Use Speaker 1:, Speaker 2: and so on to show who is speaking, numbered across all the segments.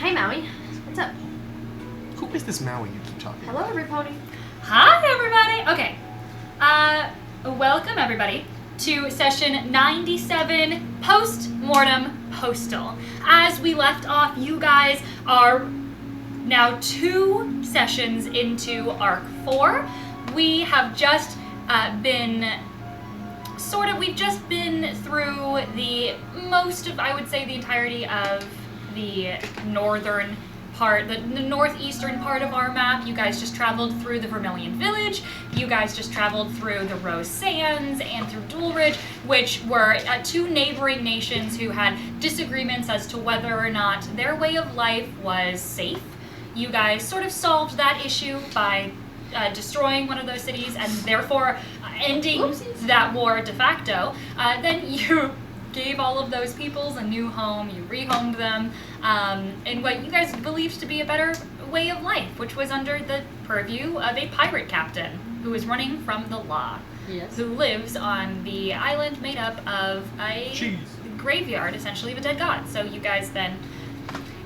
Speaker 1: Hey, Maui. What's up?
Speaker 2: Who is this Maui you keep talking
Speaker 1: Hello, everybody.
Speaker 3: Hi, everybody. Okay. Welcome, everybody, to session 97, Post-Mortem Postal. As we left off, you guys are now 2 sessions into Arc 4. We have just we've just been through the entirety of the northern part, the northeastern part of our map. You guys just traveled through the Vermilion Village. You guys just traveled through the Rose Sands and through Dual Ridge, which were 2 neighboring nations who had disagreements as to whether or not their way of life was safe. You guys sort of solved that issue by destroying one of those cities and therefore ending that war de facto. Then you gave all of those peoples a new home. You rehomed them in what you guys believed to be a better way of life, which was under the purview of a pirate captain who is running from the law.
Speaker 1: Yes.
Speaker 3: Who lives on the island made up of a graveyard, essentially, of a dead god. So you guys then,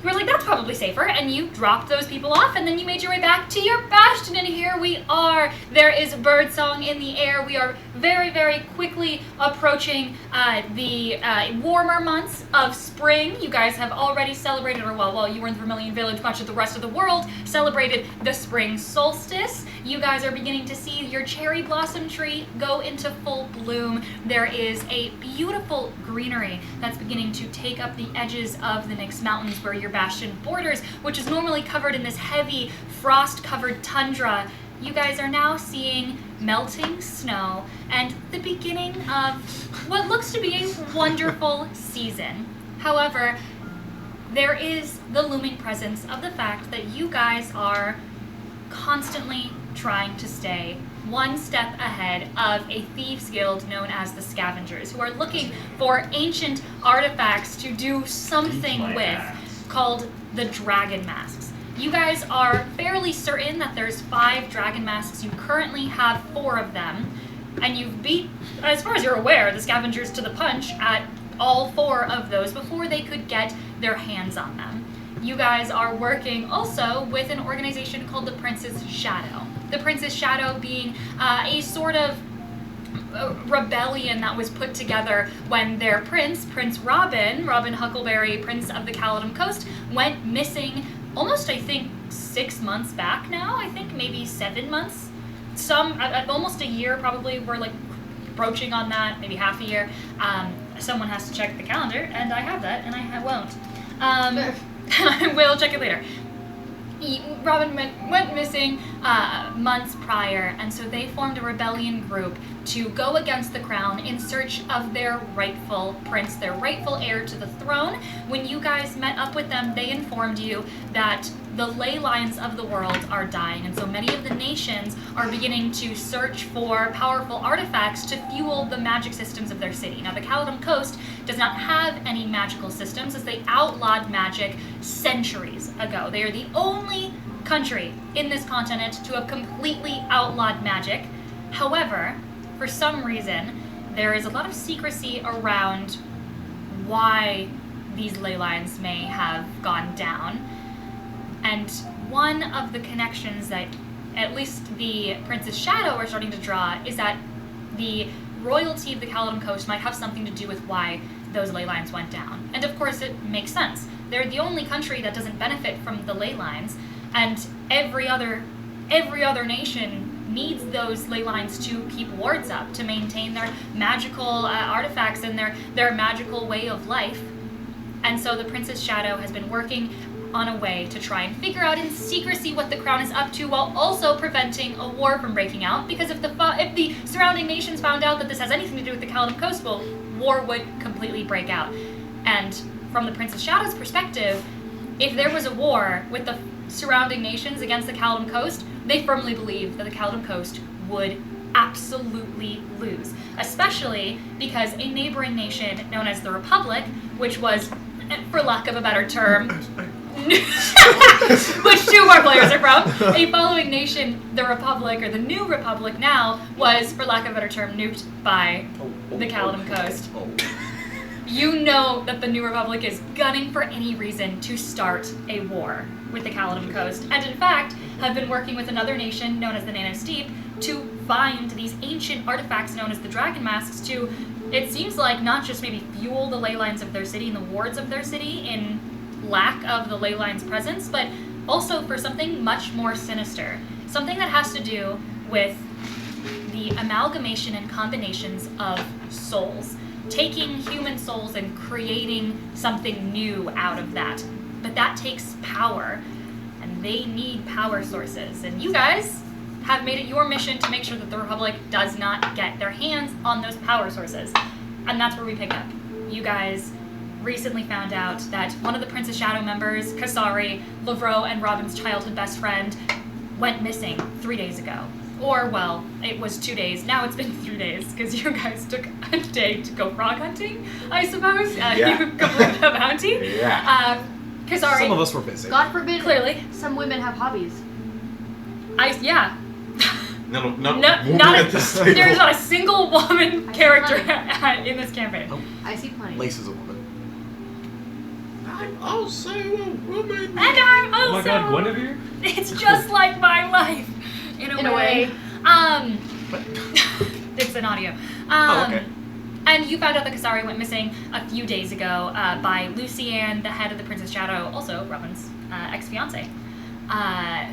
Speaker 3: you were like, that's probably safer, and you dropped those people off, and then you made your way back to your bastion, and here we are. There is birdsong in the air. We are very, very quickly approaching the warmer months of spring. You guys have already celebrated, or while you were in the Vermilion Village, much of the rest of the world celebrated the spring solstice. You guys are beginning to see your cherry blossom tree go into full bloom. There is a beautiful greenery that's beginning to take up the edges of the Nyx Mountains where your bastion borders, which is normally covered in this heavy, frost-covered tundra. You guys are now seeing melting snow and the beginning of what looks to be a wonderful season. However, there is the looming presence of the fact that you guys are constantly trying to stay one step ahead of a thieves guild known as the Scavengers, who are looking for ancient artifacts to do something with, called the Dragon Masks. You guys are fairly certain that there's 5 Dragon Masks. You currently have 4 of them, and you've beat, as far as you're aware, the Scavengers to the punch at all 4 of those before they could get their hands on them. You guys are working also with an organization called the Prince's Shadow. The Prince's Shadow being a sort of rebellion that was put together when their Prince Robin Huckleberry, Prince of the Caledon Coast, went missing almost, I think, 6 months back now. I think maybe 7 months. Almost a year probably. We're like approaching on that, maybe half a year. Someone has to check the calendar, and I have that, and I won't. I will check it later. Robin went missing months prior, and so they formed a rebellion group to go against the crown in search of their rightful prince, their rightful heir to the throne. When you guys met up with them, they informed you that the ley lines of the world are dying, and so many of the nations are beginning to search for powerful artifacts to fuel the magic systems of their city. Now, the Caledon Coast does not have any magical systems, as they outlawed magic centuries ago. They are the only country in this continent to have completely outlawed magic. However, for some reason, there is a lot of secrecy around why these ley lines may have gone down. And one of the connections that at least the Prince's Shadow are starting to draw is that the royalty of the Caledon Coast might have something to do with why those ley lines went down. And of course it makes sense. They're the only country that doesn't benefit from the ley lines, and every other nation needs those ley lines to keep wards up, to maintain their magical artifacts and their magical way of life. And so the Prince's Shadow has been working on a way to try and figure out in secrecy what the crown is up to, while also preventing a war from breaking out. Because if the surrounding nations found out that this has anything to do with the Caledon Coast, well, war would completely break out. And from the Prince's Shadow's perspective, if there was a war with the surrounding nations against the Caledon Coast, they firmly believe that the Caledon Coast would absolutely lose. Especially because a neighboring nation known as the Republic, which was, for lack of a better term, which 2 of our players are from, a following nation, the Republic, or the New Republic now, was, for lack of a better term, nuked by the Caledon Coast. You know that the New Republic is gunning for any reason to start a war with the Caledon Coast, and in fact have been working with another nation known as the Nano Steep to find these ancient artifacts known as the Dragon Masks to, it seems like, not just maybe fuel the ley lines of their city and the wards of their city in lack of the ley lines presence, but also for something much more sinister. Something that has to do with the amalgamation and combinations of souls. Taking human souls and creating something new out of that. But that takes power, and they need power sources. And you guys have made it your mission to make sure that the Republic does not get their hands on those power sources. And that's where we pick up. You guys recently found out that one of the Princess Shadow members, Kasari, Lavro, and Robin's childhood best friend, went missing 3 days ago. Or, well, it was 2 days. Now it's been 3 days, because you guys took a day to go frog hunting, I suppose. You completed a bounty.
Speaker 1: Yeah.
Speaker 3: Kasari.
Speaker 2: Some of us were busy.
Speaker 4: God forbid.
Speaker 3: Clearly.
Speaker 4: Some women have hobbies.
Speaker 3: Yeah.
Speaker 1: No,
Speaker 3: Not there's not a single woman character in this campaign.
Speaker 2: Oh.
Speaker 4: I see plenty.
Speaker 2: Lace is a woman.
Speaker 1: I'm also a woman.
Speaker 3: And I'm also...
Speaker 5: Oh my god, Guinevere?
Speaker 3: It's just like my life, in a way.
Speaker 2: What?
Speaker 3: It's an audio.
Speaker 2: Okay.
Speaker 3: And you found out that Kasari went missing a few days ago by Lucianne, the head of the Princess Shadow, also Robin's ex-fiance,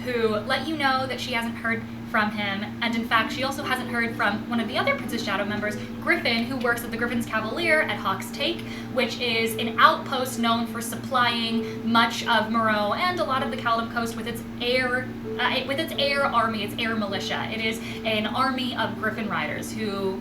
Speaker 3: who let you know that she hasn't heard from him, and in fact she also hasn't heard from one of the other Princess Shadow members, Griffin, who works at the Griffin's Cavalier at Hawk's Take, which is an outpost known for supplying much of Moreau and a lot of the Caledon Coast with its air army, its air militia. It is an army of Griffin riders who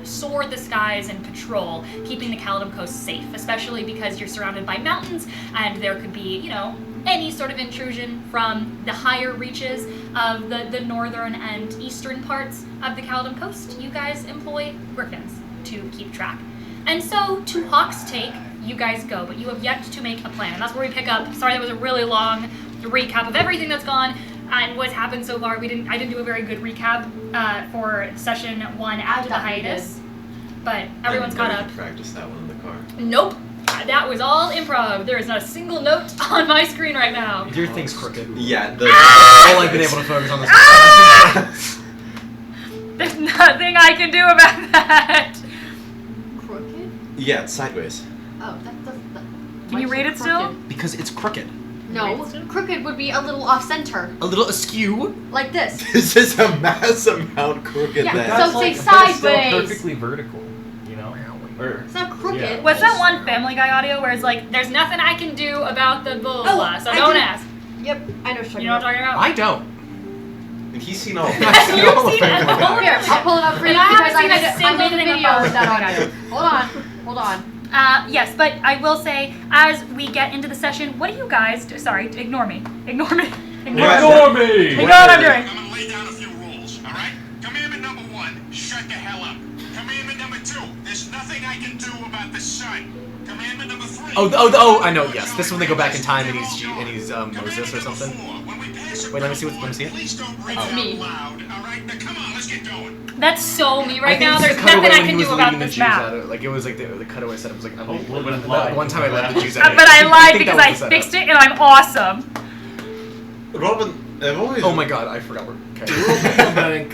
Speaker 3: soar the skies and patrol, keeping the Caledon Coast safe, especially because you're surrounded by mountains and there could be, you know, any sort of intrusion from the higher reaches of the northern and eastern parts of the Caledon Coast. You guys employ griffins to keep track. And so, to Hawk's Take, you guys go, but you have yet to make a plan. And that's where we pick up. Sorry, that was a really long recap of everything that's gone and what's happened so far. I didn't do a very good recap for session 1 after the hiatus. But everyone's caught up.
Speaker 1: Practice that one in the car.
Speaker 3: Nope. That was all improv. There is not a single note on my screen right now.
Speaker 2: Your thing's crooked.
Speaker 1: Yeah.
Speaker 2: All I've been able to focus on is
Speaker 3: There's nothing I can do about that.
Speaker 4: Crooked?
Speaker 1: Yeah, it's sideways.
Speaker 4: Oh, that's
Speaker 3: Can you read it still?
Speaker 2: because it's crooked.
Speaker 4: No, crooked would be a little off center,
Speaker 2: A little askew.
Speaker 4: like this.
Speaker 1: This is a mass amount crooked
Speaker 4: Yeah,
Speaker 1: then.
Speaker 4: so say
Speaker 5: but it's still
Speaker 4: sideways.
Speaker 5: perfectly vertical, you know? Or,
Speaker 4: It's not crooked.
Speaker 5: Yeah.
Speaker 3: What's that one Family Guy audio where it's like, there's nothing I can do about the blah, blah, blah, so
Speaker 4: I
Speaker 3: don't
Speaker 4: did-
Speaker 3: ask.
Speaker 4: Yep, I know what you're
Speaker 3: You know what I'm talking about?
Speaker 2: I don't.
Speaker 1: And he's seen all
Speaker 2: I've seen all the
Speaker 3: seen
Speaker 2: Family
Speaker 3: it.
Speaker 2: Guy.
Speaker 4: Here, I'll pull it up for you
Speaker 3: And I haven't
Speaker 4: because
Speaker 3: seen a
Speaker 4: I made
Speaker 3: single
Speaker 4: a
Speaker 3: thing
Speaker 4: video
Speaker 3: about
Speaker 4: with that
Speaker 3: Family
Speaker 4: audio. Hold on.
Speaker 3: Yes, but I will say, as we get into the session, what do you guys do? Sorry, ignore me. Ignore me.
Speaker 5: Ignore me!
Speaker 3: Ignore what I'm doing.
Speaker 6: I'm gonna lay down a few rules, alright? Commandment number 1, shut the hell up. Commandment number 2, there's nothing I can do about the sun. Commandment number 3.
Speaker 2: Oh, I know, yes. This is when they go back in time and he's Moses or something. Wait, let me see it.
Speaker 6: Please don't read
Speaker 4: That's
Speaker 6: it
Speaker 4: me.
Speaker 6: out loud, alright? Now come on, let's get going.
Speaker 3: That's so me right
Speaker 2: I think
Speaker 3: now.
Speaker 2: it's
Speaker 3: There's
Speaker 2: the
Speaker 3: nothing
Speaker 2: cutaway
Speaker 3: I
Speaker 2: when
Speaker 3: can
Speaker 2: he
Speaker 3: do
Speaker 2: was
Speaker 3: about
Speaker 2: leading the
Speaker 3: this
Speaker 2: Jews
Speaker 3: map.
Speaker 2: out of- like it was like the cutaway set. It was like
Speaker 5: Oh, well, but it lied.
Speaker 2: one time I let the Jews out.
Speaker 3: But I lied
Speaker 2: think that
Speaker 3: because I
Speaker 2: was the
Speaker 3: fixed
Speaker 2: setup.
Speaker 3: it and I'm awesome.
Speaker 1: Robin, I've always.
Speaker 2: Oh my god, I forgot we're okay.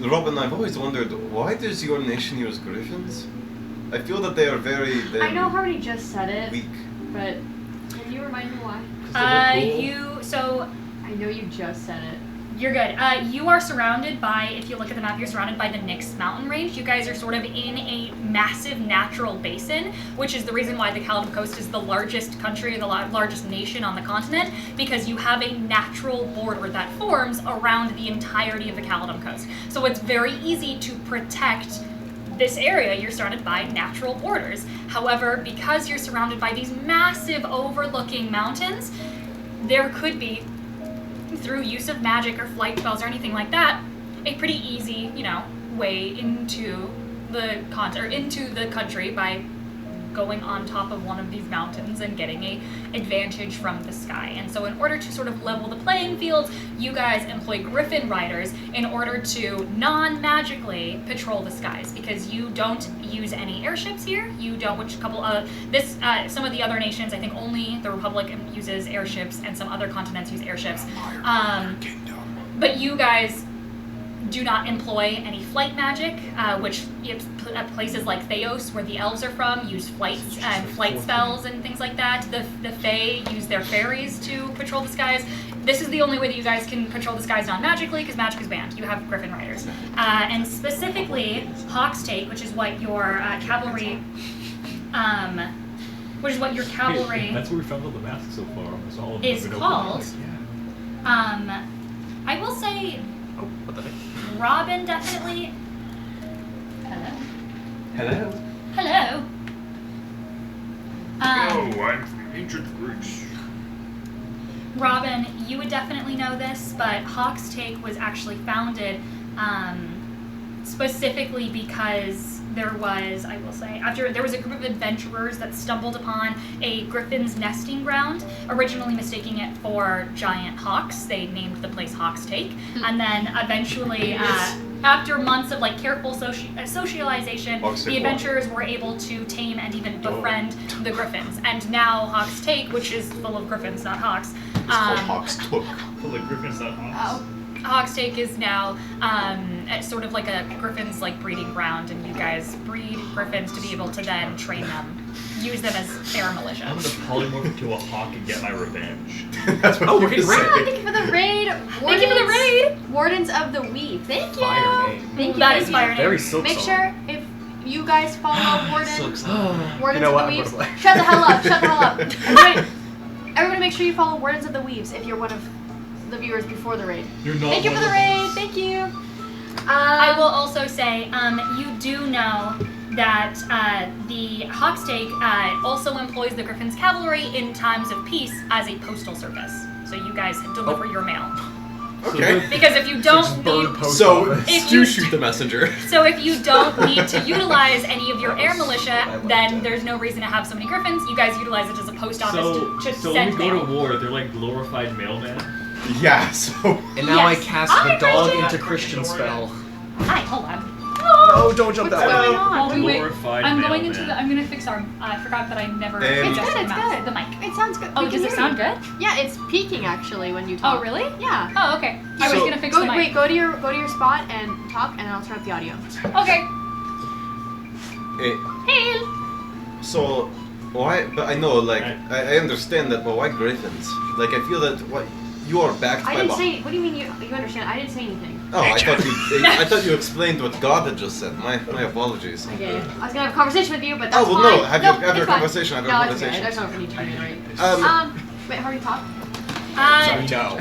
Speaker 1: Robin, I've always wondered why does your nation use griffins? I feel that they are very.
Speaker 4: I know Hardy just said it,
Speaker 1: Weak.
Speaker 4: but can you remind me why? I know you just said it.
Speaker 3: You're good. You are surrounded by, if you look at the map, you're surrounded by the Nyx mountain range. You guys are sort of in a massive natural basin, which is the reason why the Caledon Coast is the largest country, the largest nation on the continent, because you have a natural border that forms around the entirety of the Caledon Coast. So it's very easy to protect this area. You're surrounded by natural borders. However, because you're surrounded by these massive overlooking mountains, there could be, through use of magic or flight spells or anything like that, a pretty easy, way into the country by going on top of one of these mountains and getting a advantage from the sky. And so in order to sort of level the playing field, you guys employ griffin riders in order to non-magically patrol the skies, because you don't use any airships here. You don't, which some of the other nations, I think only the Republic uses airships, and some other continents use airships. But you guys do not employ any flight magic, which places like Theos, where the elves are from, use flight spells and things like that. The Fae use their fairies to patrol the skies. This is the only way that you guys can patrol the skies non-magically, because magic is banned. You have griffin riders. And specifically, Hawk's Take, which is what your cavalry...
Speaker 5: That's where we found all the masks so far. Almost all of them
Speaker 3: is
Speaker 5: have been
Speaker 3: called.
Speaker 5: opened.
Speaker 3: I will say,
Speaker 2: Oh, what the heck?
Speaker 3: Robin definitely.
Speaker 1: Hello.
Speaker 3: Hello.
Speaker 5: I'm from ancient Greece.
Speaker 3: Robin, you would definitely know this, but Hawk's Take was actually founded specifically because there was, I will say, there was a group of adventurers that stumbled upon a griffin's nesting ground, originally mistaking it for giant hawks. They named the place Hawk's Take, and then eventually, after months of careful socialization, the adventurers were able to tame and even befriend the griffins. And now Hawk's Take, which is full of griffins, not hawks.
Speaker 1: It's called Hawk's Took.
Speaker 5: Full of griffins, not hawks.
Speaker 3: Hawk's Take is now sort of like a griffin's breeding ground, and you guys breed griffins to be able to then train them, use them as air militia.
Speaker 5: I'm gonna polymorph into a hawk and get my revenge.
Speaker 1: That's what
Speaker 2: we're
Speaker 1: you
Speaker 2: getting
Speaker 1: say.
Speaker 4: Wow, thank you for the raid.
Speaker 3: Thank you for the raid!
Speaker 4: Wardens of the Weave. Thank you.
Speaker 2: Fire name.
Speaker 4: Thank you.
Speaker 3: That
Speaker 4: thank
Speaker 3: is
Speaker 4: you.
Speaker 3: fire name.
Speaker 2: Very silk
Speaker 4: Make
Speaker 2: song.
Speaker 4: sure if you guys follow Wardens
Speaker 2: You
Speaker 4: of
Speaker 2: know what?
Speaker 4: the
Speaker 2: I'm
Speaker 4: Weaves.
Speaker 2: gonna play.
Speaker 4: Shut the hell up. Shut the hell up. Everybody make sure you follow Wardens of the Weaves if you're one of the viewers before the raid.
Speaker 5: You're not
Speaker 4: Thank you for
Speaker 5: one
Speaker 4: the
Speaker 5: of
Speaker 4: raid. Thank you.
Speaker 3: I will also say, you do know that the Hawk's Take also employs the Griffin's cavalry in times of peace as a postal service. So you guys deliver your mail.
Speaker 1: Okay.
Speaker 3: Because if you don't need...
Speaker 1: So,
Speaker 3: If
Speaker 1: do
Speaker 3: you-
Speaker 1: shoot the messenger.
Speaker 3: So if you don't need to utilize any of your air militia, then there's no reason to have so many griffins. You guys utilize it as a post office to
Speaker 5: So when
Speaker 3: send
Speaker 5: we go
Speaker 3: mail.
Speaker 5: to war, they're like glorified mailmen.
Speaker 1: Yeah, so...
Speaker 2: And now
Speaker 3: Yes.
Speaker 2: I cast
Speaker 3: Hi,
Speaker 2: the dog
Speaker 3: Christian.
Speaker 2: into Christian spell.
Speaker 3: Hi, hold on.
Speaker 2: No, don't jump
Speaker 4: What's
Speaker 2: that way.
Speaker 4: going on?
Speaker 3: Wait, wait.
Speaker 5: Glorified
Speaker 3: I'm going
Speaker 5: mailman.
Speaker 3: into I'm gonna fix our. I forgot that I never
Speaker 4: It's
Speaker 3: adjusted
Speaker 4: good. It's good.
Speaker 3: the mic.
Speaker 4: It sounds good.
Speaker 3: Oh,
Speaker 4: We can
Speaker 3: does it
Speaker 4: hear
Speaker 3: sound
Speaker 4: you.
Speaker 3: good?
Speaker 4: Yeah, it's peaking actually when you talk.
Speaker 3: Oh, really?
Speaker 4: Yeah.
Speaker 3: Oh, okay. I was
Speaker 1: So-
Speaker 3: gonna fix the mic.
Speaker 4: Go to your spot and talk, and I'll turn up the audio.
Speaker 3: Okay.
Speaker 1: Hey,
Speaker 3: Hey.
Speaker 1: so, why... But I know, I understand that, but why griffins? I feel that you are backed
Speaker 4: I
Speaker 1: by...
Speaker 4: didn't say. What do you mean you understand? I didn't say anything.
Speaker 1: Oh, I thought you explained what God had just said. My apologies.
Speaker 4: Okay. I was gonna have a conversation with you, but
Speaker 1: Oh,
Speaker 4: that's
Speaker 1: well,
Speaker 4: fine.
Speaker 1: no, have your
Speaker 4: it's fine.
Speaker 1: conversation, have your
Speaker 4: No,
Speaker 1: conversation.
Speaker 4: it's okay. There's no need to reiterate.
Speaker 1: Um,
Speaker 4: Wait, how do you talk?
Speaker 2: No.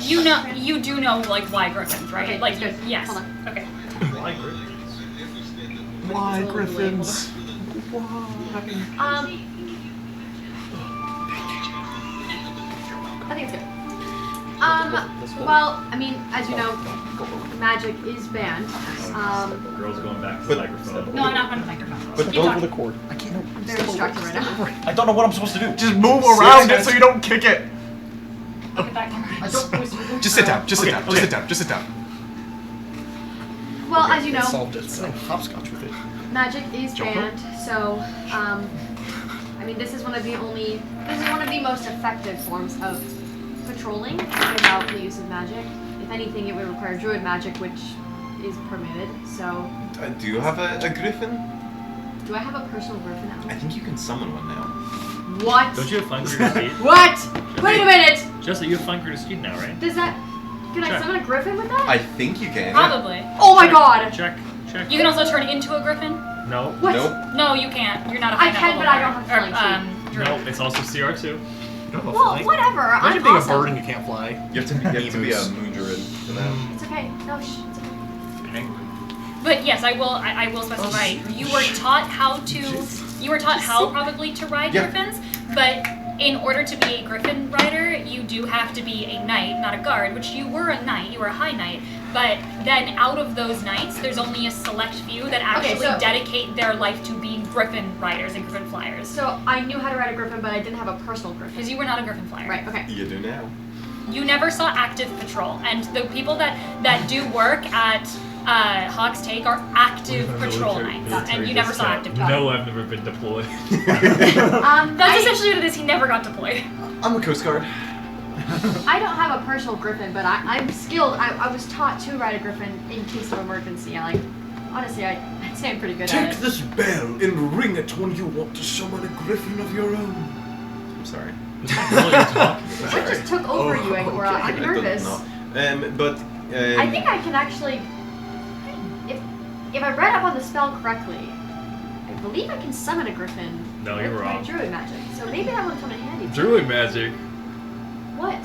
Speaker 3: You know, you do know why griffins, right?
Speaker 4: Okay, good.
Speaker 3: Yes.
Speaker 4: Hold on.
Speaker 3: Okay.
Speaker 5: Why griffins?
Speaker 2: Why
Speaker 4: It's a little
Speaker 2: griffins?
Speaker 4: I think it's good. Well, I mean, as you know, magic is banned.
Speaker 5: Girls going back to
Speaker 1: But-
Speaker 5: the microphone.
Speaker 3: No, I'm not on the microphone.
Speaker 1: But
Speaker 3: Keep
Speaker 1: don't-
Speaker 3: talking.
Speaker 2: cord. I can't.
Speaker 4: I'm very distracted right now.
Speaker 7: I don't know what I'm supposed to do.
Speaker 2: Just move around it so you don't kick it.
Speaker 3: Look at that camera.
Speaker 2: Just sit down. Just sit
Speaker 5: Okay,
Speaker 2: down.
Speaker 5: okay.
Speaker 2: Just sit down. Just sit down.
Speaker 4: Well, as you know,
Speaker 2: Solved it. So hopscotch with it.
Speaker 4: magic is banned. So, I mean, this is one of the most effective forms of patrolling without the use of magic. If anything, it would require druid magic, which is permitted. So,
Speaker 1: do you have a griffin?
Speaker 4: do I have a personal griffin
Speaker 1: I
Speaker 4: now?
Speaker 1: think you can summon one now.
Speaker 4: What?
Speaker 5: Don't you have fine critter speed?
Speaker 4: What? Wait a minute.
Speaker 5: Just that you have fine critter speed now, right?
Speaker 4: Does that? Can I
Speaker 5: Sure.
Speaker 4: summon a griffin with that?
Speaker 1: I think you can.
Speaker 3: Probably.
Speaker 4: Oh my god.
Speaker 5: Check.
Speaker 3: You can also turn into a griffin.
Speaker 5: No.
Speaker 4: What?
Speaker 1: Nope.
Speaker 3: No, you can't. You're not a
Speaker 4: I
Speaker 3: high
Speaker 4: can,
Speaker 3: level
Speaker 4: but I don't have
Speaker 3: or,
Speaker 4: flying
Speaker 3: druid.
Speaker 5: No, it's also CR2.
Speaker 2: You don't have a
Speaker 4: Well,
Speaker 2: flying.
Speaker 4: whatever.
Speaker 2: Imagine
Speaker 4: I'm
Speaker 2: being
Speaker 4: awesome.
Speaker 2: a bird and you can't fly.
Speaker 1: You have to be a moon druid for that.
Speaker 4: It's okay. No, shh. It's okay.
Speaker 2: Penguin.
Speaker 3: But yes, I will specify. You were taught how probably to ride
Speaker 1: Yeah.
Speaker 3: griffins, but in order to be a griffin rider, you do have to be a knight, not a guard. Which you were a knight. You were a high knight. But then out of those knights, there's only a select few that actually dedicate their life to being Griffin riders and Griffin flyers.
Speaker 4: So I knew how to ride a Griffin, but I didn't have a personal Griffin.
Speaker 3: Because you were not a Griffin flyer.
Speaker 4: Right, okay.
Speaker 1: You do now.
Speaker 3: You never saw active patrol, and the people that do work at Hawk's Take are active patrol knights, and you never saw active patrol.
Speaker 5: No, I've never been deployed.
Speaker 3: That's essentially what it is. He never got deployed.
Speaker 1: I'm a Coast Guard.
Speaker 4: I don't have a personal Griffin, but I'm skilled. I was taught to ride a Griffin in case of emergency. Honestly, I'd say I'm pretty good at it.
Speaker 1: Take this bell and ring it when you want to summon a Griffin of your own. I'm sorry.
Speaker 4: What just took over you, Agora?
Speaker 1: Okay.
Speaker 4: I'm nervous.
Speaker 1: I
Speaker 4: think I can actually, if I read up on the spell correctly, I believe I can summon a Griffin.
Speaker 5: No, you're
Speaker 4: with my
Speaker 5: wrong.
Speaker 4: Druid magic. So maybe that would come in handy.
Speaker 5: Druid magic.
Speaker 4: What?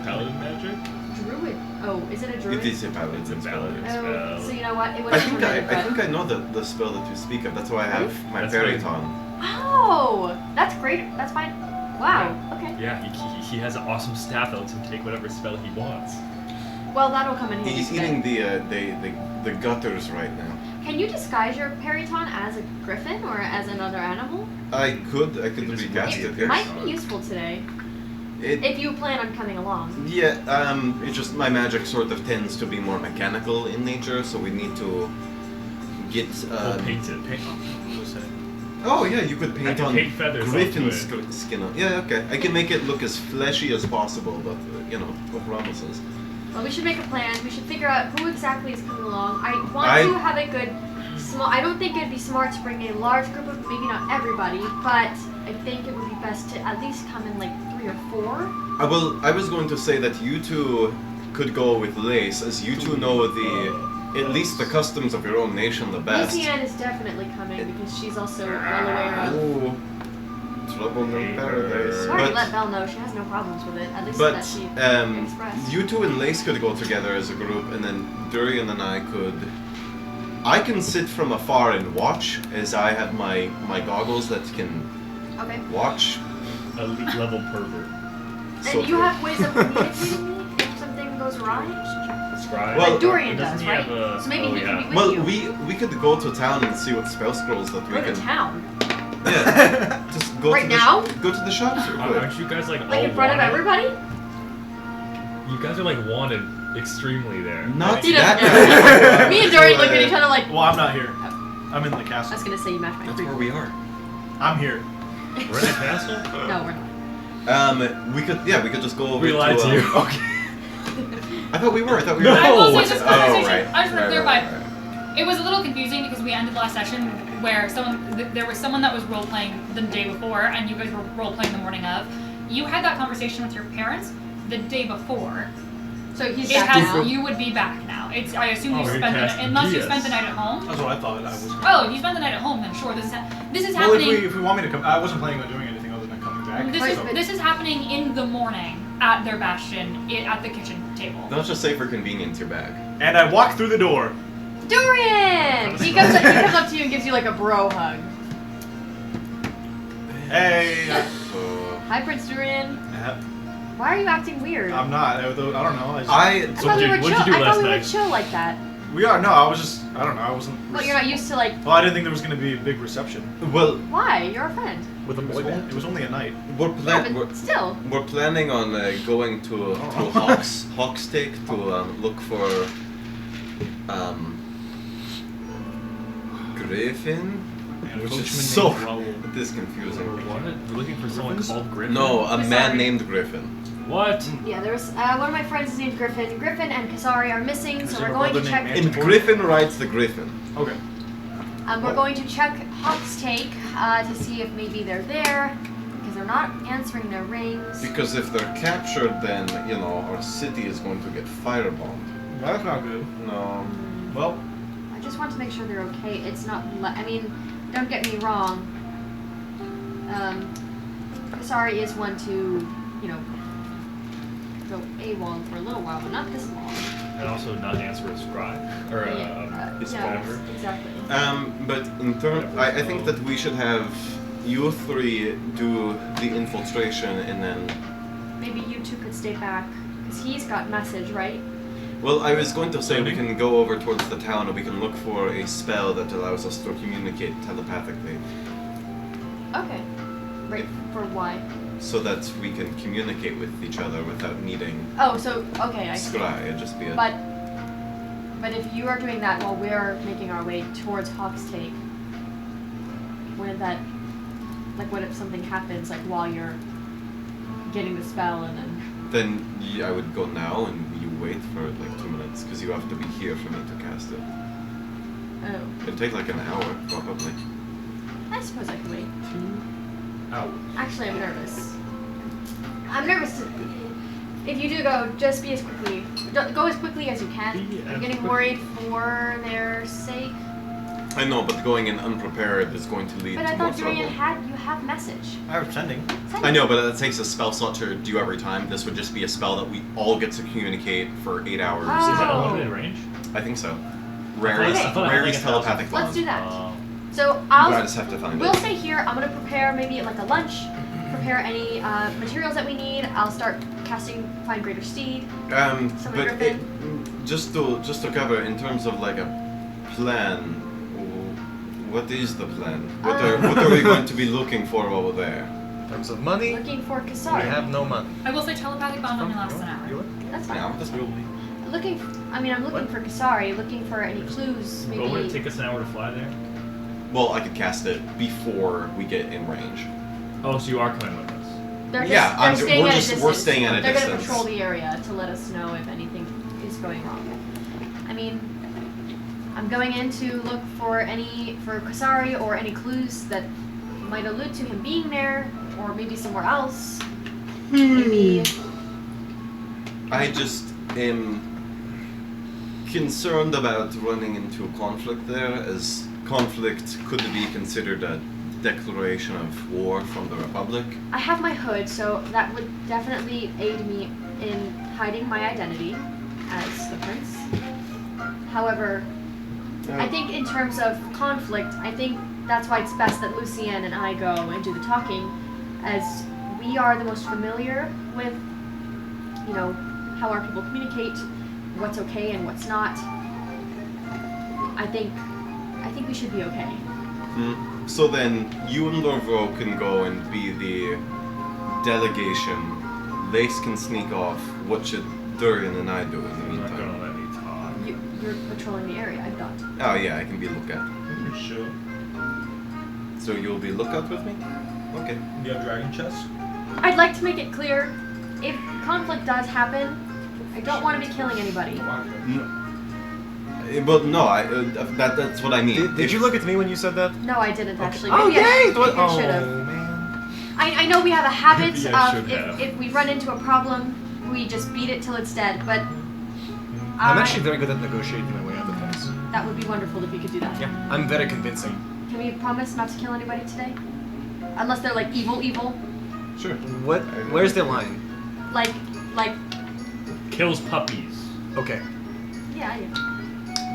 Speaker 5: Paladin magic?
Speaker 4: Druid. Oh, is it a druid?
Speaker 1: It is a paladin
Speaker 5: It's a
Speaker 1: spell.
Speaker 5: paladin
Speaker 4: Oh,
Speaker 5: spell.
Speaker 4: so you know what? It would
Speaker 1: I
Speaker 4: have
Speaker 1: think I know the spell that you speak of. That's why I have my
Speaker 5: That's
Speaker 1: Periton.
Speaker 4: Oh, that's great. That's fine. Wow. Okay.
Speaker 5: Yeah, he has an awesome staff that lets him take whatever spell he wants.
Speaker 4: Well, that'll come in handy.
Speaker 1: He's
Speaker 4: today.
Speaker 1: eating the gutters right now.
Speaker 4: Can you disguise your Periton as a griffin or as another animal?
Speaker 1: I could
Speaker 5: Just
Speaker 1: recast
Speaker 5: watch
Speaker 1: it.
Speaker 4: It
Speaker 1: Yes.
Speaker 4: might be useful today if you plan on coming along.
Speaker 1: Yeah, it's just my magic sort of tends to be more mechanical in nature, so we need to get.
Speaker 5: Paint it. Paint. What's that?
Speaker 1: Oh yeah, you could
Speaker 5: I
Speaker 1: paint
Speaker 5: can
Speaker 1: on
Speaker 5: paint feathers
Speaker 1: griffin
Speaker 5: onto
Speaker 1: skin. Yeah, okay. I can make it look as fleshy as possible, but no promises.
Speaker 4: Well, we should make a plan. We should figure out who exactly is coming along. I want to have a good small. I don't think it'd be smart to bring a large group of, maybe not everybody, but I think it would be best to at least come in like 3 or 4.
Speaker 1: I was going to say that you two could go with Lace, as you two know at least the customs of your own nation the best.
Speaker 4: Lucienne is definitely coming because she's also well aware of.
Speaker 1: Ooh, trouble in paradise.
Speaker 4: I already let Belle know she has no problems with it. At least that she expressed.
Speaker 1: You two and Lace could go together as a group, and then Durian and I can sit from afar and watch, as I have my goggles that can watch.
Speaker 5: Elite level pervert.
Speaker 4: And you have ways of communicating me if something goes awry?
Speaker 5: Scribe.
Speaker 1: Well,
Speaker 4: Like Dorian
Speaker 5: doesn't
Speaker 4: does,
Speaker 5: he
Speaker 4: right?
Speaker 5: have a-
Speaker 4: So maybe
Speaker 5: oh,
Speaker 4: he can
Speaker 5: yeah.
Speaker 4: be with
Speaker 1: Well,
Speaker 4: you.
Speaker 1: we could go to town and see what spell scrolls that we
Speaker 4: Go
Speaker 1: can.
Speaker 4: to town.
Speaker 1: Yeah, just go
Speaker 4: Right
Speaker 1: to the
Speaker 4: now?
Speaker 1: Go to the shops. Real quick.
Speaker 5: Aren't you guys like
Speaker 4: Like
Speaker 5: all
Speaker 4: in front of
Speaker 5: wanted?
Speaker 4: everybody?
Speaker 5: You guys are like wanted extremely there.
Speaker 1: Not
Speaker 4: He
Speaker 1: that.
Speaker 4: doesn't know. Me and Dorian look at each other like,
Speaker 7: Well, I'm not here. I'm in the
Speaker 4: I
Speaker 7: castle.
Speaker 4: was gonna say you match my
Speaker 1: That's
Speaker 4: freak.
Speaker 1: where we are.
Speaker 7: I'm here.
Speaker 5: We're in a castle?
Speaker 4: No, we're not.
Speaker 1: We could just go over
Speaker 5: We lied to you.
Speaker 1: Okay. I thought we were.
Speaker 5: No.
Speaker 3: I will say
Speaker 5: Oh,
Speaker 3: this
Speaker 1: right.
Speaker 3: conversation. I just want to clarify.
Speaker 1: Right.
Speaker 3: It was a little confusing because we ended last session where there was someone that was role playing the day before, and you guys were role playing the morning of. You had that conversation with your parents the day before.
Speaker 4: So he's
Speaker 3: It
Speaker 4: back
Speaker 3: has.
Speaker 4: now.
Speaker 3: You would be back now. I assume
Speaker 5: Oh,
Speaker 3: you
Speaker 5: we're
Speaker 3: spent the
Speaker 5: casting
Speaker 3: unless you
Speaker 5: Diaz.
Speaker 3: spent the night at home.
Speaker 7: That's what I thought. I was.
Speaker 3: Oh, if you spent the night at home, then sure. This is
Speaker 7: Well,
Speaker 3: happening.
Speaker 7: if we want me to come, I wasn't planning on doing anything other than coming back. so.
Speaker 3: This is happening in the morning at their bastion at the kitchen table.
Speaker 1: Let's just say for convenience, you're back.
Speaker 7: And I walk through the door.
Speaker 4: Dorian! He comes up to you and gives you like a bro hug.
Speaker 7: Hey.
Speaker 4: Hi, Prince Dorian.
Speaker 7: uh,
Speaker 4: Why are you acting weird?
Speaker 7: I'm not. I don't know.
Speaker 4: I thought we were
Speaker 5: what'd
Speaker 4: chill.
Speaker 5: you do
Speaker 4: I
Speaker 5: last
Speaker 4: thought we were
Speaker 5: night?
Speaker 4: chill like that.
Speaker 7: We are. No, I was just. I don't know. I wasn't.
Speaker 4: But you're not used to like.
Speaker 7: Well, I didn't think there was going to be a big reception.
Speaker 1: Well,
Speaker 4: Why? You're a friend.
Speaker 5: With a boy band?
Speaker 7: It was only a night.
Speaker 1: we're
Speaker 4: Yeah, but still.
Speaker 1: we're planning on going to Hawk's Take to look for Griffin,
Speaker 7: And a
Speaker 1: which
Speaker 7: coachman
Speaker 1: is so
Speaker 7: named Raoul.
Speaker 1: it is confusing.
Speaker 5: What? We're looking for someone
Speaker 7: Griffins?
Speaker 5: called Griffin?
Speaker 1: No, a man
Speaker 4: Sorry.
Speaker 1: named Griffin.
Speaker 5: What?
Speaker 4: Yeah, there was one of my friends is named Griffin. Griffin and Kasari are missing,
Speaker 7: Is
Speaker 4: so
Speaker 7: there
Speaker 4: we're
Speaker 7: a
Speaker 4: going to
Speaker 7: brother
Speaker 4: check.
Speaker 7: named
Speaker 1: And Griffin rides the Griffin.
Speaker 7: Okay.
Speaker 4: We're going to check Hawk's Take to see if maybe they're there because they're not answering their rings.
Speaker 1: Because if they're captured, then our city is going to get firebombed.
Speaker 7: That's not good.
Speaker 1: No.
Speaker 7: Well,
Speaker 4: I just want to make sure they're okay. It's not. I mean, don't get me wrong. Kasari is one to, go AWOL for a little while, but not this long.
Speaker 5: And also not answer a scribe? Or his
Speaker 4: yeah,
Speaker 5: phone.
Speaker 4: exactly.
Speaker 1: But in terms, I think that we should have you three do the infiltration, and then
Speaker 4: Maybe you two could stay back because he's got message, right?
Speaker 1: Well, I was going to say we can go over towards the town and we can look for a spell that allows us to communicate telepathically.
Speaker 4: Okay. Right, for why?
Speaker 1: So that we can communicate with each other without needing
Speaker 4: Oh, so, okay, I see.
Speaker 1: scry. It'd just be a...
Speaker 4: But if you are doing that while we're making our way towards Hawk's Take, wouldn't that, like, what if something happens, like, while you're getting the spell and then...
Speaker 1: Then I would go now and you wait for like 2 minutes because you have to be here for me to cast it.
Speaker 4: Oh.
Speaker 1: It'd take like an hour, probably.
Speaker 4: I suppose I can wait.
Speaker 5: 2 hours.
Speaker 4: Actually, I'm nervous. I'm nervous to... If you do go, just be as quickly... Go as quickly as you can. I'm getting worried for their sake.
Speaker 1: I know, but going in unprepared is going to lead
Speaker 4: But
Speaker 1: to
Speaker 4: I
Speaker 1: more
Speaker 4: thought
Speaker 1: trouble.
Speaker 4: you have message.
Speaker 7: I was sending.
Speaker 1: I know, but that takes a spell slot to do every time. This would just be a spell that we all get to communicate for 8 hours.
Speaker 5: Is that
Speaker 4: Oh.
Speaker 5: unlimited range?
Speaker 1: I think so.
Speaker 5: I
Speaker 1: Rarest,
Speaker 5: thought it was
Speaker 1: rarest
Speaker 5: like 1,000.
Speaker 1: telepathic bond.
Speaker 4: Let's do that.
Speaker 5: Uh,
Speaker 4: So
Speaker 1: I just have to find
Speaker 4: we'll
Speaker 1: it.
Speaker 4: stay here. I'm gonna prepare maybe like a lunch. Prepare any materials that we need. I'll start casting Find Greater Steed.
Speaker 1: But
Speaker 4: Griffin.
Speaker 1: just to cover in terms of like a plan. What is the plan? What are we going to be looking for over there?
Speaker 2: In terms of money,
Speaker 4: Looking for
Speaker 2: we
Speaker 4: Kasari.
Speaker 2: have no money.
Speaker 3: I will say telepathic bond only lasts an hour.
Speaker 4: That's fine.
Speaker 1: Yeah, that's cool.
Speaker 4: I'm looking for Kasari. Looking for any clues. Maybe.
Speaker 5: But would it take us an hour to fly there?
Speaker 1: Well, I could cast it before we get in range.
Speaker 5: Oh, so you are coming with us?
Speaker 4: They're just,
Speaker 1: Yeah,
Speaker 4: they're staying
Speaker 1: we're
Speaker 4: at
Speaker 1: just-
Speaker 4: a
Speaker 1: we're
Speaker 4: distance.
Speaker 1: staying at a
Speaker 4: They're
Speaker 1: distance.
Speaker 4: gonna patrol the area to let us know if anything is going wrong. I mean, I'm going in to look for Kasari or any clues that might allude to him being there, or maybe somewhere else. Maybe.
Speaker 1: I just am concerned about running into a conflict there, as conflict could be considered a declaration of war from the Republic.
Speaker 4: I have my hood, so that would definitely aid me in hiding my identity as the prince. However, I think in terms of conflict, I think that's why it's best that Lucienne and I go and do the talking, as we are the most familiar with, you know, how our people communicate, what's okay and what's not. I think we should be okay.
Speaker 1: So then, you and Lorvo can go and be the delegation. Lace can sneak off. What should Durian and I do in the
Speaker 5: You're not
Speaker 1: meantime?
Speaker 5: gonna let me talk.
Speaker 4: You're patrolling the area, I thought.
Speaker 1: Oh yeah, I can be lookout.
Speaker 7: Sure.
Speaker 1: So you'll be lookout with me? Okay.
Speaker 7: You have dragon chest?
Speaker 4: I'd like to make it clear, if conflict does happen, I don't want to be killing anybody.
Speaker 1: But no, that's what I mean.
Speaker 2: Did you look at me when you said that?
Speaker 4: No, I didn't actually.
Speaker 2: Oh,
Speaker 4: Maybe
Speaker 2: yay!
Speaker 4: I
Speaker 2: Oh,
Speaker 4: should have.
Speaker 2: man.
Speaker 4: I know we have a habit
Speaker 5: Maybe I
Speaker 4: of
Speaker 5: should have.
Speaker 4: if we run into a problem, we just beat it till it's dead. But
Speaker 2: I'm actually very good at negotiating my way out of things.
Speaker 4: that would be wonderful if we could do that.
Speaker 2: Yeah, I'm very convincing.
Speaker 4: Can we promise not to kill anybody today? Unless they're like evil.
Speaker 1: Sure.
Speaker 2: What? Where's the line?
Speaker 4: Like,
Speaker 5: Kills puppies.
Speaker 2: Okay,
Speaker 4: yeah.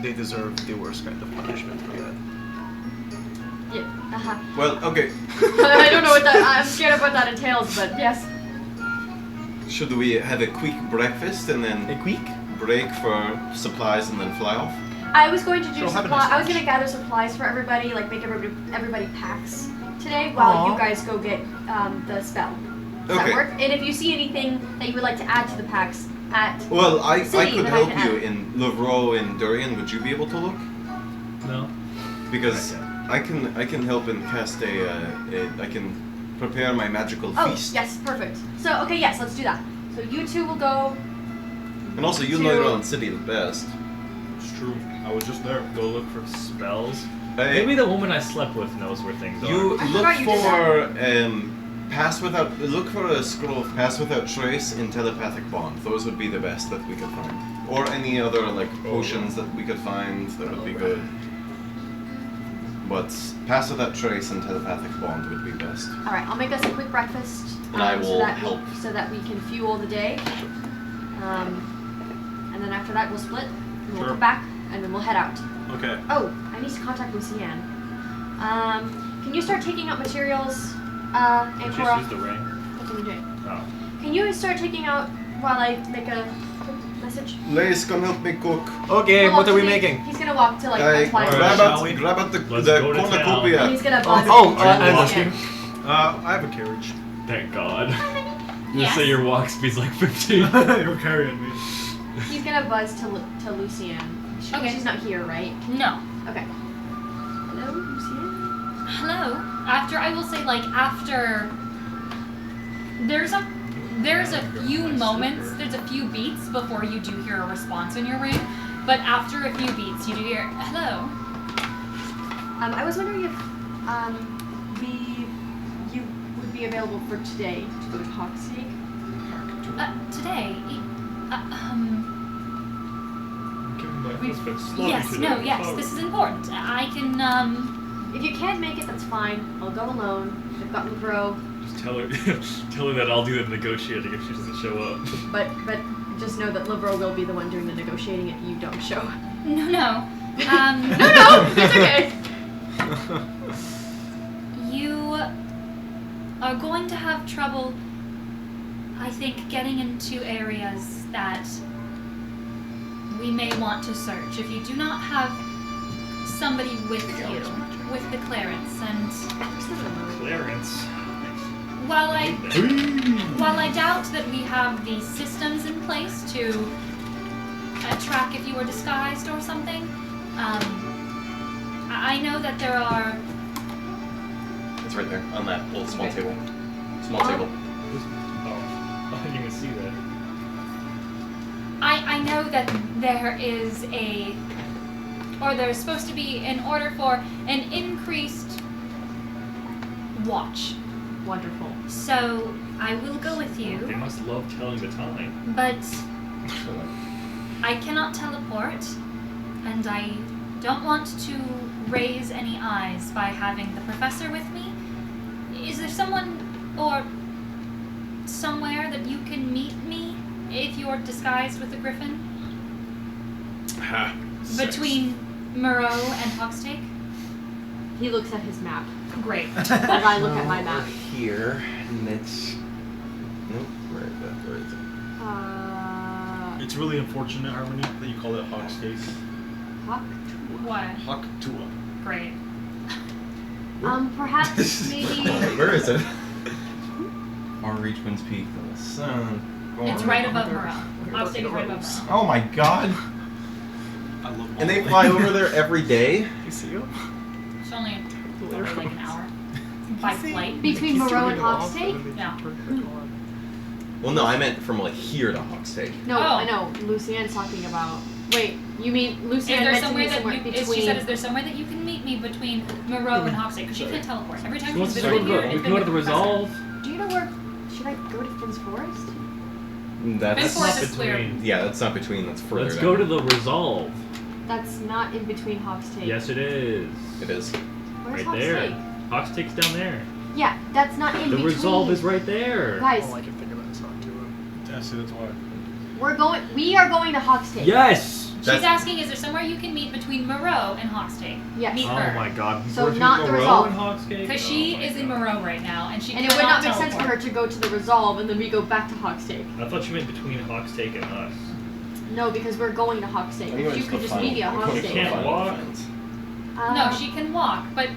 Speaker 2: they deserve the worst kind of punishment for that.
Speaker 4: Yeah.
Speaker 1: Well, okay.
Speaker 4: I don't know what that. I'm scared of what that entails, but yes.
Speaker 1: Should we have a quick breakfast and then
Speaker 2: A quick?
Speaker 1: break for supplies and then fly off?
Speaker 4: I was going to do
Speaker 2: Sure, have a
Speaker 4: supply.
Speaker 2: nice
Speaker 4: I was
Speaker 2: lunch.
Speaker 4: going to gather supplies for everybody, like make everybody packs today, while
Speaker 2: Aw.
Speaker 4: you guys go get the spell. Does that
Speaker 1: Okay.
Speaker 4: work? And if you see anything that you would like to add to the packs at
Speaker 1: Well, I
Speaker 4: City,
Speaker 1: could
Speaker 4: then I
Speaker 1: help
Speaker 4: can
Speaker 1: you
Speaker 4: add.
Speaker 1: in Levro and Durian. Would you be able to look?
Speaker 5: No.
Speaker 1: Because I can help and cast I can prepare my magical
Speaker 4: Oh,
Speaker 1: feast.
Speaker 4: yes, perfect. So, okay, yes, let's do that. So you two will go.
Speaker 1: And also, you know your own city the best.
Speaker 7: It's true. I was just there.
Speaker 5: Go look for spells.
Speaker 1: Hey,
Speaker 5: Maybe the woman I slept with knows where things
Speaker 1: you
Speaker 4: I
Speaker 1: look
Speaker 4: forgot you did
Speaker 1: for look for a scroll of pass without trace and telepathic bond. Those would be the best that we could find. Or any other like potions that we could find that would be good. But pass without trace and telepathic bond would be best.
Speaker 4: All right, I'll make us a quick breakfast.
Speaker 1: And I will help.
Speaker 4: So that we can fuel the day. And then after that, we'll split. And we'll
Speaker 7: Sure.
Speaker 4: come back, and then we'll head out.
Speaker 7: Okay.
Speaker 4: Oh, I need to contact Lucienne. Can you start taking out materials,
Speaker 5: Just
Speaker 4: Ancora?
Speaker 5: use the ring.
Speaker 4: That's in the J.
Speaker 5: Oh.
Speaker 4: Can you start taking out while I make a message.
Speaker 1: Lace, come help me cook.
Speaker 2: Okay,
Speaker 4: He'll
Speaker 2: what
Speaker 4: walk
Speaker 2: are we
Speaker 4: to the-
Speaker 2: making?
Speaker 4: He's gonna walk to like
Speaker 1: Guy,
Speaker 4: a twilight.
Speaker 5: Alright, shall we?
Speaker 1: grab at the
Speaker 5: Let's go to town.
Speaker 4: And
Speaker 1: cornucopia.
Speaker 4: he's gonna buzz.
Speaker 2: Oh,
Speaker 5: Are you
Speaker 2: and-
Speaker 5: walking?
Speaker 7: I have a carriage.
Speaker 5: Thank God. You
Speaker 3: Yes.
Speaker 5: say your walk speed's like 15.
Speaker 7: You're carrying me.
Speaker 4: He's gonna buzz to Lucienne.
Speaker 3: Okay.
Speaker 4: She's not here, right?
Speaker 3: No.
Speaker 4: Okay. Hello, Lucienne?
Speaker 3: Hello. I will say, after there's a few moments, there's a few beats before you do hear a response in your ring, but after a few beats, you do hear hello.
Speaker 4: I was wondering if you would be available for today to go to Hawksnake.
Speaker 3: Today.
Speaker 5: Giving my husband sloppy
Speaker 3: Yes.
Speaker 5: today.
Speaker 3: No. Yes.
Speaker 5: Oh.
Speaker 3: This is important. I can.
Speaker 4: If you can't make it, that's fine. I'll go alone. I've got Lebro.
Speaker 5: Just tell her that I'll do the negotiating if she doesn't show up.
Speaker 4: But just know that Lebro will be the one doing the negotiating if you don't show.
Speaker 3: No.
Speaker 4: No, it's okay.
Speaker 3: You are going to have trouble, I think, getting into areas that we may want to search. If you do not have somebody with you, with the clearance, and
Speaker 5: Clarence.
Speaker 3: while I doubt that we have the systems in place to track if you were disguised or something, I know that there are.
Speaker 1: It's right there on that little small
Speaker 3: Okay.
Speaker 1: table. Small table.
Speaker 5: Oh, I didn't even see that.
Speaker 3: I know that there is there's supposed to be, in order for an increased watch.
Speaker 4: Wonderful.
Speaker 3: So I will go with
Speaker 5: They
Speaker 3: you,
Speaker 5: must love telling the time.
Speaker 3: but I cannot teleport, and I don't want to raise any eyes by having the professor with me. Is there someone or somewhere that you can meet me if you're disguised with a griffin?
Speaker 1: Ha.
Speaker 3: Between Moreau and Hawkstake?
Speaker 4: He looks at his map.
Speaker 3: Great.
Speaker 4: As I look at my map.
Speaker 1: Here, and it's. Nope, where is that? Where is it?
Speaker 7: It's really unfortunate, Harmony, that you call it Hawk Steak.
Speaker 4: Hawk?
Speaker 3: What?
Speaker 7: Hawk Tua.
Speaker 3: Great.
Speaker 4: Perhaps maybe.
Speaker 1: Where is it? Our Reachman's Peak, the sun.
Speaker 3: It's right above Moreau. Hawkstake is right above Moreau.
Speaker 1: Oh my god!
Speaker 7: I love
Speaker 1: And they fly over there every day?
Speaker 2: You see him?
Speaker 3: It's only like an hour. By flight.
Speaker 4: Between Moreau and Hawkstake?
Speaker 3: Yeah.
Speaker 1: Well, no, I meant from here to Hawkstake.
Speaker 4: No,
Speaker 3: Oh.
Speaker 4: I know. Lucienne's talking about. Wait, you mean
Speaker 3: Is
Speaker 4: Lucienne
Speaker 3: there
Speaker 4: meant to
Speaker 3: somewhere
Speaker 4: be
Speaker 3: that
Speaker 4: somewhere
Speaker 3: you,
Speaker 4: between?
Speaker 3: she said, is there somewhere that you can meet me between Moreau and Hawkstake? Because she can't teleport. Every time
Speaker 5: She
Speaker 3: she's
Speaker 5: wants to
Speaker 3: visited
Speaker 5: go
Speaker 3: here,
Speaker 5: to
Speaker 3: it's
Speaker 5: we
Speaker 3: been
Speaker 5: can go to
Speaker 3: with
Speaker 5: the
Speaker 3: professor.
Speaker 5: Resolve.
Speaker 4: Do you know where? Should I go to Finn's Forest?
Speaker 1: That's
Speaker 3: Finn's Forest is clear.
Speaker 5: between.
Speaker 1: yeah, that's not between. That's further.
Speaker 5: Let's
Speaker 1: down.
Speaker 5: go to the Resolve.
Speaker 4: That's not in between Hawkstake.
Speaker 5: Yes, it is.
Speaker 1: It is.
Speaker 4: Where's
Speaker 5: Right
Speaker 4: Hawkstake?
Speaker 5: there. Hawkstake's down there.
Speaker 4: Yeah, that's not in
Speaker 5: The
Speaker 4: between.
Speaker 5: Resolve is right there.
Speaker 4: Guys,
Speaker 2: All I can think about is not doing.
Speaker 7: Yeah, see, that's why.
Speaker 4: we are going to Hawkstake.
Speaker 5: Yes.
Speaker 3: She's asking, is there somewhere you can meet between Moreau and Hawkstake?
Speaker 4: Yes.
Speaker 3: Meet
Speaker 5: Oh
Speaker 3: her.
Speaker 5: my God.
Speaker 4: So
Speaker 5: Between
Speaker 4: not the
Speaker 5: Moreau
Speaker 4: Resolve.
Speaker 5: and Hawkstake?
Speaker 3: Because she is in Moreau right now, and she
Speaker 4: And it would not make
Speaker 3: cannot
Speaker 4: sense for her
Speaker 3: teleport.
Speaker 4: to go to the Resolve and then we go back to Hawkstake.
Speaker 5: I thought you meant between Hawkstake and us.
Speaker 4: No, because we're going to Hawkstake. If you could just meet me at
Speaker 5: We
Speaker 4: Hawkstake.
Speaker 5: can't walk.
Speaker 3: No, she can walk, but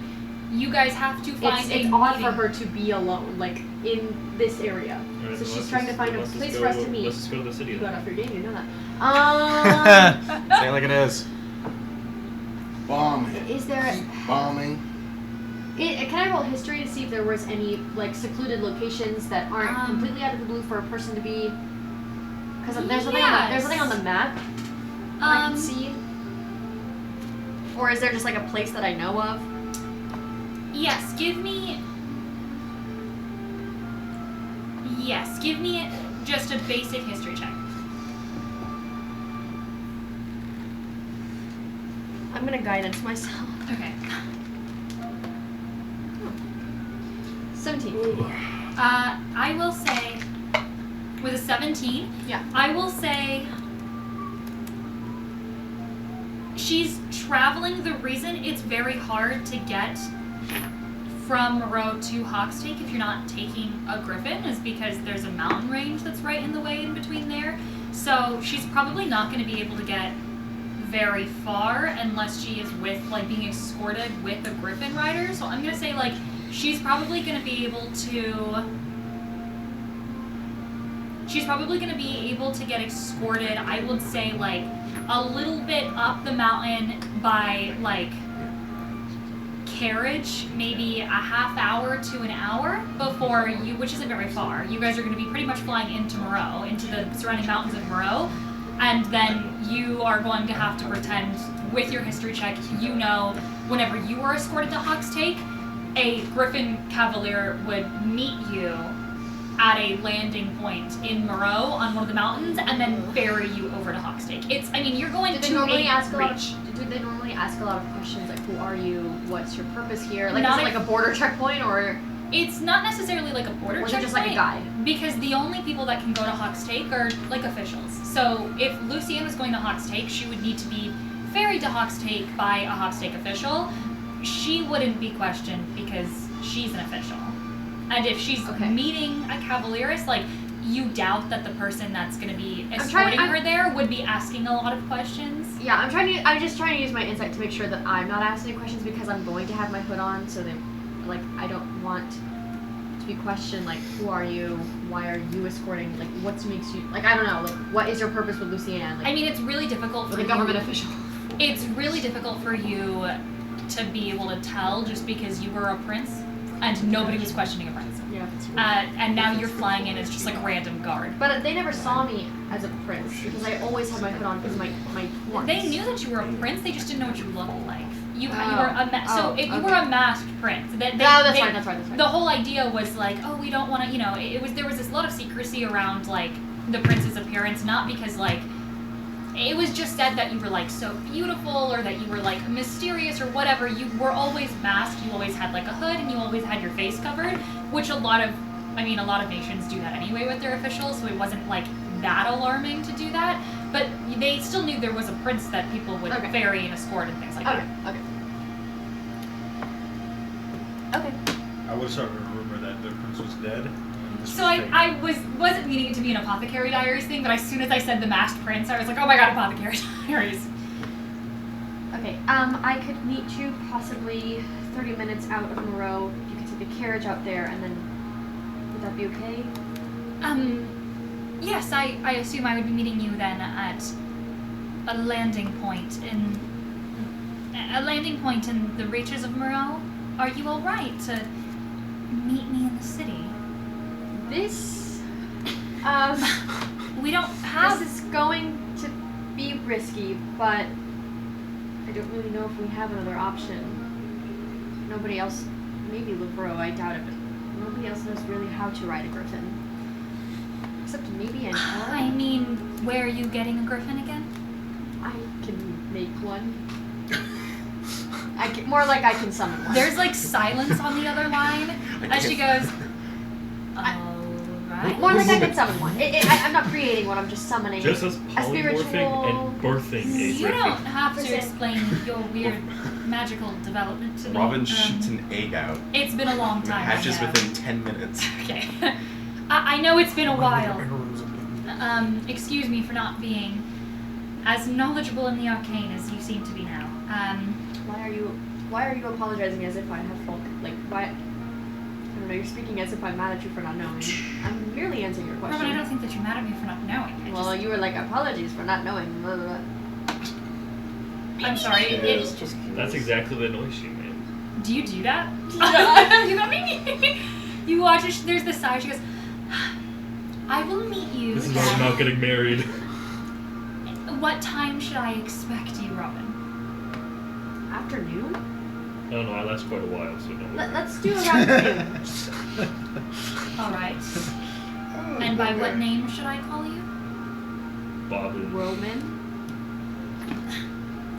Speaker 3: you guys have to find
Speaker 4: It's
Speaker 3: a
Speaker 4: odd for
Speaker 3: meeting.
Speaker 4: her to be alone, like in this area.
Speaker 5: Alright,
Speaker 4: So
Speaker 5: then
Speaker 4: she's
Speaker 5: let's
Speaker 4: trying to
Speaker 5: just-
Speaker 4: find a
Speaker 5: let's just
Speaker 4: place
Speaker 5: go-
Speaker 4: for us to meet.
Speaker 5: Let's just go to the city
Speaker 4: You got
Speaker 5: then.
Speaker 4: off your game, you know that.
Speaker 2: Say it like it is.
Speaker 1: Bomb.
Speaker 4: Is there?
Speaker 1: Bombing.
Speaker 4: Can I roll history to see if there was any like secluded locations that aren't completely out of the blue for a person to be? Because there's something on the map that I can see. Or is there just like a place that I know of?
Speaker 3: Yes, give me just a basic history check.
Speaker 4: I'm gonna guidance myself.
Speaker 3: Okay.
Speaker 4: 17.
Speaker 3: I will say, with a 17,
Speaker 4: Yeah.
Speaker 3: I will say she's traveling. The reason it's very hard to get from Moreau to Hawkstake, if you're not taking a griffin, is because there's a mountain range that's right in the way in between there. So she's probably not going to be able to get very far unless she is with, like, being escorted with a griffin rider. So I'm going to say, like, she's probably going to be able to get escorted, I would say, like, a little bit up the mountain by, like, carriage, maybe a half hour to an hour before you, which isn't very far. You guys are going to be pretty much flying into Moreau, into the surrounding mountains of Moreau, and then you are going to have to pretend, with your history check, you know, whenever you were escorted to Hawkstake, a Griffin Cavalier would meet you at a landing point in Moreau on one of the mountains, and then ferry you over to Hawkstake. It's, I mean, you're going to
Speaker 4: Do they normally ask a lot of questions, like, who are you, what's your purpose here? Like, is it like a border checkpoint, or?
Speaker 3: It's not necessarily like a border checkpoint.
Speaker 4: Or is it just like a guide?
Speaker 3: Because the only people that can go to Hawkstake are, like, officials. So if Lucienne was going to Hawkstake, she would need to be ferried to Hawkstake by a Hawkstake official. She wouldn't be questioned because she's an official. And if she's meeting a cavalierist, like, you doubt that the person that's going to be escorting her there would be asking a lot of questions.
Speaker 4: Yeah, I'm just trying to use my insight to make sure that I'm not asking any questions, because I'm going to have my hood on, so that, like, I don't want to be questioned, like, who are you, why are you escorting, like, what makes you, like, I don't know, like, what is your purpose with Lucienne? Like,
Speaker 3: I mean, it's really difficult for
Speaker 4: a government official.
Speaker 3: It's really difficult for you to be able to tell just because you were a prince and nobody was questioning a prince.
Speaker 4: Yeah.
Speaker 3: And now you're flying in as just like a random guard.
Speaker 4: But they never saw me as a prince because I always had my hood on because of my horns.
Speaker 3: They knew that you were a prince. They just didn't know what you looked like. You were you were a masked prince.
Speaker 4: That's right.
Speaker 3: The whole idea was like, oh, we don't want to. You know, there was this lot of secrecy around like the prince's appearance, not because like. It was just said that you were like so beautiful or that you were like mysterious or whatever. You were always masked. You always had like a hood and you always had your face covered, which a lot of nations do that anyway with their officials. So it wasn't like that alarming to do that. But they still knew there was a prince that people would ferry and escort and things like that.
Speaker 4: Okay.
Speaker 7: I would start a rumor that the prince was dead.
Speaker 3: So I wasn't meaning it to be an Apothecary Diaries thing, but as soon as I said the masked prince, I was like, oh my god, Apothecary Diaries.
Speaker 4: Okay, I could meet you possibly 30 minutes out of Moreau. You could take a carriage out there, and then would that be okay?
Speaker 3: Yes, I assume I would be meeting you then at a landing point in the reaches of Moreau. Are you all right to meet me in the city?
Speaker 4: This,
Speaker 3: we don't have.
Speaker 4: This is going to be risky, but I don't really know if we have another option. Nobody else, maybe Levro, I doubt it, but nobody else knows really how to ride a griffin. Except maybe Angela.
Speaker 3: I mean, where are you getting a griffin again?
Speaker 4: I can make one. More like I can summon one.
Speaker 3: There's like silence on the other line as she goes.
Speaker 4: More like I can summon one. I'm not creating one, I'm just summoning
Speaker 5: just as
Speaker 4: a
Speaker 5: polymorphing
Speaker 4: spiritual...
Speaker 5: and birthing a
Speaker 3: You
Speaker 5: griffin.
Speaker 3: don't have to explain your weird magical development to me.
Speaker 1: Robin shoots an egg out.
Speaker 3: It's been a long
Speaker 1: It
Speaker 3: time.
Speaker 1: hatches within 10 minutes.
Speaker 3: Okay. I know it's been a while. Excuse me for not being as knowledgeable in the arcane as you seem to be now.
Speaker 4: Why are you apologizing as if I have fault? Like, why? I don't know, you're speaking as if I'm mad at you for not knowing. I'm merely answering your question.
Speaker 3: Robin, I don't think that you're mad at me for not knowing.
Speaker 4: You were like, apologies for not knowing. Blah, blah, blah.
Speaker 3: I'm sorry.
Speaker 5: That's exactly the noise she made.
Speaker 3: Do you do that? You got me. You watch it. There's this side. She goes, I will meet you.
Speaker 5: This is why I'm not getting married.
Speaker 3: What time should I expect you, Robin?
Speaker 4: Afternoon?
Speaker 5: I don't know, I last quite a while, so no.
Speaker 4: Let's do around noon.
Speaker 3: Alright. And by what name should I call you?
Speaker 5: Bobbin.
Speaker 4: Roman?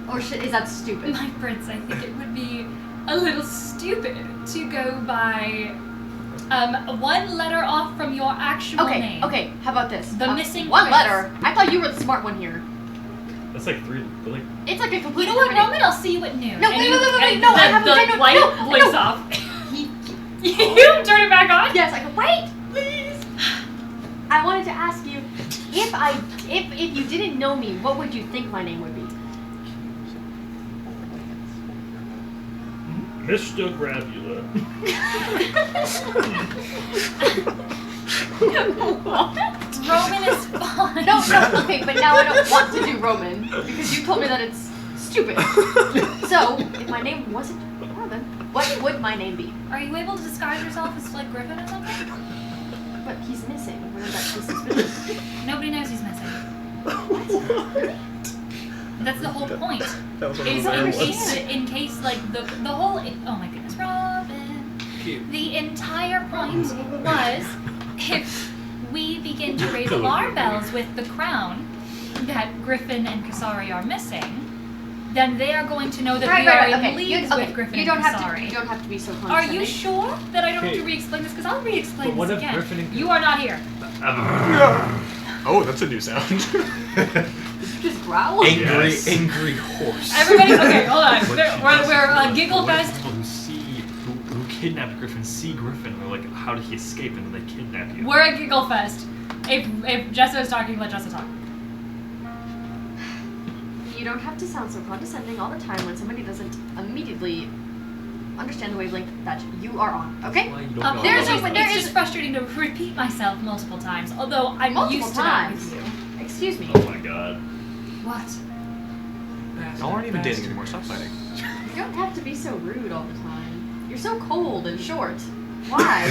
Speaker 4: Or is that stupid?
Speaker 3: My prince, I think it would be a little stupid to go by one letter off from your actual name.
Speaker 4: Okay, how about this?
Speaker 3: The missing
Speaker 4: one
Speaker 3: prince.
Speaker 4: letter? I thought you were the smart one here.
Speaker 5: That's like three, but like...
Speaker 4: It's like a complete...
Speaker 3: You know what, Roman? I'll see you at noon.
Speaker 4: No, wait, no, I have
Speaker 3: the light blinks off. You turn it back on?
Speaker 4: Yes, I go, wait, please. I wanted to ask you, if you didn't know me, what would you think my name would be?
Speaker 5: Mr. Gravula.
Speaker 3: Roman is fine.
Speaker 4: No, okay, but now I don't want to do Roman because you told me that it's stupid. So, if my name wasn't Robin, what would my name be?
Speaker 3: Are you able to disguise yourself as like Griffin or something?
Speaker 4: But he's missing. Wouldn't that be suspicious?
Speaker 3: Nobody knows he's missing. That's the whole point.
Speaker 2: That was
Speaker 3: Is in case like the whole oh my goodness, Robin.
Speaker 2: Cute.
Speaker 3: The entire point was if we begin to raise alarm bells with the crown that Griffin and Kasari are missing, then they are going to know that we are in leagues with Griffin and Kasari.
Speaker 4: You don't have to be so condescending.
Speaker 3: Are you sure that I don't have to
Speaker 5: Okay.
Speaker 3: re-explain this? Because I'll re-explain
Speaker 5: But what
Speaker 3: this
Speaker 5: if
Speaker 3: again.
Speaker 5: Griffin and-
Speaker 3: You are not here.
Speaker 2: Oh, that's a new sound.
Speaker 4: Did you just growl?
Speaker 5: Yes.
Speaker 2: Angry horse.
Speaker 3: Everybody, okay, hold on.
Speaker 5: But
Speaker 3: We're Giggle
Speaker 5: what if
Speaker 3: Fest.
Speaker 5: people who kidnapped Griffin see Griffin? They're like, how did he escape? And then they kidnap you.
Speaker 3: We're at Giggle Fest. If Jessa is talking, let Jessa talk.
Speaker 4: You don't have to sound so condescending all the time when somebody doesn't immediately understand the wavelength that you are on, okay?
Speaker 5: Why you don't know
Speaker 3: There's
Speaker 5: about
Speaker 3: a,
Speaker 5: it.
Speaker 3: it's just frustrating to repeat myself multiple times, although I'm
Speaker 4: Multiple
Speaker 3: used to that
Speaker 4: times.
Speaker 3: with you.
Speaker 4: Excuse me.
Speaker 5: Oh my god.
Speaker 3: What?
Speaker 2: Y'all aren't even dating anymore. Stop fighting.
Speaker 4: You don't have to be so rude all the time. You're so cold and short. Why?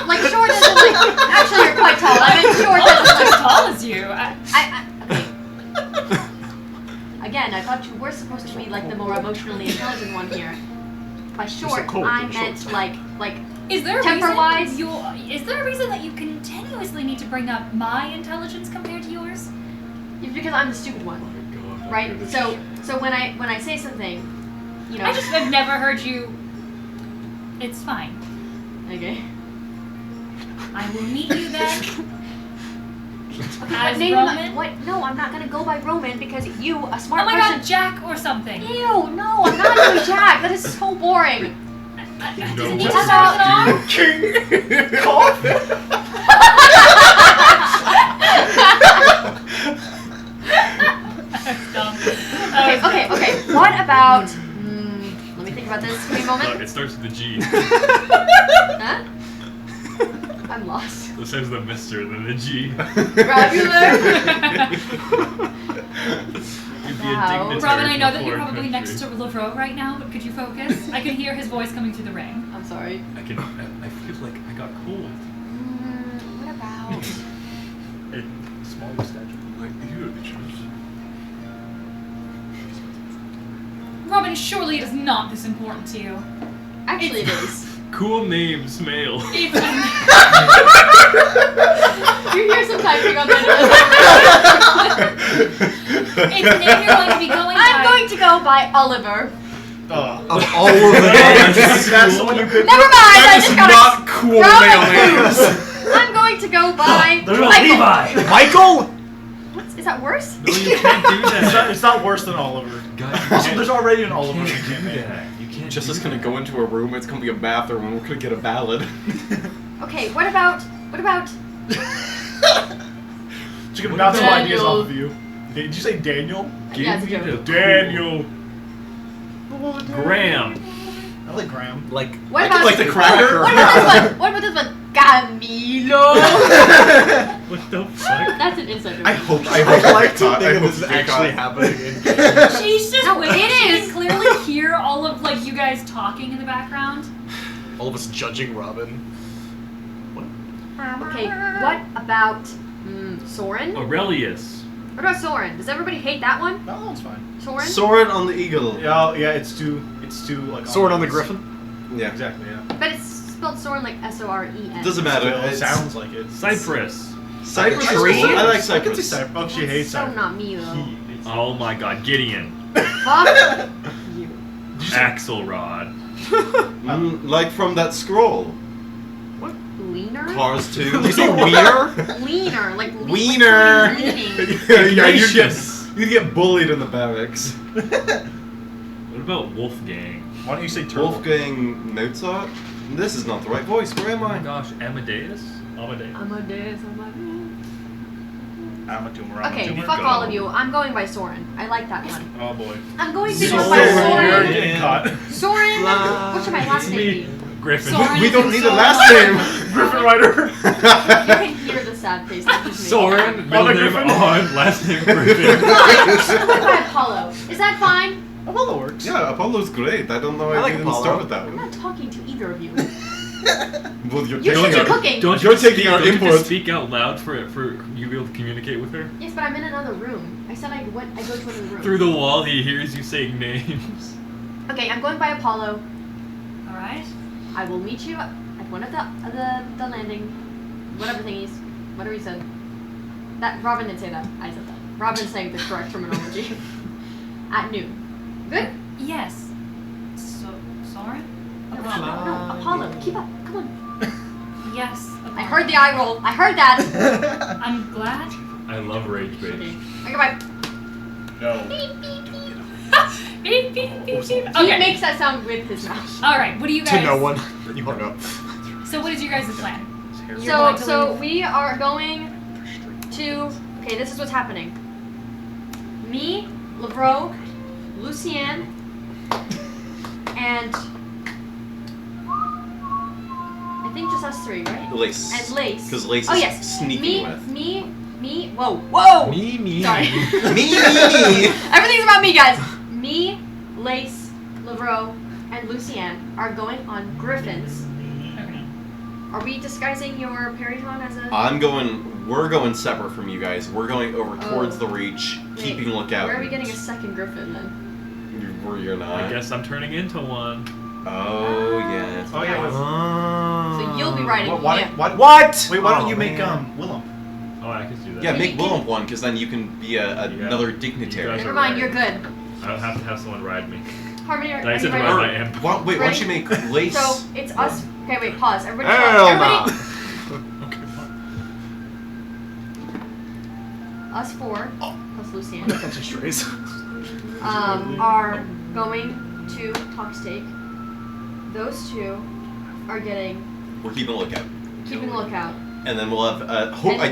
Speaker 4: like short isn't like. Actually, you're quite tall. I meant short
Speaker 3: Almost
Speaker 4: isn't
Speaker 3: as
Speaker 4: like.
Speaker 3: tall as you.
Speaker 4: Okay. Again, I thought you were supposed to be like the more emotionally intelligent one here. By short,
Speaker 5: cold
Speaker 4: I
Speaker 5: and
Speaker 4: meant
Speaker 5: short.
Speaker 4: like
Speaker 3: Is there a
Speaker 4: temper-wise?
Speaker 3: is there a reason that you continuously need to bring up my intelligence compared to yours?
Speaker 4: it's because I'm the stupid one,
Speaker 5: Oh my god.
Speaker 4: right? So when I say something, you know.
Speaker 3: I've never heard you. It's fine.
Speaker 4: Okay.
Speaker 3: I will meet you then.
Speaker 4: Okay,
Speaker 3: As
Speaker 4: but name
Speaker 3: Roman?
Speaker 4: What? No, I'm not gonna go by Roman because you, a smart
Speaker 3: Oh my
Speaker 4: person.
Speaker 3: god, Jack or something.
Speaker 4: Ew, no, I'm not doing Jack. That is so boring.
Speaker 3: Doesn't he
Speaker 5: No.
Speaker 3: just have an arm?
Speaker 4: Okay. What about? Let me think about this. Give me a moment.
Speaker 5: It starts with the G.
Speaker 4: Huh? I'm lost.
Speaker 5: It says the Mister, then the G.
Speaker 4: Grabular.
Speaker 5: You'd be
Speaker 4: Wow.
Speaker 5: a dignitary
Speaker 3: Robin, I know that
Speaker 5: for
Speaker 3: you're
Speaker 5: a
Speaker 3: probably
Speaker 5: country.
Speaker 3: next to LaRoe right now, but could you focus? I can hear his voice coming through the ring.
Speaker 4: I'm sorry.
Speaker 5: I feel like I got cold.
Speaker 4: What about?
Speaker 5: Small mustache. Like huge.
Speaker 3: Robin, surely it is not this important to you.
Speaker 4: Actually, it is.
Speaker 5: Cool name, Smale.
Speaker 3: It's
Speaker 4: You hear some typing on the
Speaker 3: It's the name you're going to be going
Speaker 4: I'm
Speaker 3: by.
Speaker 4: going to go by Oliver.
Speaker 2: Of all of them,
Speaker 7: That's the one you picked.
Speaker 4: Never mind. I
Speaker 2: that
Speaker 4: just
Speaker 2: is
Speaker 4: got
Speaker 2: not cool
Speaker 4: Robin.
Speaker 2: male names.
Speaker 4: I'm going to go by
Speaker 5: There's a
Speaker 4: Michael.
Speaker 5: Levi!
Speaker 2: Michael?
Speaker 4: Is that worse?
Speaker 5: No, you can't do that.
Speaker 7: It's not worse than Oliver.
Speaker 5: God,
Speaker 7: Also, there's already an Oliver.
Speaker 5: you
Speaker 7: You
Speaker 5: can't
Speaker 7: can't
Speaker 5: do
Speaker 7: make.
Speaker 5: that. You can't
Speaker 1: Just
Speaker 5: do
Speaker 1: is gonna
Speaker 5: that.
Speaker 1: go into a room. It's gonna be a bathroom, and we're gonna get a ballad.
Speaker 4: Okay. What about?
Speaker 7: Just gonna bounce some ideas
Speaker 4: Daniel.
Speaker 7: off of you. Did you say Daniel?
Speaker 4: Yeah, it's a
Speaker 5: Give me
Speaker 4: joke.
Speaker 5: the
Speaker 7: Daniel.
Speaker 5: Graham.
Speaker 7: I like Graham.
Speaker 2: Like,
Speaker 4: What
Speaker 1: I
Speaker 4: about?
Speaker 1: could like the cracker.
Speaker 4: What about this one? What about this one? Camilo.
Speaker 5: What the fuck?
Speaker 4: That's an inside joke.
Speaker 2: I like to think that this is actually happening.
Speaker 3: She's just
Speaker 4: No,
Speaker 3: waiting.
Speaker 4: it
Speaker 3: She
Speaker 4: is.
Speaker 3: can clearly hear all of like you guys talking in the background.
Speaker 2: All of us judging Robin.
Speaker 4: Okay. What about Soren?
Speaker 5: Aurelius.
Speaker 4: What about Soren? Does everybody hate that one?
Speaker 7: That one's fine.
Speaker 4: Soren?
Speaker 1: Sword on the eagle.
Speaker 7: Yeah, it's too like.
Speaker 2: Sword on the
Speaker 7: ominous.
Speaker 2: Griffin?
Speaker 1: Yeah.
Speaker 7: Exactly. Yeah.
Speaker 4: But it's spelled Soren like S-O-R-E-N.
Speaker 1: Doesn't matter.
Speaker 7: Still, it
Speaker 1: It's
Speaker 7: sounds like it.
Speaker 5: Cypress.
Speaker 1: Cypress
Speaker 7: Tree?
Speaker 1: is cool. I like
Speaker 7: I can see
Speaker 1: Cypress.
Speaker 7: Cypress. Oh, she hates
Speaker 4: So
Speaker 7: Cypress.
Speaker 4: not me though.
Speaker 5: Oh my god, Gideon.
Speaker 4: Fuck you.
Speaker 5: Axelrod.
Speaker 1: Like from that scroll.
Speaker 4: Leaner?
Speaker 1: Cars 2.
Speaker 2: Did you say wiener?
Speaker 4: Leaner, like
Speaker 2: Wiener.
Speaker 4: Like leaning.
Speaker 1: Yeah,
Speaker 5: Ignatius.
Speaker 1: you get bullied in the barracks.
Speaker 5: What about Wolfgang?
Speaker 7: Why don't you say turtle?
Speaker 1: Wolfgang Mozart? This is not the right voice. Where am
Speaker 5: Oh my
Speaker 1: I?
Speaker 5: gosh, Amadeus? Amadeus.
Speaker 4: Amadeus.
Speaker 7: Amatumor.
Speaker 4: Okay, fuck all of you. I'm going by Soren. I like that one.
Speaker 7: Oh boy.
Speaker 4: I'm going to
Speaker 7: Soren,
Speaker 4: go by
Speaker 7: you're
Speaker 4: Soren.
Speaker 7: getting caught.
Speaker 4: Soren. What should my last name be?
Speaker 5: Griffin.
Speaker 3: Soren.
Speaker 1: We don't need a last name.
Speaker 7: Griffin Rider.
Speaker 4: You can hear the sad face. That just
Speaker 5: Soren, middle
Speaker 7: Mother
Speaker 5: name
Speaker 7: Griffin.
Speaker 5: on, last name Griffin.
Speaker 4: I'm going by Apollo. Is that fine?
Speaker 7: Apollo works.
Speaker 1: Yeah, Apollo's great. I don't know why
Speaker 2: I like
Speaker 1: you didn't
Speaker 2: Apollo.
Speaker 1: start with that
Speaker 4: I'm
Speaker 1: one.
Speaker 4: not talking to either of you.
Speaker 1: Well, you're
Speaker 4: You should
Speaker 1: taking
Speaker 4: be
Speaker 1: our-
Speaker 4: cooking.
Speaker 5: Don't
Speaker 1: You're
Speaker 5: you
Speaker 1: taking
Speaker 5: speak,
Speaker 1: our
Speaker 5: don't you
Speaker 1: input.
Speaker 5: just speak out loud for you to be able to communicate with her?
Speaker 4: Yes, but I'm in another room. I said I go to another room.
Speaker 5: Through the wall, he hears you saying names.
Speaker 4: Okay, I'm going by Apollo.
Speaker 3: All right.
Speaker 4: I will meet you at one of the landing, whatever thingies, whatever you said. That Robin didn't say that. I said that. Robin's saying the correct terminology. At noon. Good?
Speaker 3: Yes. Soren?
Speaker 4: No, Apollo. Keep up. Come on.
Speaker 3: Yes.
Speaker 4: I heard the eye roll. I heard that.
Speaker 3: I'm glad.
Speaker 5: I love rage bait.
Speaker 4: Okay. Okay, bye.
Speaker 7: No.
Speaker 3: Beep, beep, beep. Beep, beep, beep, beep.
Speaker 4: He
Speaker 3: Okay.
Speaker 4: makes that sound with his mouth.
Speaker 3: All right. What do you guys?
Speaker 2: To no one. You hung up.
Speaker 3: So what is your guys' plan? You're
Speaker 4: So,
Speaker 3: going to
Speaker 4: so
Speaker 3: leave-
Speaker 4: we are going to. Okay, this is what's happening. Me, Lavro, Lucienne, and I think just us three, right?
Speaker 1: Lace.
Speaker 4: And Lace.
Speaker 1: Because Lace
Speaker 4: Oh
Speaker 1: is
Speaker 4: yes.
Speaker 1: sneaking with.
Speaker 4: Me. Whoa.
Speaker 2: Me.
Speaker 4: Sorry.
Speaker 1: Me.
Speaker 4: Everything's about me, guys. Me, Lace, Lavro, and Lucienne are going on Griffins.
Speaker 3: Okay.
Speaker 4: Are we disguising your Periton as a?
Speaker 1: We're going separate from you guys. We're going over towards
Speaker 4: Oh.
Speaker 1: the reach,
Speaker 4: Wait,
Speaker 1: keeping lookout.
Speaker 4: Where are we getting a second Griffin then?
Speaker 1: You're not.
Speaker 5: I guess I'm turning into one.
Speaker 1: Oh, yeah.
Speaker 7: Oh yeah.
Speaker 4: So you'll be riding him.
Speaker 2: What?
Speaker 7: Wait, why don't you
Speaker 2: Oh,
Speaker 7: make
Speaker 2: man.
Speaker 7: Willem?
Speaker 5: Oh, I can do that.
Speaker 1: Yeah,
Speaker 4: Can
Speaker 1: make
Speaker 4: you-
Speaker 1: Willem one, because then you can be another
Speaker 5: You
Speaker 1: dignitary.
Speaker 5: guys
Speaker 4: Never
Speaker 5: are
Speaker 4: mind,
Speaker 5: right.
Speaker 4: you're good.
Speaker 5: I don't have to have someone ride me.
Speaker 4: Harmony, are
Speaker 5: I
Speaker 4: you
Speaker 5: said to
Speaker 4: ready?
Speaker 5: ride my amp.
Speaker 1: Why don't you make Lace?
Speaker 4: So it's us. Okay, wait, pause. Everybody,
Speaker 2: Hell
Speaker 4: pause.
Speaker 2: no.
Speaker 4: Everybody,
Speaker 5: Okay, fine.
Speaker 4: us four plus Lucienne
Speaker 2: Bunch of strays.
Speaker 4: are going to Talkstake. Those two are
Speaker 1: We're keeping a lookout.
Speaker 4: keeping a lookout.
Speaker 1: And then we'll have,
Speaker 4: And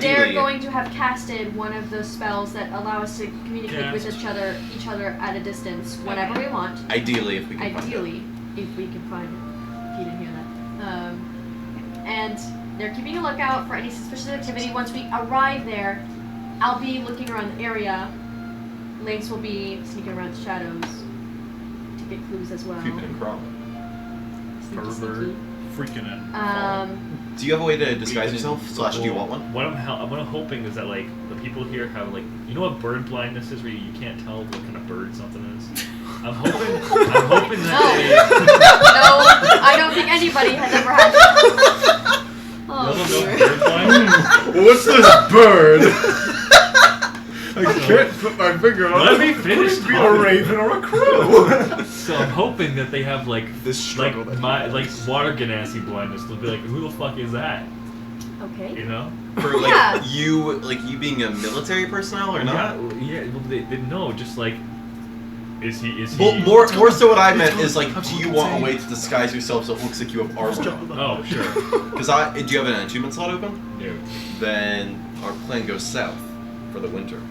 Speaker 4: they're
Speaker 1: ideally...
Speaker 4: going to have casted one of the spells that allow us to communicate with each other at a distance whenever we want.
Speaker 1: Ideally, if we can find it.
Speaker 4: Ideally, if we can find it. If you didn't hear that. And they're keeping a lookout for any suspicious activity. Once we arrive there, I'll be looking around the area. Lace will be sneaking around the shadows to get clues as well.
Speaker 1: Creeping and crawling.
Speaker 4: Sneaky,
Speaker 5: Pervert.
Speaker 4: sneaky.
Speaker 7: Freaking it.
Speaker 1: Do you have a way to disguise yourself? / do you want one?
Speaker 5: What I'm hoping is that like the people here have like what bird blindness is, where you can't tell what kind of bird something is. I'm hoping that
Speaker 4: No, I don't think anybody has ever had that. Oh,
Speaker 5: they.
Speaker 4: dear.
Speaker 5: Bird blindness.
Speaker 1: What's this bird? I can't put my finger on
Speaker 5: Let me finish.
Speaker 7: Be a raven or a crow.
Speaker 5: So I'm hoping that they have like
Speaker 2: This struggle.
Speaker 5: like water ganassi blindness. They'll be like, who the fuck is that?
Speaker 4: Okay.
Speaker 5: You know?
Speaker 1: For like
Speaker 4: Yeah.
Speaker 1: you being a military personnel or not?
Speaker 5: Yeah. Well, they no, just like, is he?
Speaker 1: Well, more so what I meant is like, do you want a way to disguise yourself so it looks like you have armor on?
Speaker 5: Oh, sure.
Speaker 1: Because do you have an attunement slot open?
Speaker 5: No.
Speaker 1: Then our plan goes south for the winter.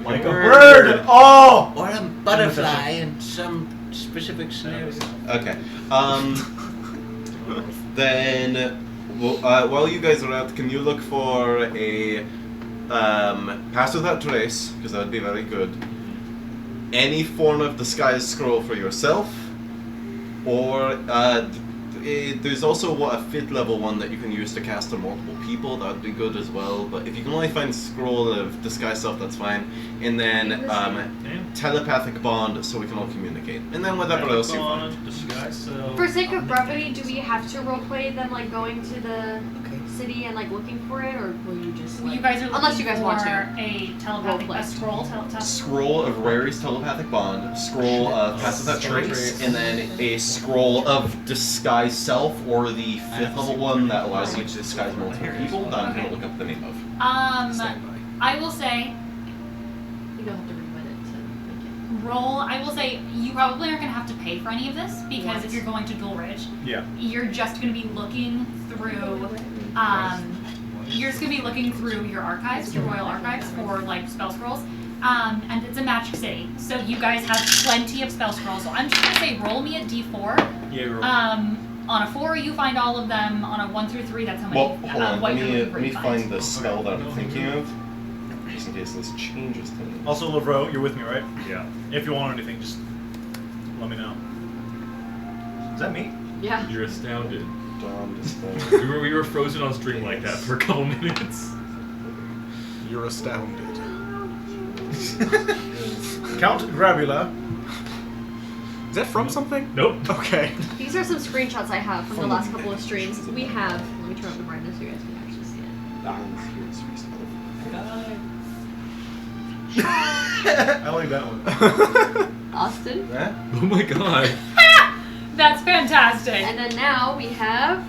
Speaker 7: Like a bird. Oh.
Speaker 8: Or a butterfly in some specific scenario.
Speaker 1: Okay. Then, while you guys are out, can you look for a pass without trace? Because that would be very good. Any form of disguise scroll for yourself, or there's also a 5th level one that you can use to cast on multiple people. That would be good as well. But if you can only find scroll of disguise self, that's fine. And then telepathic bond, so we can all communicate. And then whatever else you find.
Speaker 5: Disguise self.
Speaker 4: For sake of brevity, do we have to roleplay them like going to the city and like looking for it, or will you just?
Speaker 3: Well,
Speaker 4: Like,
Speaker 3: you guys are looking
Speaker 4: unless you guys
Speaker 3: for
Speaker 4: want to.
Speaker 3: a telepathic
Speaker 4: Roleplay.
Speaker 3: a scroll.
Speaker 1: Scroll of Rary's telepathic bond, scroll of pass without trace, and then a scroll of disguise self, or the 5th level one that allows you to disguise multiple people. That I'm gonna look up the name of.
Speaker 3: I will say
Speaker 4: You don't have to read it to make it.
Speaker 3: roll. I will say you probably aren't going to have to pay for any of this because if you're going to Dual Ridge,
Speaker 7: Yeah.
Speaker 3: you're just going to be looking through. You're just going to be looking through your archives, your royal archives for like spell scrolls. And it's a magic city, so you guys have plenty of spell scrolls. So I'm just going to say roll me a d4.
Speaker 7: Yeah, roll.
Speaker 3: On a 4, you find all of them. On a 1 through 3, that's how many.
Speaker 1: Well, hold on.
Speaker 3: what
Speaker 1: Let
Speaker 3: you're
Speaker 1: me,
Speaker 3: looking for
Speaker 1: let me
Speaker 3: you
Speaker 1: find the spell that I'm thinking of, just in case this changes things.
Speaker 7: Also, Lavro, you're with me, right?
Speaker 5: Yeah.
Speaker 7: If you want anything, just let me know. Is that me?
Speaker 4: Yeah.
Speaker 5: You're astounded.
Speaker 1: Dawn dispel.
Speaker 5: We were frozen on stream like that for a couple minutes.
Speaker 2: You're astounded.
Speaker 7: Count Grabula.
Speaker 2: Is that from something?
Speaker 5: Nope.
Speaker 2: Okay.
Speaker 4: These are some screenshots I have from the last couple of streams. We have. Let me turn up the brightness so you guys can actually see it.
Speaker 7: I like that one.
Speaker 4: Austin.
Speaker 1: That?
Speaker 5: Oh my god.
Speaker 3: That's fantastic.
Speaker 4: And then now we have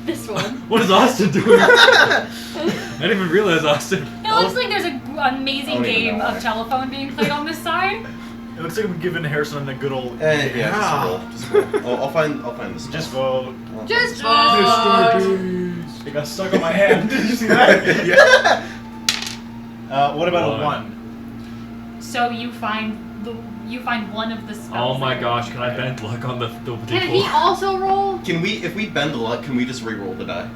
Speaker 4: this one.
Speaker 5: What is Austin doing? I didn't even realize Austin.
Speaker 3: It looks like there's an amazing
Speaker 1: I don't even
Speaker 3: game
Speaker 1: know
Speaker 3: of
Speaker 1: why.
Speaker 3: telephone being played on this side.
Speaker 7: It looks like we're giving Harrison a good old.
Speaker 1: Yeah, just roll. I'll find the spell.
Speaker 7: Just vote.
Speaker 4: Just
Speaker 3: vote.
Speaker 7: It got stuck on my hand. Did you see that?
Speaker 1: Yeah.
Speaker 7: What about a
Speaker 5: One.
Speaker 7: 1?
Speaker 3: So you find one of the spells.
Speaker 5: Oh my
Speaker 3: that-
Speaker 5: gosh, can I bend luck on the
Speaker 4: Can he
Speaker 5: D4?
Speaker 4: also roll?
Speaker 1: Can we, if we bend the luck, can we just re-roll the die?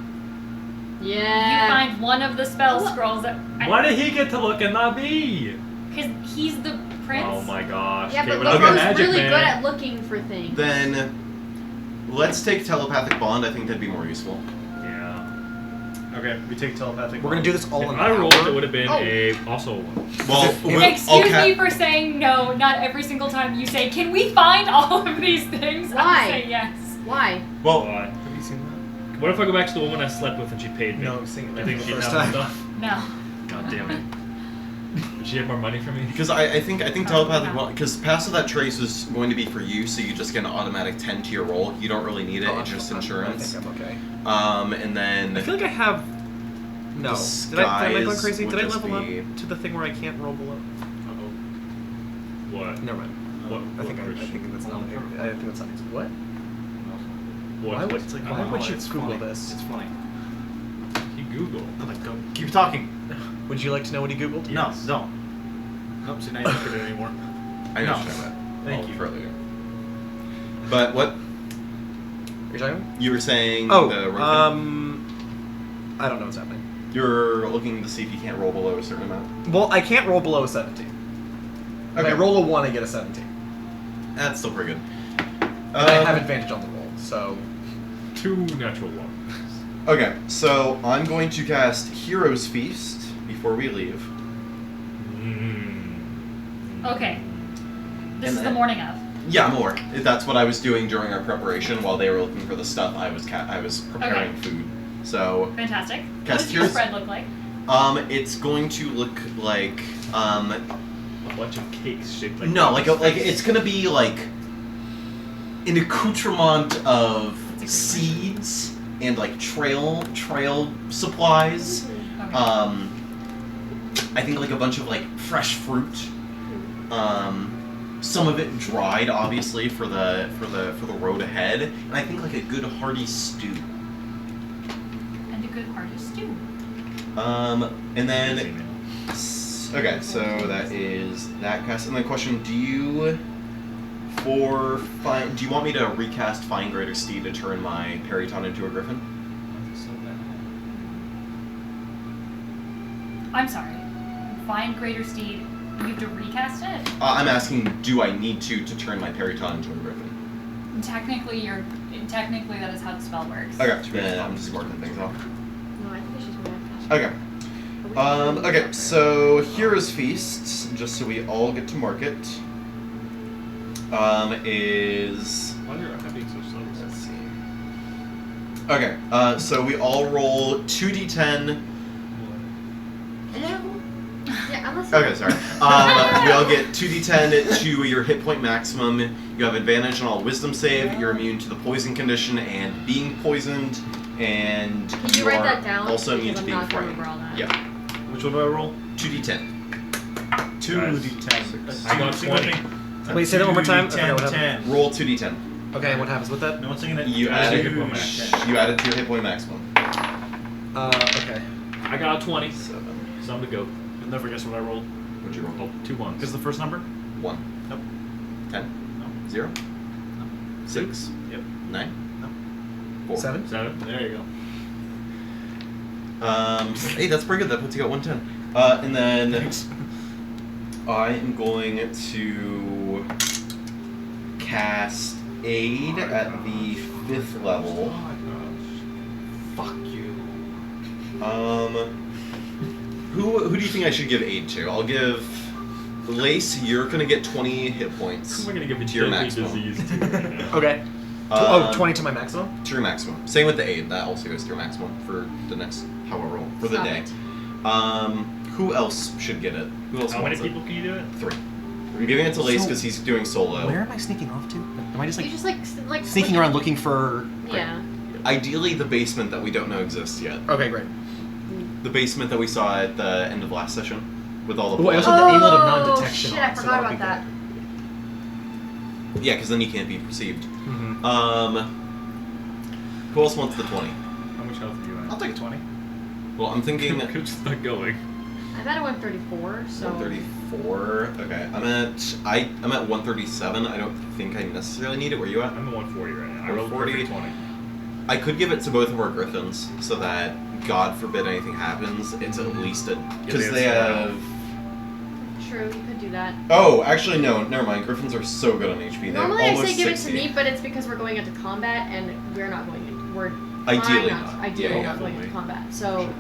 Speaker 3: You
Speaker 4: Yeah.
Speaker 3: find one of the spell scrolls that.
Speaker 5: Why did he get to look and not me?
Speaker 3: Because he's the prince.
Speaker 5: Oh my gosh.
Speaker 4: Yeah,
Speaker 5: Okay,
Speaker 4: but
Speaker 5: we're not
Speaker 4: Lavro's
Speaker 5: magic,
Speaker 4: really
Speaker 5: man.
Speaker 4: good at looking for things.
Speaker 1: Then, let's take telepathic bond. I think that'd be more useful.
Speaker 5: Yeah.
Speaker 7: Okay, we take telepathic.
Speaker 2: We're gonna do this all
Speaker 5: If
Speaker 2: in
Speaker 5: I
Speaker 2: an
Speaker 5: rolled,
Speaker 2: hour.
Speaker 5: it would have been
Speaker 4: Oh.
Speaker 5: also a 1.
Speaker 1: Well,
Speaker 3: Excuse me for saying no. Not every single time you say, "Can we find all of these things?"
Speaker 4: Why?
Speaker 3: I say yes.
Speaker 4: Why?
Speaker 1: Well,
Speaker 5: Why?
Speaker 2: Have you seen that?
Speaker 5: What if I go back to the woman I slept with and she paid me?
Speaker 2: No, I've seen it
Speaker 5: I think
Speaker 2: the
Speaker 5: she'd
Speaker 2: first
Speaker 5: have
Speaker 2: time.
Speaker 5: stuff.
Speaker 3: No.
Speaker 5: God damn it. Did she have more money for me?
Speaker 1: because I think telepathic bond, because pass of that trace is going to be for you, so you just get an automatic 10 to your roll. You don't really need it.
Speaker 2: Oh,
Speaker 1: It's just
Speaker 2: I
Speaker 1: insurance.
Speaker 2: think I'm okay.
Speaker 1: And then
Speaker 2: I feel like I have. No. Did I go
Speaker 1: Disguise
Speaker 2: crazy?
Speaker 1: would
Speaker 2: Did I
Speaker 1: just
Speaker 2: level
Speaker 1: be-
Speaker 2: up to the thing where I can't roll below?
Speaker 5: What?
Speaker 2: Never mind.
Speaker 5: What?
Speaker 2: I think that's not. I think that's not. What?
Speaker 5: What?
Speaker 2: Why would,
Speaker 5: It's like,
Speaker 2: why would you
Speaker 7: it's
Speaker 2: Google
Speaker 7: funny.
Speaker 2: this?
Speaker 7: It's funny.
Speaker 5: you Google.
Speaker 7: I'm like, go. Keep talking.
Speaker 2: Would you like to know what he Googled?
Speaker 7: No, don't. Nope, so now you don't get it anymore.
Speaker 1: I know
Speaker 7: No.
Speaker 1: that.
Speaker 7: Thank you.
Speaker 1: Earlier. But what
Speaker 2: You're talking?
Speaker 1: you were saying?
Speaker 2: Oh,
Speaker 1: the rope
Speaker 2: I don't know what's happening.
Speaker 1: you're looking to see if you can't roll below a certain amount.
Speaker 2: Well, I can't roll below a 17. If
Speaker 1: Okay.
Speaker 2: I roll a 1, I get a 17.
Speaker 1: That's still pretty good.
Speaker 2: And I have advantage on the roll, so...
Speaker 5: 2 natural 1.
Speaker 1: Okay, so I'm going to cast Hero's Feast before we leave.
Speaker 3: Okay. This
Speaker 1: And
Speaker 3: is the
Speaker 1: then-
Speaker 3: morning of.
Speaker 1: Yeah, more. That's what I was doing during our preparation while they were looking for the stuff. I was preparing food. So
Speaker 3: Fantastic. What
Speaker 1: Cast
Speaker 3: does your
Speaker 1: yours.
Speaker 3: spread look like?
Speaker 1: it's going to look like
Speaker 5: A bunch of cakes shaped like
Speaker 1: no, like it's gonna be like an accoutrement of
Speaker 3: That's a good
Speaker 1: seeds and like trail supplies.
Speaker 3: Okay.
Speaker 1: I think like a bunch of like fresh fruit. Some of it dried, obviously, for the road ahead, and I think like a good hearty stew.
Speaker 3: And a good hearty stew.
Speaker 1: And then okay, so that is that cast. And then question: do you want me to recast Find Greater Steed to turn my Periton into a griffin?
Speaker 3: I'm sorry. Find Greater Steed. You have to recast it?
Speaker 1: I'm asking, do I need to turn my Periton into a griffin?
Speaker 3: Technically, that is how the spell works.
Speaker 1: Okay, then I'm just marking things off.
Speaker 4: No, I think it's just what I
Speaker 1: Okay. Okay, so Hero's Feast, just so we all get to mark it, is...
Speaker 5: Why are you being so slow?
Speaker 1: Let's see. Okay, so we all roll 2d10.
Speaker 4: Hello? Yeah, I'm listening.
Speaker 1: Okay, sorry. We all get 2d10 to your hit point maximum. You have advantage on all wisdom save. You're immune to the poison condition and being poisoned. And
Speaker 4: Can you write
Speaker 1: are
Speaker 4: that down?
Speaker 1: also immune
Speaker 4: Because
Speaker 1: to
Speaker 4: I'm
Speaker 1: being
Speaker 4: not gonna
Speaker 1: frightened.
Speaker 4: remember all that.
Speaker 1: Yeah,
Speaker 7: Which one do I roll?
Speaker 1: 2d10.
Speaker 7: 2d10.
Speaker 5: I got 20.
Speaker 2: Wait, say that one more time? Okay,
Speaker 7: 10,
Speaker 2: what happened?
Speaker 7: 10.
Speaker 1: Roll 2d10.
Speaker 2: Okay, and what happens with that?
Speaker 7: No one's thinking that
Speaker 1: You add it.
Speaker 5: hit point max.
Speaker 1: You add it to your hit point maximum.
Speaker 2: Okay.
Speaker 5: I got a 20.
Speaker 1: 7.
Speaker 5: Some to go.
Speaker 7: You'll never guess what I rolled.
Speaker 1: What'd you roll?
Speaker 5: Oh, 2 ones.
Speaker 7: Guess the first number?
Speaker 1: 1.
Speaker 7: Nope.
Speaker 1: 10.
Speaker 7: No.
Speaker 1: 0. 6.
Speaker 7: Yep.
Speaker 1: 9.
Speaker 7: No.
Speaker 1: 4.
Speaker 2: 7?
Speaker 5: 7.
Speaker 7: There you go.
Speaker 1: Hey, that's pretty good. That puts you at 110. And then
Speaker 7: Thanks.
Speaker 1: I am going to cast Aid at the 5th level.
Speaker 2: Fuck you.
Speaker 1: Who do you think I should give Aid to? I'll give Lace. You're gonna get 20 hit points.
Speaker 5: Who am I going to give a
Speaker 1: to your
Speaker 5: deadly
Speaker 1: maximum.
Speaker 5: disease to right now?
Speaker 2: Okay.
Speaker 1: Um,
Speaker 2: 20 to my maximum?
Speaker 1: To your maximum. Same with the Aid. That also goes to your maximum for the next however roll for the
Speaker 4: Stop
Speaker 1: day.
Speaker 4: it.
Speaker 1: Who else should get it? Who else
Speaker 5: How many
Speaker 1: wants
Speaker 5: people can you do it?
Speaker 1: it? 3. I'm giving it to Lace
Speaker 2: So,
Speaker 1: because he's doing solo.
Speaker 2: Where am I sneaking off to? Am I just
Speaker 4: You
Speaker 2: like
Speaker 4: just like
Speaker 2: sneaking around looking for...
Speaker 4: Yeah.
Speaker 1: Ideally, the basement that we don't know exists yet.
Speaker 2: Okay, great.
Speaker 1: The basement that we saw at the end of last session with all the
Speaker 2: Oh, I
Speaker 1: blood.
Speaker 2: also have the amulet of
Speaker 4: Oh,
Speaker 2: non-detection
Speaker 4: shit,
Speaker 2: on,
Speaker 4: I
Speaker 2: so
Speaker 4: forgot
Speaker 2: that would
Speaker 4: about
Speaker 2: be
Speaker 4: that.
Speaker 1: Yeah, because then you can't be perceived.
Speaker 2: Mm-hmm.
Speaker 1: Who else wants the 20?
Speaker 5: How much health are you at?
Speaker 7: I'll take a 20.
Speaker 1: Well, I'm thinking
Speaker 5: I'm just not going.
Speaker 4: I'm at a 134, so
Speaker 1: 134. Okay, I'm at 137. I don't think I necessarily need it. Where are you at?
Speaker 5: I'm at 140 right now. I rolled
Speaker 1: 140.
Speaker 5: 20.
Speaker 1: I could give it to both of our griffins so that, God forbid anything happens, it's at least a because they have.
Speaker 4: true, you could do that.
Speaker 1: Oh, actually no, never mind. Griffins are so good on HP. They
Speaker 4: Normally
Speaker 1: have
Speaker 4: I
Speaker 1: almost
Speaker 4: say give
Speaker 1: 60.
Speaker 4: it to me, but it's because we're going into combat and we're not going in. We're
Speaker 1: Ideally
Speaker 4: trying
Speaker 1: not.
Speaker 4: Ideally
Speaker 1: Yeah,
Speaker 4: not going into combat. So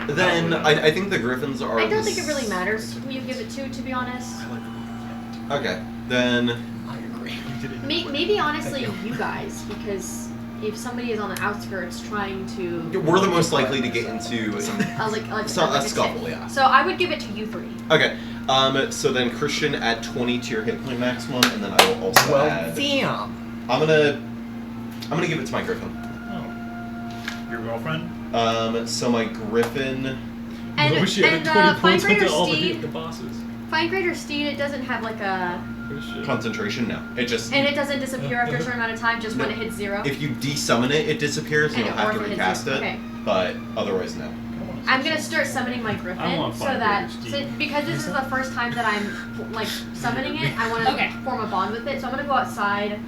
Speaker 1: Then I think the griffins are.
Speaker 4: I don't think it really matters who you give it to be honest.
Speaker 1: Okay, then.
Speaker 2: I agree.
Speaker 4: Maybe honestly you guys, because if somebody is on the outskirts trying to
Speaker 1: We're the most likely to get into
Speaker 4: like
Speaker 1: a
Speaker 4: a
Speaker 1: scuffle,
Speaker 4: stick.
Speaker 1: yeah.
Speaker 4: So I would give it to you three.
Speaker 1: Okay, so then Christian add 20 to your hit point maximum, and then I will also
Speaker 2: Well,
Speaker 1: add.
Speaker 2: damn.
Speaker 1: I'm gonna give it to my griffin.
Speaker 5: Oh.
Speaker 7: Your girlfriend?
Speaker 1: So my griffin.
Speaker 4: And,
Speaker 5: Wish you had
Speaker 4: and
Speaker 5: 20 points
Speaker 4: Fine Grader
Speaker 5: into all the
Speaker 4: Steed,
Speaker 5: bosses.
Speaker 4: Fine Grader Steed, it doesn't have like a,
Speaker 5: Oh, shit.
Speaker 1: Concentration, no. It just.
Speaker 4: and it doesn't disappear after a certain amount of time, just when
Speaker 1: No.
Speaker 4: it hits 0.
Speaker 1: If you desummon it, it disappears, and
Speaker 4: And
Speaker 1: you'll have
Speaker 4: or
Speaker 1: to
Speaker 4: if it hits
Speaker 1: recast
Speaker 4: zero.
Speaker 1: it.
Speaker 4: Okay.
Speaker 1: But otherwise, no.
Speaker 4: I'm gonna start summoning my
Speaker 5: I
Speaker 4: griffin
Speaker 5: want
Speaker 4: so
Speaker 5: Fire
Speaker 4: that
Speaker 5: Grader Steed.
Speaker 4: because this is the first time that I'm like summoning it, I want to
Speaker 3: Okay.
Speaker 4: form a bond with it. So I'm gonna go outside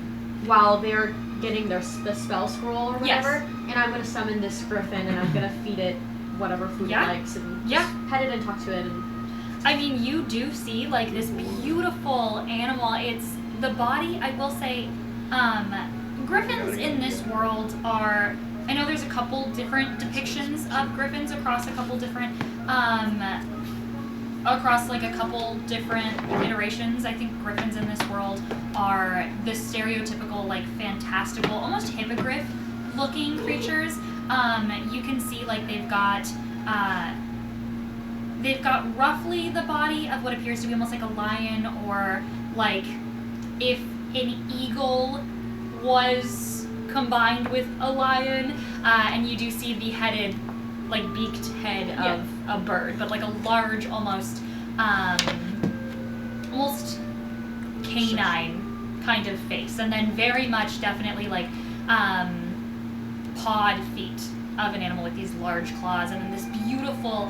Speaker 4: while they're getting the spell scroll or
Speaker 3: Yes.
Speaker 4: whatever, and I'm gonna summon this griffin and I'm gonna feed it whatever food
Speaker 3: Yeah.
Speaker 4: it likes and
Speaker 3: Yeah.
Speaker 4: just pet it and talk to it. And
Speaker 3: I mean, you do see like this beautiful animal. It's the body. I will say, griffins in this world are. I know there's a couple different depictions of griffins across a couple different, across like a couple different iterations. I think griffins in this world are the stereotypical like fantastical, almost hippogriff-looking creatures. You can see like they've got roughly the body of what appears to be almost like a lion, or like if an eagle was combined with a lion, and you do see the headed, like beaked head of a bird, but like a large, almost canine kind of face, and then very much definitely like pawed feet of an animal with these large claws, and then this beautiful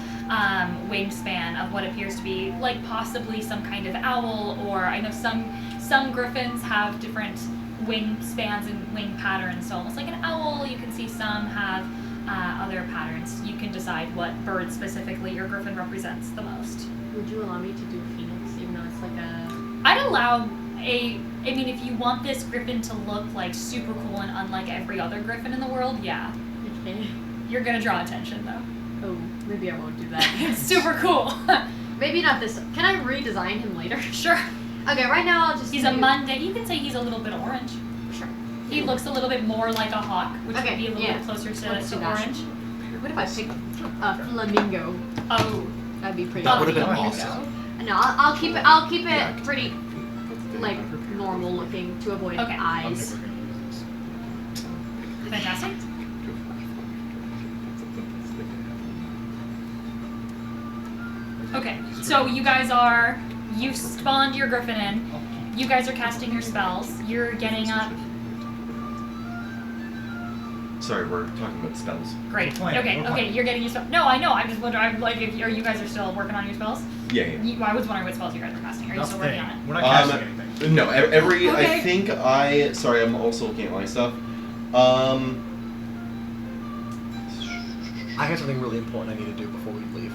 Speaker 3: wingspan of what appears to be like possibly some kind of owl, or I know some griffins have different wingspans and wing patterns, so almost like an owl. You can see some have other patterns. You can decide what bird specifically your griffin represents the most.
Speaker 4: would you allow me to do Phoenix, even though it's like a?
Speaker 3: I'd allow I mean, if you want this griffin to look like super cool and unlike every other griffin in the world, yeah.
Speaker 4: Okay.
Speaker 3: You're gonna draw attention though.
Speaker 4: Oh, maybe I won't do that.
Speaker 3: It's super cool.
Speaker 4: Maybe not this. Can I redesign him later?
Speaker 3: Sure.
Speaker 4: Okay, right now I'll just.
Speaker 3: He's a mundane. You can say he's a little bit orange.
Speaker 4: Sure.
Speaker 3: He looks a little bit more like a hawk, which
Speaker 4: Okay,
Speaker 3: would be a little
Speaker 4: yeah.
Speaker 3: bit closer
Speaker 4: Let's
Speaker 3: to
Speaker 4: do that.
Speaker 3: orange.
Speaker 4: What if I pick a flamingo?
Speaker 3: Oh,
Speaker 4: That'd be pretty.
Speaker 2: That would've been
Speaker 3: flamingo.
Speaker 2: awesome.
Speaker 4: No, I'll keep it. I'll keep it pretty, like normal looking to avoid
Speaker 3: Okay.
Speaker 4: eyes.
Speaker 3: Fantastic. Okay, so you spawned your griffin in. You guys are casting your spells. You're getting up.
Speaker 1: Sorry, we're talking about spells.
Speaker 3: Great.
Speaker 7: We're playing,
Speaker 3: Okay,
Speaker 7: we're
Speaker 3: okay,
Speaker 7: playing.
Speaker 3: you're getting your spells. No, I know. I'm just wondering. I'm like, are you guys are still working on your spells?
Speaker 1: Yeah.
Speaker 3: I was wondering what spells you guys were casting. Are you
Speaker 7: That's
Speaker 3: still
Speaker 7: the
Speaker 3: working
Speaker 7: thing.
Speaker 3: on it?
Speaker 7: We're not casting anything.
Speaker 1: No, every.
Speaker 3: Okay.
Speaker 1: I think Sorry, I'm also looking at my stuff.
Speaker 2: I have something really important I need to do before we leave.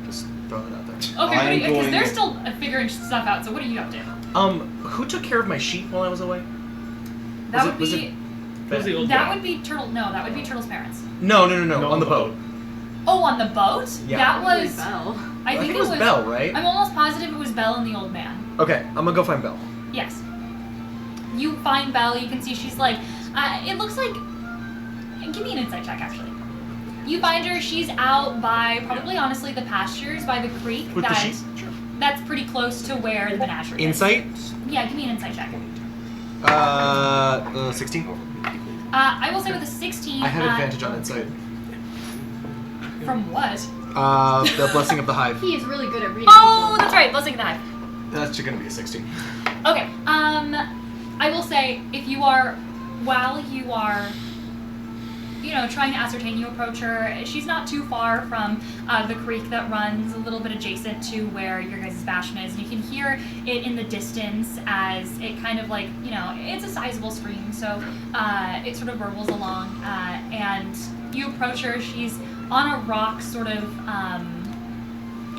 Speaker 2: Just throwing it out there.
Speaker 3: Okay, because
Speaker 1: going-
Speaker 3: they're still figuring stuff out. So what are you up to?
Speaker 2: Who took care of my sheep while I was away?
Speaker 3: That
Speaker 2: Was
Speaker 3: would
Speaker 2: it- was
Speaker 3: be.
Speaker 2: it-
Speaker 5: Who's the old
Speaker 3: That
Speaker 5: guy?
Speaker 3: would be Turtle. No, that would be Turtle's parents.
Speaker 2: No, on the boat.
Speaker 3: Oh, on the boat?
Speaker 2: Yeah.
Speaker 3: That
Speaker 4: Probably
Speaker 3: was.
Speaker 4: Belle.
Speaker 3: I think
Speaker 2: it was Belle, right?
Speaker 3: I'm almost positive it was Belle and the old man.
Speaker 2: Okay, I'm gonna go find Belle.
Speaker 3: Yes. You find Belle. You can see she's like. It looks like. Give me an insight check, actually. You find her. She's out by probably, honestly, the pastures by the creek.
Speaker 2: With the sheep?
Speaker 3: That's pretty close to where the menagerie
Speaker 2: Insight?
Speaker 3: is. Yeah, give me an insight check.
Speaker 2: 16.
Speaker 3: I will say with a 16.
Speaker 2: I have advantage on insight.
Speaker 3: From what?
Speaker 2: The Blessing of the Hive.
Speaker 4: He is really good at reading
Speaker 3: Oh,
Speaker 4: people.
Speaker 3: that's right. Blessing of the Hive.
Speaker 2: That's gonna be a 16.
Speaker 3: Okay. I will say while you are, trying to ascertain, you approach her. She's not too far from the creek that runs a little bit adjacent to where your guys' bastion is, and you can hear it in the distance as it kind of like, it's a sizable stream, so it sort of burbles along, and you approach her. She's on a rock, sort of,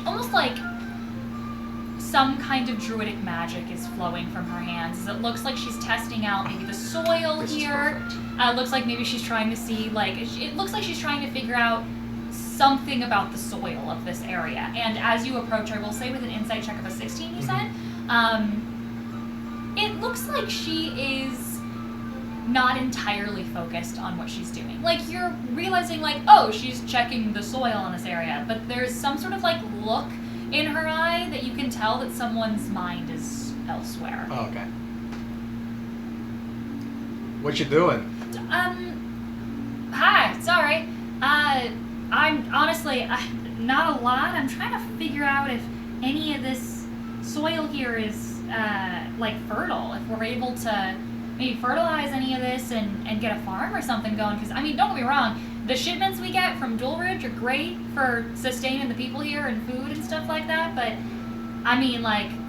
Speaker 3: almost like some kind of druidic magic is flowing from her hands. It looks like she's testing out maybe the soil here. Looks like maybe she's trying to see, it looks like she's trying to figure out something about the soil of this area. And as you approach her, I will say with an insight check of a 16, you said, it looks like she is not entirely focused on what she's doing. Like, you're realizing, she's checking the soil in this area, but there's some sort of, look in her eye that you can tell that someone's mind is elsewhere.
Speaker 2: Oh, okay. What you doing?
Speaker 3: Hi, sorry. I'm honestly, not a lot. I'm trying to figure out if any of this soil here is, fertile. If we're able to maybe fertilize any of this and get a farm or something going. Because, don't get me wrong, the shipments we get from Dual Ridge are great for sustaining the people here and food and stuff like that, but,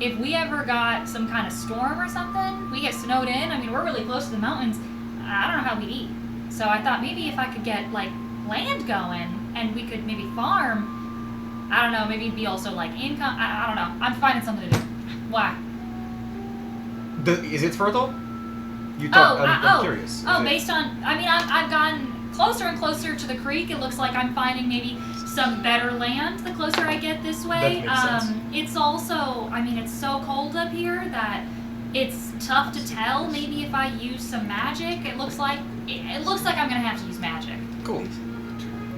Speaker 3: if we ever got some kind of storm or something, we get snowed in, we're really close to the mountains, I don't know how we eat. So I thought maybe if I could get, land going and we could maybe farm, I don't know, maybe it'd be also, income, I don't know. I'm finding something to do. Why?
Speaker 2: Is it fertile? I'm curious.
Speaker 3: Oh,
Speaker 2: Is it-
Speaker 3: based on, I've gotten closer and closer to the creek. It looks like I'm finding maybe some better land the closer I get this way.
Speaker 2: That makes sense.
Speaker 3: It's also, it's so cold up here that it's tough to tell. Maybe if I use some magic, it looks like I'm gonna have to use magic.
Speaker 2: Cool.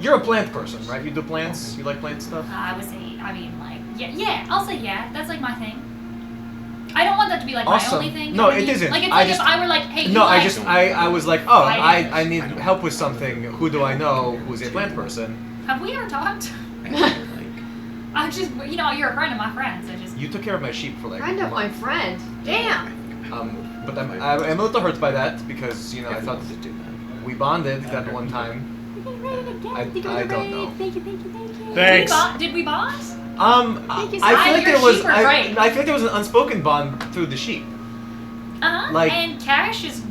Speaker 2: You're a plant person, right? You do plants? You like plant stuff?
Speaker 3: I would say, yeah, I'll say yeah. That's my thing. I don't want that to be
Speaker 2: Awesome.
Speaker 3: my only thing.
Speaker 2: No, it isn't.
Speaker 3: Like, it's
Speaker 2: I
Speaker 3: like
Speaker 2: just-
Speaker 3: if I were hey,
Speaker 2: No,
Speaker 3: you
Speaker 2: I was like, oh,
Speaker 3: Fighting.
Speaker 2: I need help with something. Who do I know who's a plant person?
Speaker 3: Have we ever talked? I just, you're a friend of my friends.
Speaker 2: You took care of my sheep for
Speaker 4: Friend
Speaker 2: a
Speaker 4: of my
Speaker 2: month.
Speaker 4: friend. Damn.
Speaker 2: But I'm a little hurt by that because, I thought we bonded that one time. I don't know.
Speaker 4: Thank you.
Speaker 7: Thanks.
Speaker 3: Did we bond?
Speaker 4: Thank you so
Speaker 2: I
Speaker 4: much.
Speaker 2: feel like
Speaker 3: Your
Speaker 2: there was
Speaker 3: sheep are great.
Speaker 2: I feel like there was an unspoken bond through the sheep. Like-
Speaker 3: And Cash is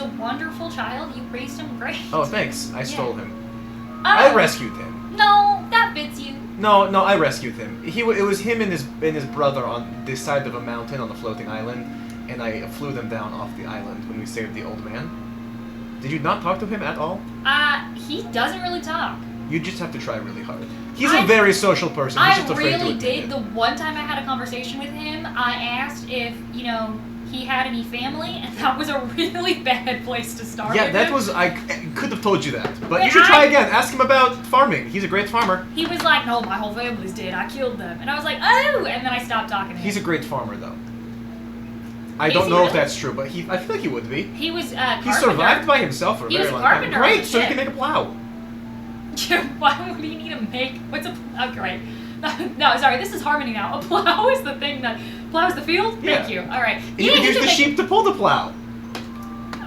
Speaker 3: a wonderful child. You raised him great.
Speaker 2: Oh, thanks. I stole him.
Speaker 3: Oh,
Speaker 2: I rescued him.
Speaker 3: No, that fits you.
Speaker 2: No, I rescued him. It was him and his brother on this side of a mountain on a floating island, and I flew them down off the island when we saved the old man. Did you not talk to him at all?
Speaker 3: He doesn't really talk.
Speaker 2: You just have to try really hard. He's
Speaker 3: I-
Speaker 2: a very social person. He's
Speaker 3: I
Speaker 2: just afraid to
Speaker 3: really
Speaker 2: admit
Speaker 3: did.
Speaker 2: it.
Speaker 3: The one time I had a conversation with him, I asked if, he had any family, and that was a really bad place to start.
Speaker 2: Yeah,
Speaker 3: with
Speaker 2: that
Speaker 3: him.
Speaker 2: was I could have told you that, but
Speaker 3: But
Speaker 2: you should try
Speaker 3: I-
Speaker 2: again. Ask him about farming. He's a great farmer.
Speaker 3: He was like, no, my whole family's dead. I killed them. And I was like, oh! And then I stopped talking to him.
Speaker 2: He's a great farmer, though. I
Speaker 3: Is
Speaker 2: don't
Speaker 3: he
Speaker 2: know if
Speaker 3: really?
Speaker 2: that's true, but I feel like he would be.
Speaker 3: He was
Speaker 2: He
Speaker 3: carpenter.
Speaker 2: survived by himself for a
Speaker 3: He
Speaker 2: very
Speaker 3: was a
Speaker 2: long time.
Speaker 3: carpenter on
Speaker 2: Great,
Speaker 3: the
Speaker 2: so he
Speaker 3: ship.
Speaker 2: can make a plow.
Speaker 3: Why would he need to make? What's a? Okay, right. No, sorry, this is Harmony now. A plow is the thing that plows the field?
Speaker 2: Yeah.
Speaker 3: Thank you. Alright.
Speaker 2: And you can use the sheep to pull the plow.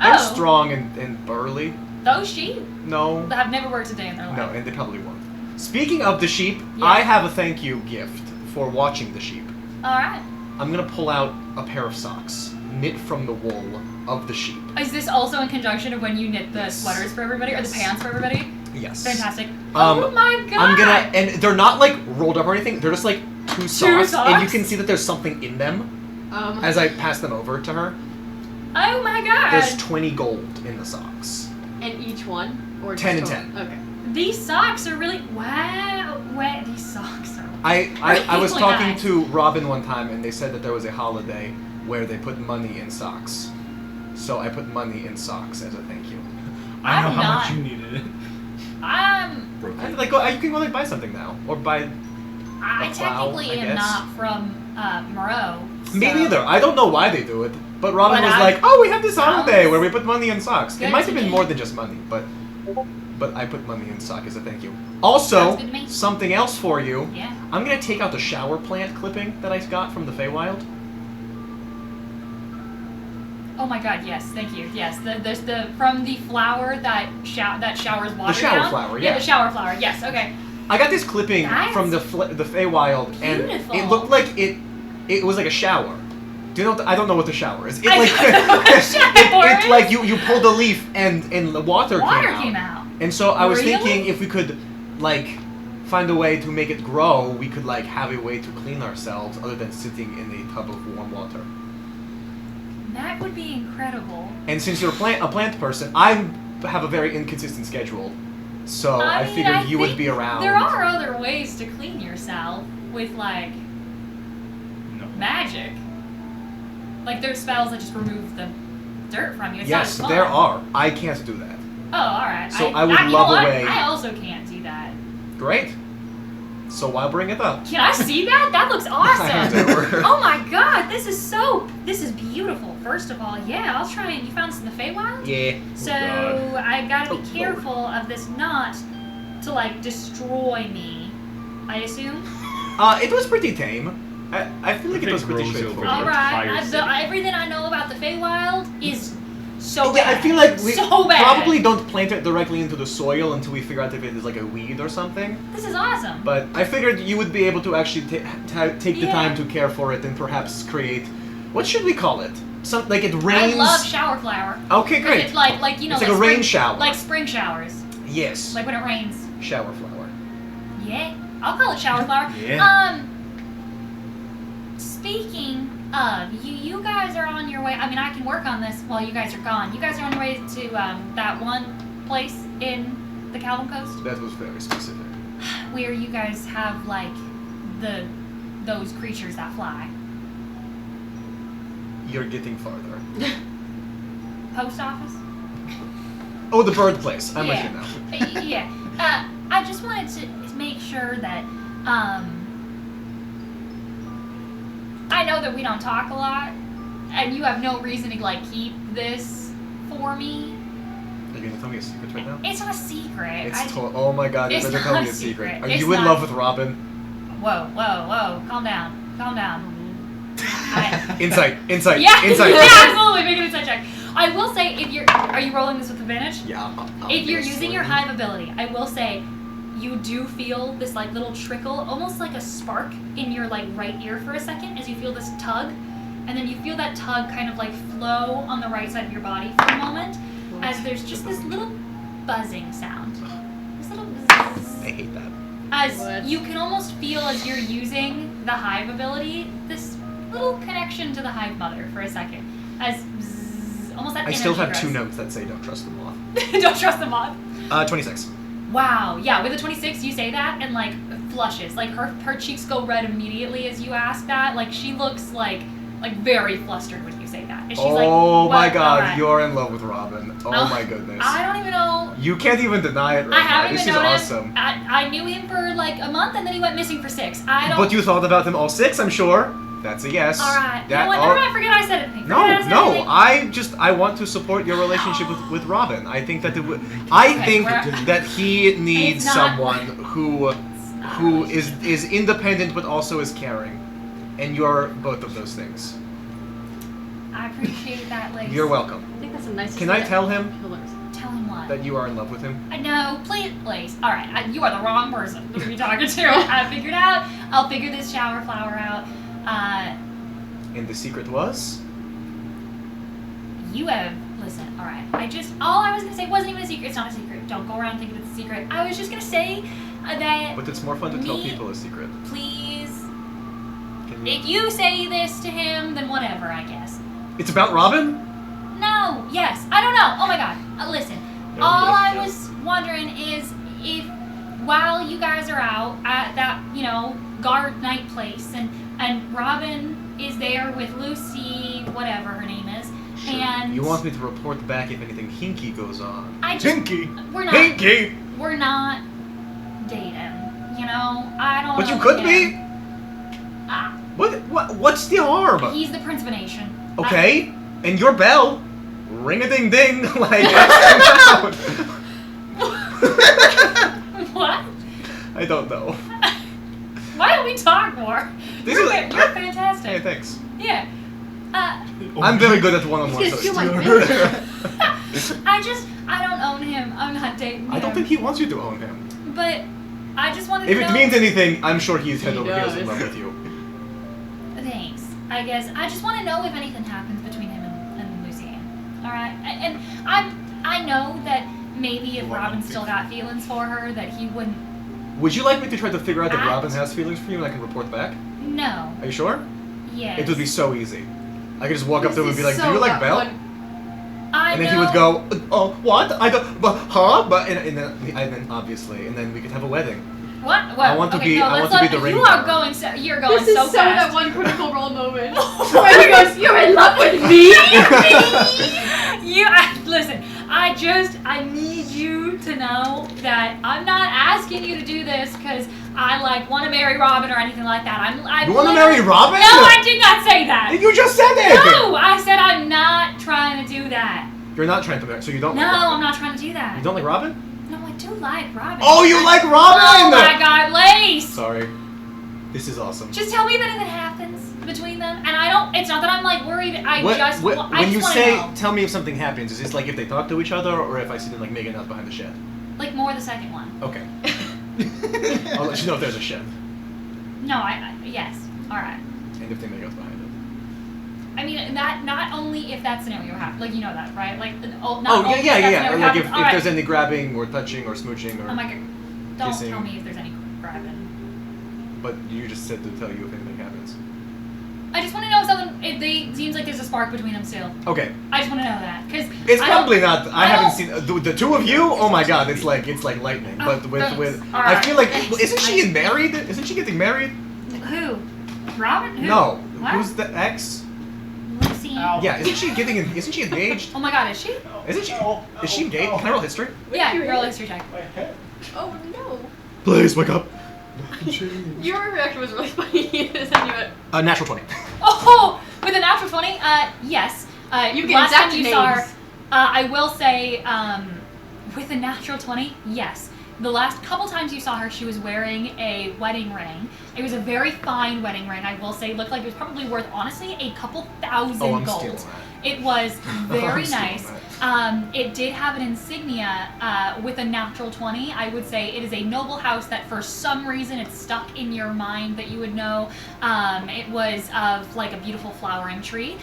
Speaker 2: They're strong and burly.
Speaker 3: Those sheep
Speaker 2: No.
Speaker 3: have never worked a day in their life.
Speaker 2: No, and they probably won't. Speaking of the sheep,
Speaker 3: Yeah.
Speaker 2: I have a thank you gift for watching the sheep.
Speaker 3: Alright.
Speaker 2: I'm gonna pull out a pair of socks, knit from the wool of the sheep.
Speaker 3: Is this also in conjunction of when you knit the sweaters for everybody, or the pants for everybody?
Speaker 2: Yes.
Speaker 3: Fantastic. Oh my god!
Speaker 2: I'm gonna, and they're not like rolled up or anything. They're just like two socks, and you can see that there's something in them as I pass them over to her.
Speaker 3: Oh my god!
Speaker 2: There's 20 gold in the socks.
Speaker 4: And each one? Or
Speaker 2: 10 and
Speaker 4: just
Speaker 2: 10.
Speaker 4: Okay.
Speaker 3: These socks are really wow. These socks are.
Speaker 2: I was
Speaker 3: really
Speaker 2: talking
Speaker 3: nice.
Speaker 2: to Robin one time, and they said that there was a holiday where they put money in socks. So I put money in socks as a thank you.
Speaker 7: I know
Speaker 3: I'm
Speaker 7: how
Speaker 3: not-
Speaker 7: much you needed it.
Speaker 2: And, like, you can go like buy something now, or buy.
Speaker 3: I
Speaker 2: A plow,
Speaker 3: technically
Speaker 2: I
Speaker 3: am
Speaker 2: guess.
Speaker 3: not from Moreau.
Speaker 2: Me
Speaker 3: so-
Speaker 2: neither. I don't know why they do it, but Robin
Speaker 3: But
Speaker 2: was
Speaker 3: I-
Speaker 2: like, "Oh, we have this holiday
Speaker 3: Sounds
Speaker 2: where we put money in socks." It
Speaker 3: good
Speaker 2: might
Speaker 3: to
Speaker 2: have been
Speaker 3: me.
Speaker 2: more than just money, but I put money in sock as a thank you. Also,
Speaker 3: Sounds good to me.
Speaker 2: something else for you.
Speaker 3: Yeah.
Speaker 2: I'm gonna take out the shower plant clipping that I got from the Feywild.
Speaker 3: Oh my god, yes, thank you. Yes, the from the flower that showers water
Speaker 2: shower
Speaker 3: down.
Speaker 2: flower,
Speaker 3: Yeah,
Speaker 2: yeah.
Speaker 3: the shower flower. Yes, okay.
Speaker 2: I got this clipping
Speaker 3: That's
Speaker 2: from the Feywild, and
Speaker 3: beautiful.
Speaker 2: it looked like it was like a shower. Do you know? I don't know what the shower is. It
Speaker 3: I
Speaker 2: like
Speaker 3: don't know what a shower
Speaker 2: it's
Speaker 3: is.
Speaker 2: like you pulled a leaf and the water
Speaker 3: Water came out.
Speaker 2: And so I was
Speaker 3: Really?
Speaker 2: thinking if we could like find a way to make it grow, we could like have a way to clean ourselves other than sitting in a tub of warm water.
Speaker 3: That would be incredible.
Speaker 2: And since you're a plant person, I have a very inconsistent schedule. So I
Speaker 3: mean,
Speaker 2: figured
Speaker 3: I
Speaker 2: you would
Speaker 3: think
Speaker 2: be around.
Speaker 3: There are other ways to clean yourself with like
Speaker 7: No.
Speaker 3: magic. Like there's spells that just remove the dirt from you. It's
Speaker 2: Yes,
Speaker 3: not as
Speaker 2: there
Speaker 3: fun.
Speaker 2: are. I can't do that.
Speaker 3: Oh, alright.
Speaker 2: So I would
Speaker 3: you know
Speaker 2: love a
Speaker 3: what?
Speaker 2: way-
Speaker 3: I also can't do that.
Speaker 2: Great. So why bring it up?
Speaker 3: Can I see that? That looks awesome.
Speaker 2: Never.
Speaker 3: Oh my god, this is beautiful. First of all, yeah, I'll try and you found this in the Feywild?
Speaker 2: Yeah.
Speaker 3: So
Speaker 5: God.
Speaker 3: I gotta be
Speaker 2: Oh,
Speaker 3: careful of this knot to like destroy me, I assume.
Speaker 2: It was pretty tame. I feel like
Speaker 5: If
Speaker 2: it
Speaker 5: it
Speaker 2: was pretty
Speaker 5: grows over
Speaker 2: straightforward.
Speaker 5: your entire
Speaker 3: Alright,
Speaker 5: city.
Speaker 3: everything I know about the Feywild is so
Speaker 2: Yeah,
Speaker 3: bad.
Speaker 2: I feel like we
Speaker 3: so bad.
Speaker 2: probably don't plant it directly into the soil until we figure out if it is like a weed or something.
Speaker 3: This is awesome.
Speaker 2: But I figured you would be able to actually take the
Speaker 3: Yeah.
Speaker 2: time to care for it and perhaps create. What should we call it? Some like it rains.
Speaker 3: I love shower flower.
Speaker 2: Okay, great.
Speaker 3: It's like you know,
Speaker 2: It's like a rain
Speaker 3: spring,
Speaker 2: shower.
Speaker 3: Like spring showers.
Speaker 2: Yes.
Speaker 3: Like when it rains.
Speaker 2: Shower flower.
Speaker 3: Yeah, I'll call it shower flower.
Speaker 7: Yeah.
Speaker 3: Speaking of, you guys are on your way. I mean, I can work on this while you guys are gone. You guys are on your way to that one place in the Calvin Coast
Speaker 2: That was very specific.
Speaker 3: where you guys have like those creatures that fly.
Speaker 2: You're getting farther.
Speaker 3: Post office.
Speaker 2: Oh, the bird place. I'm
Speaker 3: Yeah.
Speaker 2: with you now.
Speaker 3: Yeah. I just wanted to make sure that I know that we don't talk a lot, and you have no reason to like keep this for me.
Speaker 2: Are you gonna tell me a secret right now?
Speaker 3: It's not a secret.
Speaker 2: It's oh my god, you
Speaker 3: It's
Speaker 2: better tell
Speaker 3: not
Speaker 2: me
Speaker 3: a
Speaker 2: a secret.
Speaker 3: secret.
Speaker 2: Are
Speaker 3: It's
Speaker 2: you in
Speaker 3: not-
Speaker 2: love with Robin?
Speaker 3: Whoa. Calm down.
Speaker 2: Insight.
Speaker 3: Yeah,
Speaker 2: Insight.
Speaker 3: yeah, absolutely. Make an insight check. I will say, are you rolling this with advantage?
Speaker 2: Yeah.
Speaker 3: If you're
Speaker 2: obviously.
Speaker 3: using your hive ability, I will say, you do feel this like little trickle, almost like a spark in your like right ear for a second, as you feel this tug, and then you feel that tug kind of like flow on the right side of your body for a moment, as there's just this little buzzing sound. This little buzz.
Speaker 2: I hate that.
Speaker 3: As
Speaker 4: What?
Speaker 3: you can almost feel as you're using the hive ability, this little connection to the hive mother for a second. As bzzz, almost that
Speaker 2: I still
Speaker 3: energy
Speaker 2: have two
Speaker 3: grows.
Speaker 2: notes that say don't trust the moth.
Speaker 3: Don't trust the moth.
Speaker 2: 26.
Speaker 3: Wow, yeah, with a 26 you say that and like flushes. Like her cheeks go red immediately as you ask that. Like she looks like very flustered when you say that. And she's like,
Speaker 2: Oh my
Speaker 3: "What?
Speaker 2: god,
Speaker 3: Alright."
Speaker 2: you're in love with Robin. Oh
Speaker 3: Oh,
Speaker 2: my goodness.
Speaker 3: I don't even know.
Speaker 2: You can't even deny it right
Speaker 3: I
Speaker 2: now.
Speaker 3: haven't
Speaker 2: This
Speaker 3: even
Speaker 2: is
Speaker 3: known
Speaker 2: awesome.
Speaker 3: him. I knew him for like a month and then he went missing for 6. I don't.
Speaker 2: But you thought about them all 6, I'm sure. That's a yes.
Speaker 3: Alright. You
Speaker 2: That
Speaker 3: know what?
Speaker 2: all-
Speaker 3: Never mind. Forget I said anything.
Speaker 2: No,
Speaker 3: Forget I said
Speaker 2: no.
Speaker 3: anything.
Speaker 2: I want to support your relationship with Robin. I think that I
Speaker 3: Okay,
Speaker 2: think
Speaker 3: we're-
Speaker 2: that he needs
Speaker 3: not-
Speaker 2: someone who who is independent but also is caring, and you're both of those things.
Speaker 3: I appreciate that, Lace.
Speaker 2: You're welcome.
Speaker 4: I think that's the nicest.
Speaker 2: Can I
Speaker 4: thing
Speaker 2: tell him
Speaker 4: pillars.
Speaker 3: Tell him what?
Speaker 2: that you are in love with him?
Speaker 3: No, please, Lace. All right, you are the wrong person to be talking to. I figured out. I'll figure this shower flower out.
Speaker 2: And the secret was?
Speaker 3: You have. Listen, all right. All I was gonna say wasn't even a secret. It's not a secret. Don't go around thinking it's a secret. I was just gonna say that.
Speaker 2: But it's more fun to tell people a secret.
Speaker 3: Please.
Speaker 2: Can you...
Speaker 3: If you say this to him, then whatever, I guess.
Speaker 2: It's about Robin?
Speaker 3: No. Yes. I don't know. Oh my God. Listen.
Speaker 2: No,
Speaker 3: All I
Speaker 2: no.
Speaker 3: was wondering is if, while you guys are out at that, guard night place, and Robin is there with Lucy, whatever her name is,
Speaker 2: Sure.
Speaker 3: and
Speaker 2: You want me to report back if anything hinky goes on?
Speaker 7: Hinky!
Speaker 3: We're not.
Speaker 2: Hinky!
Speaker 3: We're not dating. I don't.
Speaker 2: But you
Speaker 3: know
Speaker 2: could
Speaker 3: him.
Speaker 2: be?
Speaker 3: Ah,
Speaker 2: What's the harm?
Speaker 3: he's the Prince of a Nation.
Speaker 2: Okay, and your bell, ring-a-ding-ding, like,
Speaker 3: What?
Speaker 2: I don't know.
Speaker 3: Why don't we talk more?
Speaker 2: This
Speaker 3: You're
Speaker 2: is-
Speaker 3: fantastic.
Speaker 2: Hey, thanks.
Speaker 3: Yeah.
Speaker 2: I'm very good at one-on-one.
Speaker 4: He's gonna steal my
Speaker 3: I don't own him. I'm not dating him.
Speaker 2: I don't think he wants you to own him.
Speaker 3: But I just wanted
Speaker 2: If
Speaker 3: to
Speaker 2: it
Speaker 3: know.
Speaker 2: means anything, I'm sure he's head
Speaker 4: He
Speaker 2: over heels in
Speaker 4: does.
Speaker 2: love with you.
Speaker 3: Thanks. I guess I just want to know if anything happens between him and Lucy. All right. And I know that maybe if Robin still got feelings for her, that he wouldn't.
Speaker 2: Would you like me to try to figure out if
Speaker 3: Act.
Speaker 2: Robin has feelings for you and I can report back?
Speaker 3: No.
Speaker 2: Are you sure?
Speaker 3: Yes.
Speaker 2: It would be so easy. I could just walk up to him and be like,
Speaker 4: This
Speaker 2: "Do
Speaker 4: is
Speaker 2: you
Speaker 4: so
Speaker 2: like Belle?"
Speaker 3: I
Speaker 2: And then
Speaker 3: know.
Speaker 2: he would go, "Oh, what? I don't, but huh?" But and then obviously, and then we could have a wedding.
Speaker 3: What?
Speaker 2: I want to
Speaker 3: okay,
Speaker 2: be-
Speaker 3: No,
Speaker 2: I
Speaker 3: let's
Speaker 2: want to be
Speaker 3: look-
Speaker 2: the ring
Speaker 3: You are
Speaker 2: bearer.
Speaker 3: going so. You're going
Speaker 4: This is
Speaker 3: so
Speaker 4: so
Speaker 3: fast.
Speaker 4: that one Critical Role moment where he goes, "You're in love with me."
Speaker 3: Listen, I need you to know that I'm not asking you to do this because I want to marry Robin or anything like that.
Speaker 2: You want to marry Robin?
Speaker 3: No, I did not say that.
Speaker 2: You just said it.
Speaker 3: No, I said I'm not trying to do that.
Speaker 2: You're not trying to marry, so you don't.
Speaker 3: No,
Speaker 2: like Robin.
Speaker 3: I'm not trying to do that.
Speaker 2: You don't like Robin?
Speaker 3: No, I do like Robin.
Speaker 2: Oh, you like Robin?
Speaker 3: Oh my God, Lace!
Speaker 2: Sorry. This is awesome.
Speaker 3: Just tell me if anything happens between them, and I don't. It's not that I'm worried. I
Speaker 2: When
Speaker 3: just
Speaker 2: you
Speaker 3: want to
Speaker 2: say,
Speaker 3: know.
Speaker 2: "Tell me if something happens," is this like if they talk to each other, or if I see them making out behind the shed?
Speaker 3: More the second one.
Speaker 2: Okay. I'll let you know if there's a shed,
Speaker 3: No, yes. All right.
Speaker 2: and if they make out behind it.
Speaker 3: I mean, not only if that scenario happens, you know that, right? Not
Speaker 2: Oh
Speaker 3: only
Speaker 2: yeah,
Speaker 3: if that
Speaker 2: yeah.
Speaker 3: scenario
Speaker 2: Like
Speaker 3: happens.
Speaker 2: if
Speaker 3: All right.
Speaker 2: there's any grabbing or touching or smooching or.
Speaker 3: Oh my God! Don't
Speaker 2: kissing.
Speaker 3: tell me if there's any grabbing.
Speaker 2: But you just said to tell you if anything happens.
Speaker 3: I just want to know if it seems like there's a spark between them still.
Speaker 2: Okay.
Speaker 3: I just want to know that because
Speaker 2: It's probably not. I
Speaker 3: I
Speaker 2: haven't
Speaker 3: don't-
Speaker 2: seen the two of you. Oh my God! It's like lightning.
Speaker 3: Oh,
Speaker 2: But
Speaker 3: thanks.
Speaker 2: with
Speaker 3: All
Speaker 2: I
Speaker 3: right.
Speaker 2: feel like
Speaker 3: Thanks.
Speaker 2: isn't she married? Isn't she getting married?
Speaker 3: Who? Robin? Who?
Speaker 2: No.
Speaker 3: What?
Speaker 2: Who's the ex?
Speaker 3: Lucy.
Speaker 7: Ow.
Speaker 2: Yeah. Isn't she engaged?
Speaker 3: Oh my God! Is she?
Speaker 2: Isn't she? Is she engaged? Can I roll history?
Speaker 3: Yeah. Roll history check.
Speaker 7: My head.
Speaker 4: Oh no.
Speaker 2: Please wake up.
Speaker 4: Your reaction was really funny. As I knew it.
Speaker 2: Natural 20.
Speaker 3: Oh, with a natural 20, yes.
Speaker 4: You get
Speaker 3: last time
Speaker 4: exact
Speaker 3: you saw her,
Speaker 4: names.
Speaker 3: I will say, with a natural 20, yes. The last couple times you saw her, she was wearing a wedding ring. It was a very fine wedding ring, I will say. It looked like it was probably worth, honestly, a couple thousand
Speaker 2: Oh, I'm
Speaker 3: gold.
Speaker 2: stealing that.
Speaker 3: It was very
Speaker 2: I'm stealing
Speaker 3: nice.
Speaker 2: that.
Speaker 3: It did have an insignia with a natural 20. I would say it is a noble house that for some reason it's stuck in your mind that you would know. It was of a beautiful flowering tree.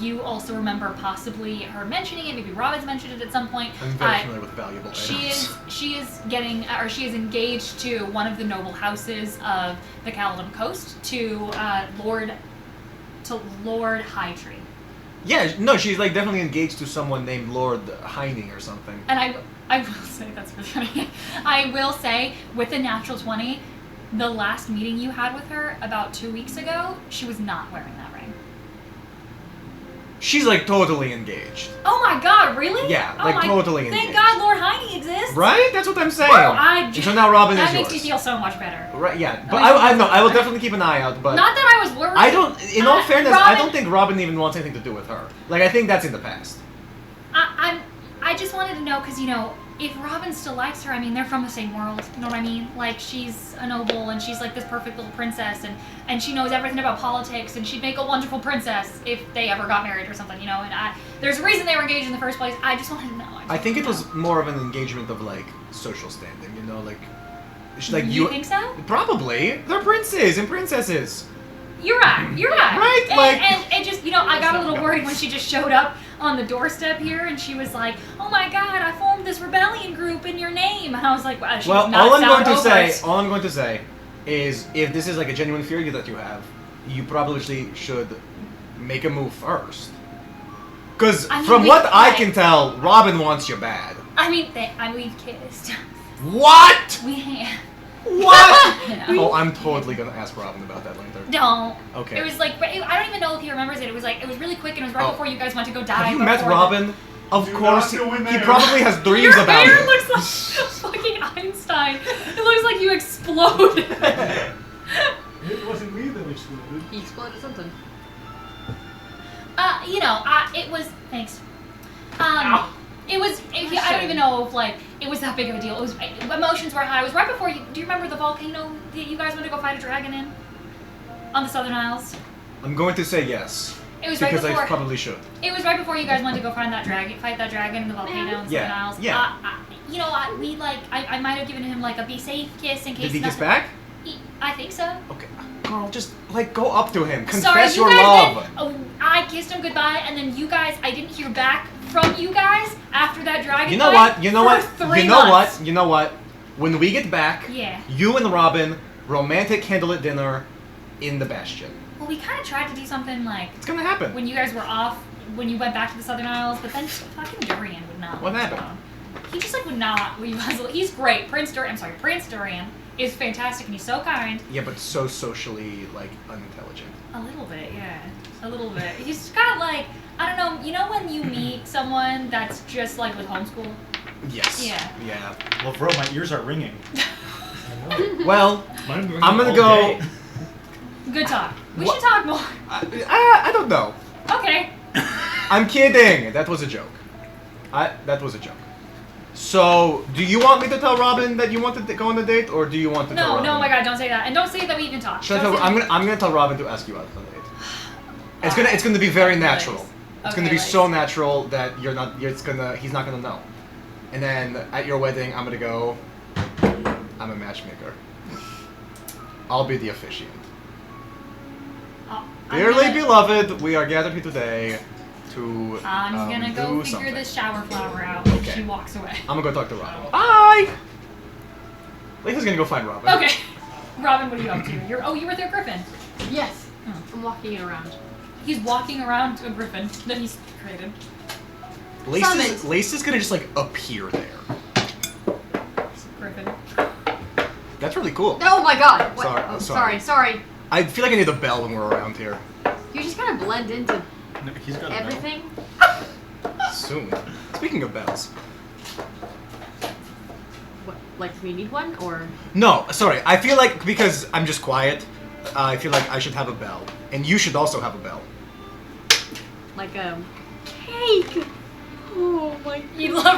Speaker 3: You also remember possibly her mentioning it. Maybe Robin's mentioned it at some point.
Speaker 2: I'm very familiar with valuable items.
Speaker 3: She is engaged to one of the noble houses of the Caledon Coast to Lord Hightree.
Speaker 2: Yeah, no, she's definitely engaged to someone named Lord Heining or something.
Speaker 3: And I will say that's really funny. I will say with the natural 20, the last meeting you had with her about 2 weeks ago, she was not wearing that ring.
Speaker 2: She's totally engaged.
Speaker 3: Oh my God, really?
Speaker 2: Yeah,
Speaker 3: Oh my-
Speaker 2: totally
Speaker 3: Thank
Speaker 2: engaged.
Speaker 3: God Lord Heine exists.
Speaker 2: Right? That's what I'm saying.
Speaker 3: Well,
Speaker 2: And so now Robin
Speaker 3: that
Speaker 2: is
Speaker 3: makes
Speaker 2: yours.
Speaker 3: me feel so much better.
Speaker 2: Right? Yeah, but
Speaker 3: That makes me
Speaker 2: I
Speaker 3: feel
Speaker 2: I will
Speaker 3: better.
Speaker 2: definitely keep an eye out. But
Speaker 3: Not that I was worried.
Speaker 2: I don't. In all fairness, I
Speaker 3: Robin-
Speaker 2: don't think Robin even wants anything to do with her. I think that's in the past.
Speaker 3: I just wanted to know because if Robin still likes her, I mean, they're from the same world. You know what I mean? Like, she's a noble, and she's like this perfect little princess, and she knows everything about politics, and she'd make a wonderful princess if they ever got married or something, you know? And there's a reason they were engaged in the first place. I just wanted to know.
Speaker 2: I think it was more of an engagement of, like, social standing, you know? Like
Speaker 3: you think so?
Speaker 2: Probably. They're princes and princesses.
Speaker 3: You're right.
Speaker 2: Right?
Speaker 3: And just, you know, I got a little worried when she just showed up on the doorstep here, and she was like, "Oh my God, I formed this rebellion group in your name." And I was like, "Well, she
Speaker 2: well,
Speaker 3: was not
Speaker 2: all I'm going to say is, if this is like a genuine fear that you have, you probably should make a move first. Because from what I can tell, Robin wants you bad.
Speaker 3: I mean, we've kissed.
Speaker 2: What?
Speaker 3: We.
Speaker 2: What?
Speaker 3: Yeah.
Speaker 2: Oh, I'm totally gonna ask Robin about that later.
Speaker 3: No.
Speaker 2: Okay.
Speaker 3: It was like, I don't even know if he remembers it. It was really quick, and it was right before you guys went to go die.
Speaker 2: Have you met Robin? Of
Speaker 7: Do
Speaker 2: course,
Speaker 7: not go in
Speaker 2: he
Speaker 7: there.
Speaker 2: probably has dreams
Speaker 3: Your
Speaker 2: about
Speaker 3: hair
Speaker 2: it.
Speaker 3: looks like fucking Einstein. It looks like you exploded.
Speaker 7: It wasn't me that exploded.
Speaker 4: He exploded something.
Speaker 3: You know, it was. Thanks. It was. I don't even know if like it was that big of a deal. It was emotions were high. It was right before you. Do you remember the volcano that you guys went to go fight a dragon in? On the Southern Isles.
Speaker 2: I'm going to say yes.
Speaker 3: It was right
Speaker 2: Because
Speaker 3: before.
Speaker 2: I probably should.
Speaker 3: It was right before you guys went to go fight that dragon in the volcano in the Southern Isles.
Speaker 2: Yeah.
Speaker 3: You know, I might have given him like a be safe kiss in case.
Speaker 2: Did he kiss
Speaker 3: nothing-
Speaker 2: back?
Speaker 3: I think so.
Speaker 2: Okay. Girl, just like go up to him.
Speaker 3: Sorry,
Speaker 2: Confess
Speaker 3: you
Speaker 2: your
Speaker 3: guys
Speaker 2: love.
Speaker 3: did. Oh, I kissed him goodbye, and then you guys. I didn't hear back from you guys after that dragon.
Speaker 2: You know
Speaker 3: fight
Speaker 2: what? You know
Speaker 3: for
Speaker 2: what?
Speaker 3: 3
Speaker 2: You know
Speaker 3: months.
Speaker 2: what? You know what? When we get back,
Speaker 3: Yeah.
Speaker 2: you and Robin, romantic candlelit dinner in the Bastion.
Speaker 3: Well, we kind of tried to do something like
Speaker 2: It's gonna happen.
Speaker 3: when you guys were off, when you went back to the Southern Isles, but then fucking Durian would not.
Speaker 2: What
Speaker 3: let us
Speaker 2: happened?
Speaker 3: go. He just like would not leave us. He's great. Prince Durian is fantastic, and he's so kind.
Speaker 2: Yeah, but so socially like unintelligent.
Speaker 3: A little bit, yeah. A little bit. He's got like, I don't know, you know when you meet someone that's just like with homeschool?
Speaker 2: Yes.
Speaker 3: Yeah.
Speaker 2: Yeah.
Speaker 7: Well, bro, my ears are ringing.
Speaker 2: Well,
Speaker 5: Mine ringing
Speaker 2: I'm gonna
Speaker 5: all
Speaker 2: go.
Speaker 5: day.
Speaker 3: Good talk. We
Speaker 2: What-
Speaker 3: should talk more.
Speaker 2: I don't know.
Speaker 3: Okay.
Speaker 2: I'm kidding. That was a joke. That was a joke. So, do you want me to tell Robin that you want to go on a date, or do you want to tell
Speaker 3: No,
Speaker 2: Robin?
Speaker 3: no, my God, don't say that, and don't say that we even talked.
Speaker 2: Should I
Speaker 3: Don't
Speaker 2: tell,
Speaker 3: say that-
Speaker 2: I'm gonna tell Robin to ask you out on a date. It's gonna be very natural. It's gonna
Speaker 3: Okay,
Speaker 2: be so
Speaker 3: Lace.
Speaker 2: natural that he's not gonna know. And then at your wedding, I'm gonna go. I'm a matchmaker. I'll be the officiant.
Speaker 3: I'm
Speaker 2: Dearly
Speaker 3: gonna-
Speaker 2: beloved, we are gathered here today to
Speaker 3: I'm gonna go
Speaker 2: do
Speaker 3: figure
Speaker 2: something.
Speaker 3: this shower flower out. And
Speaker 2: Okay.
Speaker 3: she walks away.
Speaker 2: I'm gonna go talk to Robin. Bye. Lisa's gonna go find Robin.
Speaker 3: Okay. Robin, what are you up to? You were with your griffin.
Speaker 4: Yes.
Speaker 3: Oh.
Speaker 4: I'm walking it around.
Speaker 3: He's walking around a griffin that he's created.
Speaker 4: Summoned.
Speaker 2: Lace is gonna just like appear there.
Speaker 3: Griffin.
Speaker 2: That's really cool.
Speaker 4: Oh my God. What?
Speaker 2: Sorry,
Speaker 4: Oh,
Speaker 2: sorry.
Speaker 4: sorry.
Speaker 2: I feel like I need a bell when we're around here.
Speaker 4: You just kind of blend into
Speaker 7: No, he's got a bell.
Speaker 4: everything.
Speaker 2: Soon. Speaking of bells.
Speaker 4: What? Like, do we need one or?
Speaker 2: No, sorry. I feel like because I'm just quiet, I feel like I should have a bell, and you should also have a bell.
Speaker 4: Like cake. Oh my.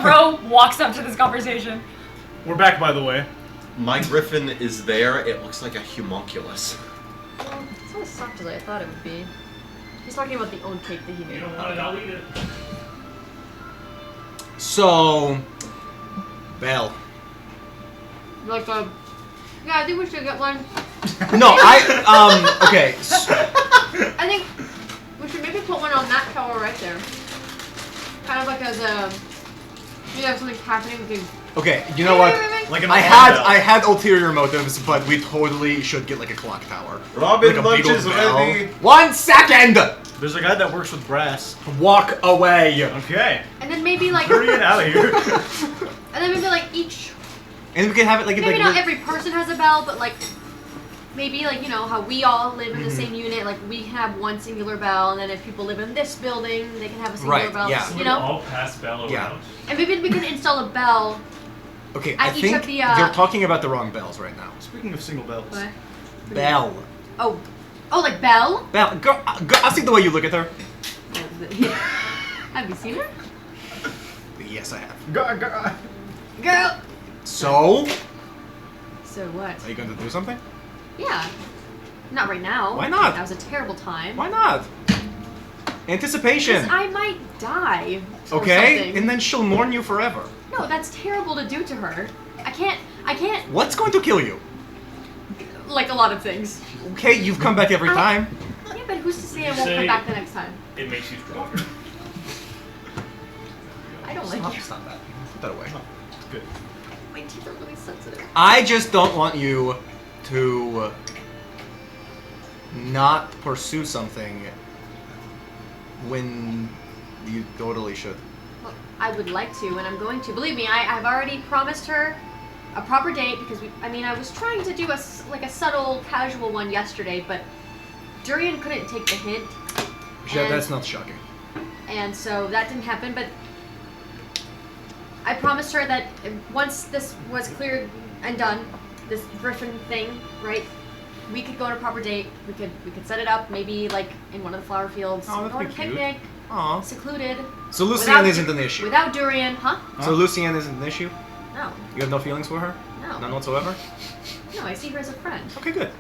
Speaker 3: Ro walks up to this conversation.
Speaker 7: We're back, by the way.
Speaker 1: My griffin is there. It looks like a homunculus.
Speaker 4: It's not as soft as I thought it would be. He's talking about the own cake that he made.
Speaker 5: You don't want it, I'll eat it.
Speaker 2: So, bell.
Speaker 4: Like yeah, I think we should get one.
Speaker 2: No, okay.
Speaker 4: I think we should maybe put one on that tower right there. Kind of like as a, you have something happening with you.
Speaker 2: Okay, you know what?
Speaker 7: Like an
Speaker 2: I
Speaker 7: alarm bell.
Speaker 2: had ulterior motives, but we totally should get like a clock tower.
Speaker 1: Robin,
Speaker 2: Like a
Speaker 1: lunch
Speaker 2: big old
Speaker 1: is
Speaker 2: bell.
Speaker 1: ready.
Speaker 2: 1 second!
Speaker 7: There's a guy that works with brass.
Speaker 2: Walk away.
Speaker 7: Okay.
Speaker 4: And then maybe like,
Speaker 7: Hurry it out of here.
Speaker 4: and then maybe like each,
Speaker 2: And we can have it like
Speaker 4: maybe
Speaker 2: like
Speaker 4: not every person has a bell, but like maybe like, you know how we all live in the
Speaker 2: Mm-hmm.
Speaker 4: same unit, like we can have one singular bell, and then if people live in this building, they can have a singular
Speaker 2: Right,
Speaker 4: bell.
Speaker 2: yeah.
Speaker 4: You
Speaker 5: We
Speaker 4: know,
Speaker 5: all pass bell
Speaker 2: Yeah.
Speaker 5: around.
Speaker 4: and maybe we can install a bell.
Speaker 2: Okay,
Speaker 4: at
Speaker 2: I
Speaker 4: each
Speaker 2: think
Speaker 4: of the,
Speaker 2: you're talking about the wrong bells right now.
Speaker 7: Speaking of single bells.
Speaker 4: What?
Speaker 2: Bell.
Speaker 4: Oh, like bell.
Speaker 2: Bell. Girl, I see the way you look at her.
Speaker 4: Have you seen her?
Speaker 2: Yes, I have.
Speaker 7: Go.
Speaker 4: Girl!
Speaker 2: So?
Speaker 4: So what?
Speaker 2: Are you going to do something?
Speaker 4: Yeah. Not right now.
Speaker 2: Why not?
Speaker 4: That was a terrible time.
Speaker 2: Why not? Anticipation.
Speaker 4: Because I might die. or
Speaker 2: Okay,
Speaker 4: something.
Speaker 2: and then she'll mourn you forever.
Speaker 4: No, that's terrible to do to her. I can't.
Speaker 2: What's going to kill you?
Speaker 4: Like a lot of things.
Speaker 2: Okay, you've come back every time.
Speaker 4: Yeah, but who's to say I
Speaker 5: You
Speaker 4: won't
Speaker 5: say-
Speaker 4: come back the next time?
Speaker 5: It makes you stronger.
Speaker 4: I don't like you.
Speaker 2: Stop that. Put that away.
Speaker 7: It's good.
Speaker 4: My teeth are really sensitive.
Speaker 2: I just don't want you to not pursue something when you totally should.
Speaker 4: Well, I would like to, and I'm going to. Believe me, I've already promised her a proper date because I was trying to do a subtle, casual one yesterday, but Durian couldn't take the hint.
Speaker 2: Yeah, that's not shocking.
Speaker 4: And so that didn't happen, but I promised her that once this was cleared and done, this Griffin thing, right? We could go on a proper date. We could set it up, maybe like in one of the flower fields.
Speaker 2: Oh, that'd
Speaker 4: go on a
Speaker 2: be cute.
Speaker 4: picnic,
Speaker 2: Aw.
Speaker 4: secluded.
Speaker 2: So Lucienne
Speaker 4: without-
Speaker 2: isn't an issue.
Speaker 4: Without Durian, huh?
Speaker 2: So Lucienne isn't an issue?
Speaker 4: No,
Speaker 2: You have no feelings for her?
Speaker 4: no,
Speaker 2: None whatsoever?
Speaker 4: no. I see her as a friend.
Speaker 2: Okay, good.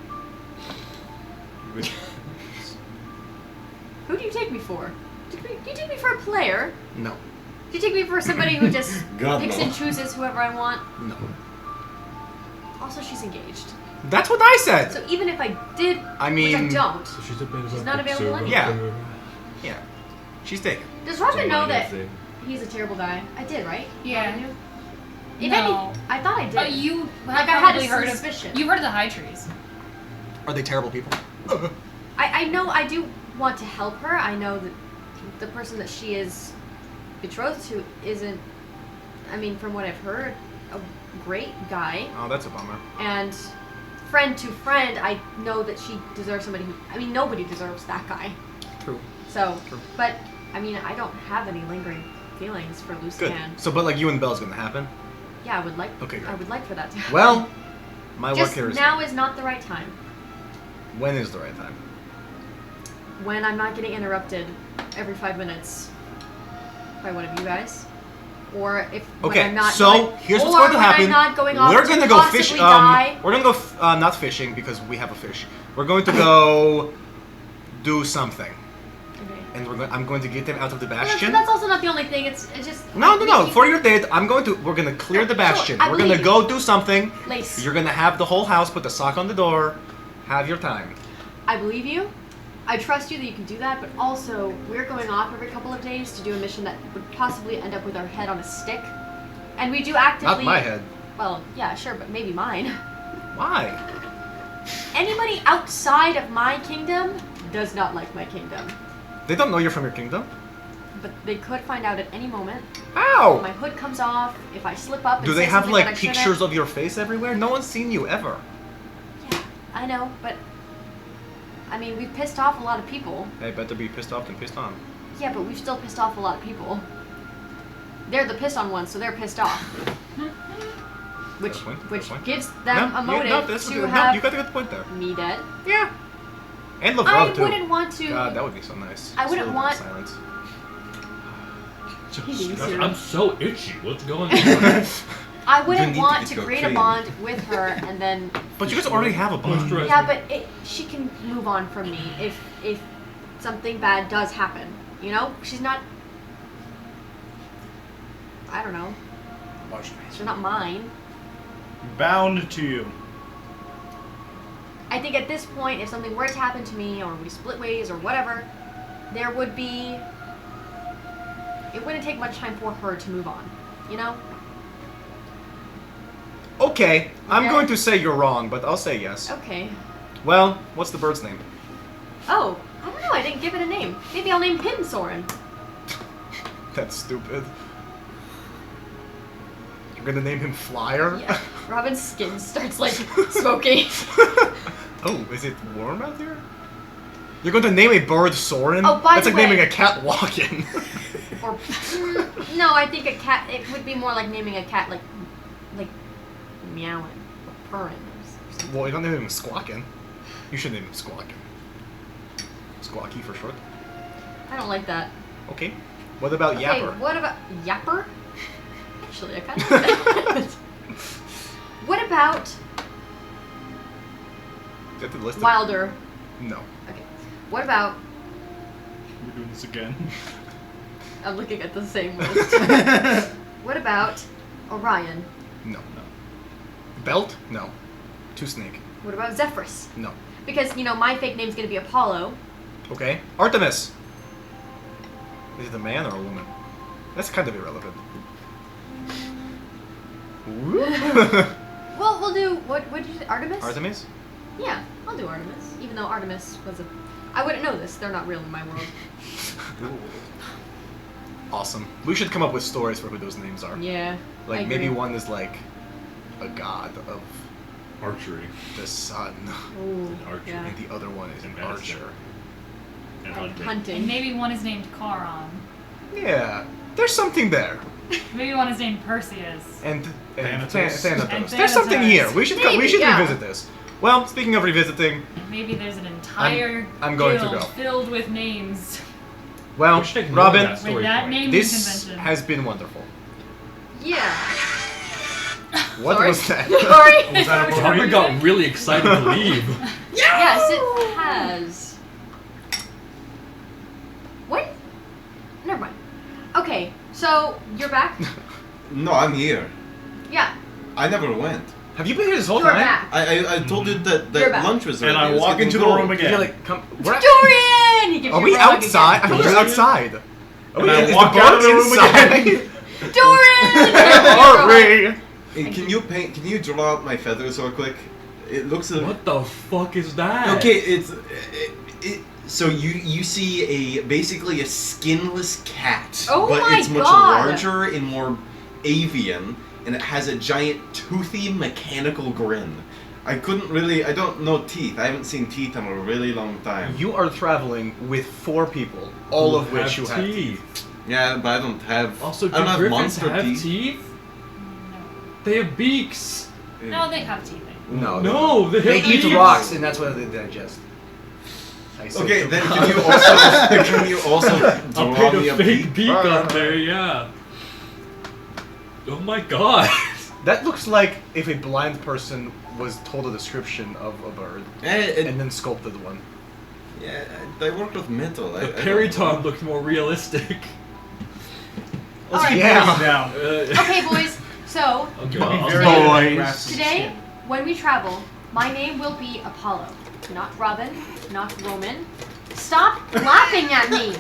Speaker 4: Who do you take me for? Do you take me for a player?
Speaker 2: No.
Speaker 4: Do you take me for somebody who just
Speaker 1: God,
Speaker 4: picks
Speaker 1: no.
Speaker 4: and chooses whoever I want?
Speaker 2: No.
Speaker 4: Also, she's engaged.
Speaker 2: That's what I said!
Speaker 4: So even if I did,
Speaker 2: I
Speaker 4: which I
Speaker 2: mean...
Speaker 4: don't,
Speaker 7: So she's a bit of
Speaker 4: She's
Speaker 7: a
Speaker 4: not available
Speaker 7: conservative.
Speaker 2: Yeah. Yeah. She's taken.
Speaker 4: does Robin know that
Speaker 5: Thing.
Speaker 4: he's a terrible guy? I did, right?
Speaker 3: Yeah.
Speaker 4: Robin knew? If
Speaker 3: No.
Speaker 4: any, I thought I did.
Speaker 3: Oh, you
Speaker 4: Like,
Speaker 3: have
Speaker 4: I had
Speaker 3: probably
Speaker 4: a
Speaker 3: heard
Speaker 4: suspicion.
Speaker 3: of. You've heard of the high trees.
Speaker 2: Are they terrible people?
Speaker 4: I know I do want to help her. I know that the person that she is betrothed to isn't, I mean, from what I've heard, a great guy.
Speaker 2: Oh, that's a bummer.
Speaker 4: And friend to friend, I know that she deserves somebody who, I mean, nobody deserves that guy.
Speaker 2: True.
Speaker 4: So,
Speaker 2: True.
Speaker 4: but, I mean, I don't have any lingering feelings for
Speaker 2: Good.
Speaker 4: Lucienne.
Speaker 2: So, but like you and Belle's gonna happen?
Speaker 4: Yeah, I would like,
Speaker 2: Okay, good.
Speaker 4: I would like for that to happen.
Speaker 2: Well, my work
Speaker 4: just
Speaker 2: here is
Speaker 4: now is not the right time.
Speaker 2: when is the right time?
Speaker 4: When I'm not getting interrupted every 5 minutes by one of you guys. Or if when
Speaker 2: Okay,
Speaker 4: I'm not
Speaker 2: so
Speaker 4: going,
Speaker 2: here's what's
Speaker 4: or
Speaker 2: going to
Speaker 4: when
Speaker 2: happen.
Speaker 4: I'm not going off
Speaker 2: We're
Speaker 4: to
Speaker 2: gonna go
Speaker 4: possibly
Speaker 2: fish.
Speaker 4: die.
Speaker 2: We're gonna go not fishing because we have a fish. We're going to go do something,
Speaker 4: Okay.
Speaker 2: and I'm going to get them out of the
Speaker 4: Well,
Speaker 2: bastion.
Speaker 4: that's also not the only thing. It's just
Speaker 2: No.
Speaker 4: we-
Speaker 2: For your date, we're gonna clear the
Speaker 4: Sure,
Speaker 2: bastion.
Speaker 4: I
Speaker 2: We're gonna
Speaker 4: believe
Speaker 2: go do something.
Speaker 4: Lace.
Speaker 2: You're gonna have the whole house. Put the sock on the door. Have your time.
Speaker 4: I believe you. I trust you that you can do that, but also we're going off every couple of days to do a mission that would possibly end up with our head on a stick. And we do actively.
Speaker 2: Not my head.
Speaker 4: Well, yeah, sure, but maybe mine.
Speaker 2: Why?
Speaker 4: Anybody outside of my kingdom does not like my kingdom.
Speaker 2: They don't know you're from your kingdom.
Speaker 4: But they could find out at any moment.
Speaker 2: Ow!
Speaker 4: My hood comes off, if I slip up and
Speaker 2: Do they
Speaker 4: say
Speaker 2: have
Speaker 4: something that I
Speaker 2: like
Speaker 4: shouldn't.
Speaker 2: pictures of your face everywhere? No one's seen you ever.
Speaker 4: Yeah, I know, but I mean, we've pissed off a lot of people.
Speaker 2: Hey, better be pissed off than pissed on.
Speaker 4: Yeah, but we've still pissed off a lot of people. They're the pissed on ones, so they're pissed off. Which
Speaker 2: Fair point,
Speaker 4: which
Speaker 2: fair point.
Speaker 4: gives them a motive
Speaker 2: that's
Speaker 4: to
Speaker 2: good.
Speaker 4: have
Speaker 2: You got a good point there.
Speaker 4: me dead.
Speaker 2: Yeah. And
Speaker 4: I
Speaker 2: Lavrov too.
Speaker 4: wouldn't want to.
Speaker 2: God, that would be so nice.
Speaker 4: I wouldn't
Speaker 2: Just a little
Speaker 4: want-
Speaker 2: bit of silence.
Speaker 4: Jeez.
Speaker 5: Gosh, I'm so itchy. What's going on?
Speaker 4: I
Speaker 1: You
Speaker 4: wouldn't
Speaker 1: need to
Speaker 4: want
Speaker 1: get
Speaker 4: to
Speaker 1: your
Speaker 4: create a
Speaker 1: cream.
Speaker 4: bond with her and then.
Speaker 2: But you guys already have a bond.
Speaker 5: Moisturize
Speaker 4: Yeah,
Speaker 5: me.
Speaker 4: but she can move on from me if something bad does happen. You know, she's not. I don't know. She's not mine.
Speaker 7: Bound to you.
Speaker 4: I think at this point, if something were to happen to me, or we split ways, or whatever, there would be. It wouldn't take much time for her to move on. You know?
Speaker 2: Okay, I'm
Speaker 4: Okay.
Speaker 2: going to say you're wrong, but I'll say yes.
Speaker 4: Okay.
Speaker 2: Well, what's the bird's name?
Speaker 4: Oh, I don't know. I didn't give it a name. Maybe I'll name him Soren.
Speaker 2: That's stupid. You're gonna name him Flyer?
Speaker 4: Yeah. Robin's skin starts like smoking.
Speaker 2: Oh, is it warm out here? You're going to name a bird Soren?
Speaker 4: Oh, by
Speaker 2: That's
Speaker 4: the
Speaker 2: like naming
Speaker 4: way-
Speaker 2: a cat Walken.
Speaker 4: Or no, I think a cat. It would be more like naming a cat like meowing, or purring. Or something.
Speaker 2: Well, you don't name him Squawkin. You should name him Squawkin. Squawky for short.
Speaker 4: I don't like that.
Speaker 2: Okay. What about
Speaker 4: Okay,
Speaker 2: Yapper?
Speaker 4: what about Yapper? Actually, I kind of like that. about
Speaker 2: Is that the list?
Speaker 4: Wilder?
Speaker 2: No.
Speaker 4: Okay. What about?
Speaker 7: We're doing this again.
Speaker 4: I'm looking at the same list. What about Orion?
Speaker 2: No. Belt? No. Too snake.
Speaker 4: What about Zephyrus?
Speaker 2: No.
Speaker 4: Because, my fake name's gonna be Apollo.
Speaker 2: Okay. Artemis. Is it a man or a woman? That's kind of irrelevant.
Speaker 4: Well, we'll do, what did you say, Artemis?
Speaker 2: Artemis?
Speaker 4: Yeah, I'll do Artemis. Even though Artemis was I wouldn't know this. They're not real in my world.
Speaker 2: Awesome. We should come up with stories for who those names are.
Speaker 4: Yeah.
Speaker 2: Like,
Speaker 4: I
Speaker 2: maybe
Speaker 4: agree.
Speaker 2: one is like a god of
Speaker 5: Archery.
Speaker 2: the sun,
Speaker 4: Ooh,
Speaker 5: Archer.
Speaker 4: yeah.
Speaker 2: and the other one is an
Speaker 5: And medicine.
Speaker 2: archer.
Speaker 5: And
Speaker 4: And
Speaker 5: hunting.
Speaker 3: And
Speaker 4: hunting.
Speaker 3: maybe one is named Charon.
Speaker 2: Yeah, there's something there.
Speaker 3: Maybe one is named Perseus.
Speaker 2: And
Speaker 7: Thanatos.
Speaker 2: Thanatos.
Speaker 3: And
Speaker 2: There's something
Speaker 3: Thanatos.
Speaker 2: here. We should
Speaker 4: Maybe, yeah.
Speaker 2: revisit this. Well, speaking of revisiting,
Speaker 3: Maybe there's an entire
Speaker 2: I'm going to
Speaker 3: guild
Speaker 2: go.
Speaker 3: filled with names.
Speaker 2: well,
Speaker 5: We should ignore
Speaker 2: Robin,
Speaker 5: that story
Speaker 3: With that
Speaker 5: point.
Speaker 3: naming
Speaker 2: this
Speaker 3: convention.
Speaker 2: has been wonderful.
Speaker 4: Yeah.
Speaker 2: What
Speaker 4: Sorry.
Speaker 2: was that?
Speaker 4: Sorry.
Speaker 7: Was that a
Speaker 5: Robin got really excited to leave.
Speaker 4: Yes, it has. What? Never mind. Okay, so you're back?
Speaker 1: No, I'm here.
Speaker 4: Yeah,
Speaker 1: I never went.
Speaker 2: Have you been here this whole
Speaker 4: you're
Speaker 2: time?
Speaker 4: back.
Speaker 1: I told you that
Speaker 4: You're back.
Speaker 1: lunch was
Speaker 7: And
Speaker 1: ready.
Speaker 7: I
Speaker 1: was
Speaker 7: walk
Speaker 1: getting
Speaker 7: into the
Speaker 1: cold.
Speaker 7: room
Speaker 2: Did you
Speaker 7: again.
Speaker 2: like come? We're
Speaker 4: Dorian! He gives
Speaker 2: are
Speaker 4: you
Speaker 2: we
Speaker 4: a rug
Speaker 2: outside? I
Speaker 4: again.
Speaker 2: thought we were outside.
Speaker 7: And I
Speaker 2: is
Speaker 7: walk
Speaker 2: the
Speaker 7: out of
Speaker 2: boat
Speaker 7: the room
Speaker 2: inside?
Speaker 4: Dorian!
Speaker 2: Hurry!
Speaker 1: Hey, can you draw out my feathers real quick? It looks a
Speaker 5: What the fuck is that?
Speaker 1: Okay, so you see basically a skinless cat,
Speaker 4: Oh
Speaker 1: but
Speaker 4: my
Speaker 1: it's much
Speaker 4: God.
Speaker 1: larger and more avian, and it has a giant toothy mechanical grin. I don't know teeth. I haven't seen teeth in a really long time.
Speaker 2: You are traveling with 4 people, all of which you have
Speaker 5: teeth.
Speaker 1: Yeah, but I don't have.
Speaker 5: Also, do
Speaker 1: I don't have
Speaker 5: griffins
Speaker 1: monster
Speaker 5: have
Speaker 1: teeth.
Speaker 5: teeth? They have beaks.
Speaker 3: No, they have teeth.
Speaker 2: No,
Speaker 5: No, they
Speaker 2: they
Speaker 5: have
Speaker 2: eat
Speaker 5: beaks.
Speaker 2: rocks, and that's what they digest. I said
Speaker 1: Okay,
Speaker 2: the
Speaker 1: then
Speaker 2: rock.
Speaker 1: can you also
Speaker 5: I'll
Speaker 1: draw
Speaker 5: put
Speaker 1: me
Speaker 5: a
Speaker 1: a
Speaker 5: fake
Speaker 1: beak?
Speaker 5: beak on there, yeah. Oh my god.
Speaker 2: That looks like if a blind person was told a description of a bird and then sculpted one.
Speaker 1: Yeah, I work with metal.
Speaker 5: The periton looked more realistic.
Speaker 7: Let's keep
Speaker 2: Yeah.
Speaker 7: breaking down.
Speaker 4: Okay, boys, so
Speaker 5: Okay,
Speaker 7: Be
Speaker 5: I'll
Speaker 7: very
Speaker 2: Boys.
Speaker 7: grasp of
Speaker 4: today,
Speaker 7: skin.
Speaker 4: when we travel, my name will be Apollo. Not Robin, not Roman. Stop laughing at me!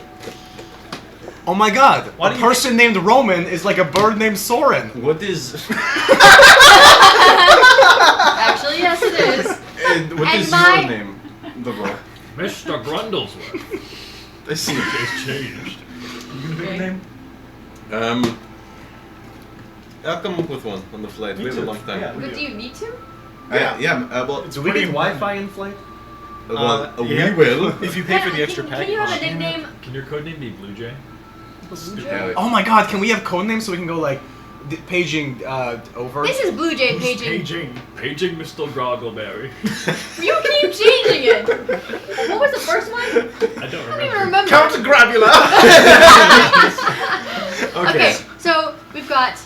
Speaker 2: Oh my god!
Speaker 7: Why
Speaker 2: A
Speaker 7: do you
Speaker 2: person named Roman is like a bird named Soren.
Speaker 1: What is?
Speaker 4: Actually, yes, it is.
Speaker 1: What
Speaker 4: And
Speaker 1: is
Speaker 4: my-
Speaker 1: your name? The rock.
Speaker 5: Mr. Grundlesworth.
Speaker 1: I see.
Speaker 5: It's changed.
Speaker 7: You gonna pick a name?
Speaker 1: I'll come up with one on the flight.
Speaker 7: Me
Speaker 1: We have a
Speaker 7: too.
Speaker 1: long time.
Speaker 7: Yeah.
Speaker 4: But do you need to?
Speaker 1: Well,
Speaker 7: It's
Speaker 2: Do we
Speaker 7: pretty
Speaker 2: get
Speaker 7: important.
Speaker 2: Wi-Fi in flight?
Speaker 1: we will.
Speaker 7: If you pay for the extra
Speaker 4: Can you have a
Speaker 7: package.
Speaker 4: nickname?
Speaker 5: Can your codename be Blue Jay?
Speaker 4: Blue
Speaker 1: Yeah,
Speaker 4: Jay?
Speaker 1: wait.
Speaker 2: Oh my god, can we have code names so we can go like paging over?
Speaker 4: This is Blue Jay
Speaker 7: Who's
Speaker 4: paging.
Speaker 7: paging?
Speaker 5: Paging Mr. Groggleberry.
Speaker 4: You keep changing it! What was the first one?
Speaker 5: I don't
Speaker 4: I don't even
Speaker 5: remember.
Speaker 4: remember.
Speaker 2: Count Grabula!
Speaker 4: Okay, so we've got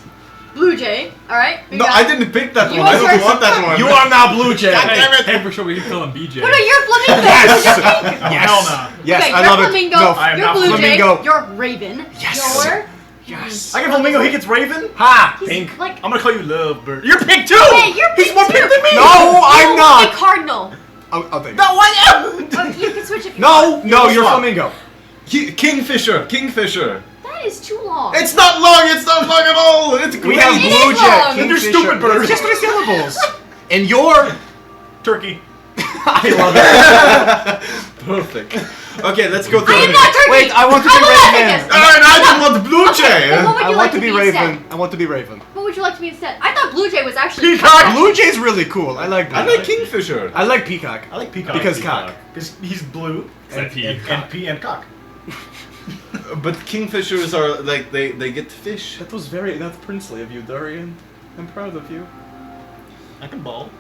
Speaker 4: Blue Jay, alright?
Speaker 1: No, I didn't pick that
Speaker 4: You
Speaker 1: one. I
Speaker 4: want
Speaker 1: don't
Speaker 4: yours?
Speaker 1: want that one.
Speaker 2: You are now Blue Jay!
Speaker 5: Hey, for sure we can call him BJ.
Speaker 4: No, you're Flamingo!
Speaker 2: Yes!
Speaker 4: You're pink!
Speaker 7: Oh,
Speaker 2: Yes!
Speaker 7: hell no.
Speaker 2: Yes,
Speaker 4: Okay,
Speaker 2: I
Speaker 4: you're
Speaker 2: love
Speaker 4: Flamingo,
Speaker 2: it. No,
Speaker 7: I am
Speaker 4: you're
Speaker 7: not
Speaker 4: Blue
Speaker 2: Flamingo.
Speaker 4: Jay, you're Raven.
Speaker 2: Yes.
Speaker 4: You're...
Speaker 2: Yes.
Speaker 7: I get Flamingo, he gets Raven?
Speaker 2: Ha!
Speaker 4: He's
Speaker 2: Pink.
Speaker 4: like...
Speaker 7: I'm gonna call you Lovebird. You're pink too!
Speaker 4: Hey, you're
Speaker 2: He's
Speaker 4: pink
Speaker 2: more
Speaker 4: too.
Speaker 2: pink than me! No,
Speaker 4: You
Speaker 2: I'm
Speaker 4: don't
Speaker 2: not!
Speaker 4: want to be Cardinal.
Speaker 2: I'll take it.
Speaker 7: No, I am!
Speaker 4: Oh, you can switch if you
Speaker 2: No,
Speaker 4: want.
Speaker 2: no, you're
Speaker 7: swap.
Speaker 2: Flamingo.
Speaker 1: Kingfisher. Kingfisher.
Speaker 4: That is too long.
Speaker 1: It's not long. It's not long at all. It's great.
Speaker 2: We have
Speaker 4: It
Speaker 2: Blue
Speaker 4: is
Speaker 2: Jay,
Speaker 4: long.
Speaker 7: Then they're
Speaker 2: Kingfisher.
Speaker 7: stupid birds.
Speaker 2: It's just 3 syllables. And you're...
Speaker 7: Turkey.
Speaker 2: I love it.
Speaker 1: Perfect. Okay, let's go through.
Speaker 4: I am not Turkey!
Speaker 2: Wait, I want to be
Speaker 4: I'm
Speaker 2: Raven.
Speaker 4: Atticus.
Speaker 1: Alright, I don't want Blue Jay.
Speaker 4: Then what would
Speaker 2: I
Speaker 4: you
Speaker 2: want
Speaker 4: like
Speaker 2: to be
Speaker 4: instead?
Speaker 2: Raven. I want to be Raven.
Speaker 4: What would you like to be instead? I thought Blue Jay was actually...
Speaker 2: Peacock! Blue Jay's really cool. I like Blue
Speaker 1: I like Kingfisher.
Speaker 2: I like Peacock.
Speaker 7: I like Peacock.
Speaker 2: Because
Speaker 5: Peacock.
Speaker 2: cock.
Speaker 7: Because he's blue.
Speaker 5: Except he
Speaker 7: and
Speaker 5: cock.
Speaker 7: P and cock.
Speaker 1: But kingfishers are like they get fish.
Speaker 2: That's princely of you, Dorian. I'm proud of you.
Speaker 7: I can ball.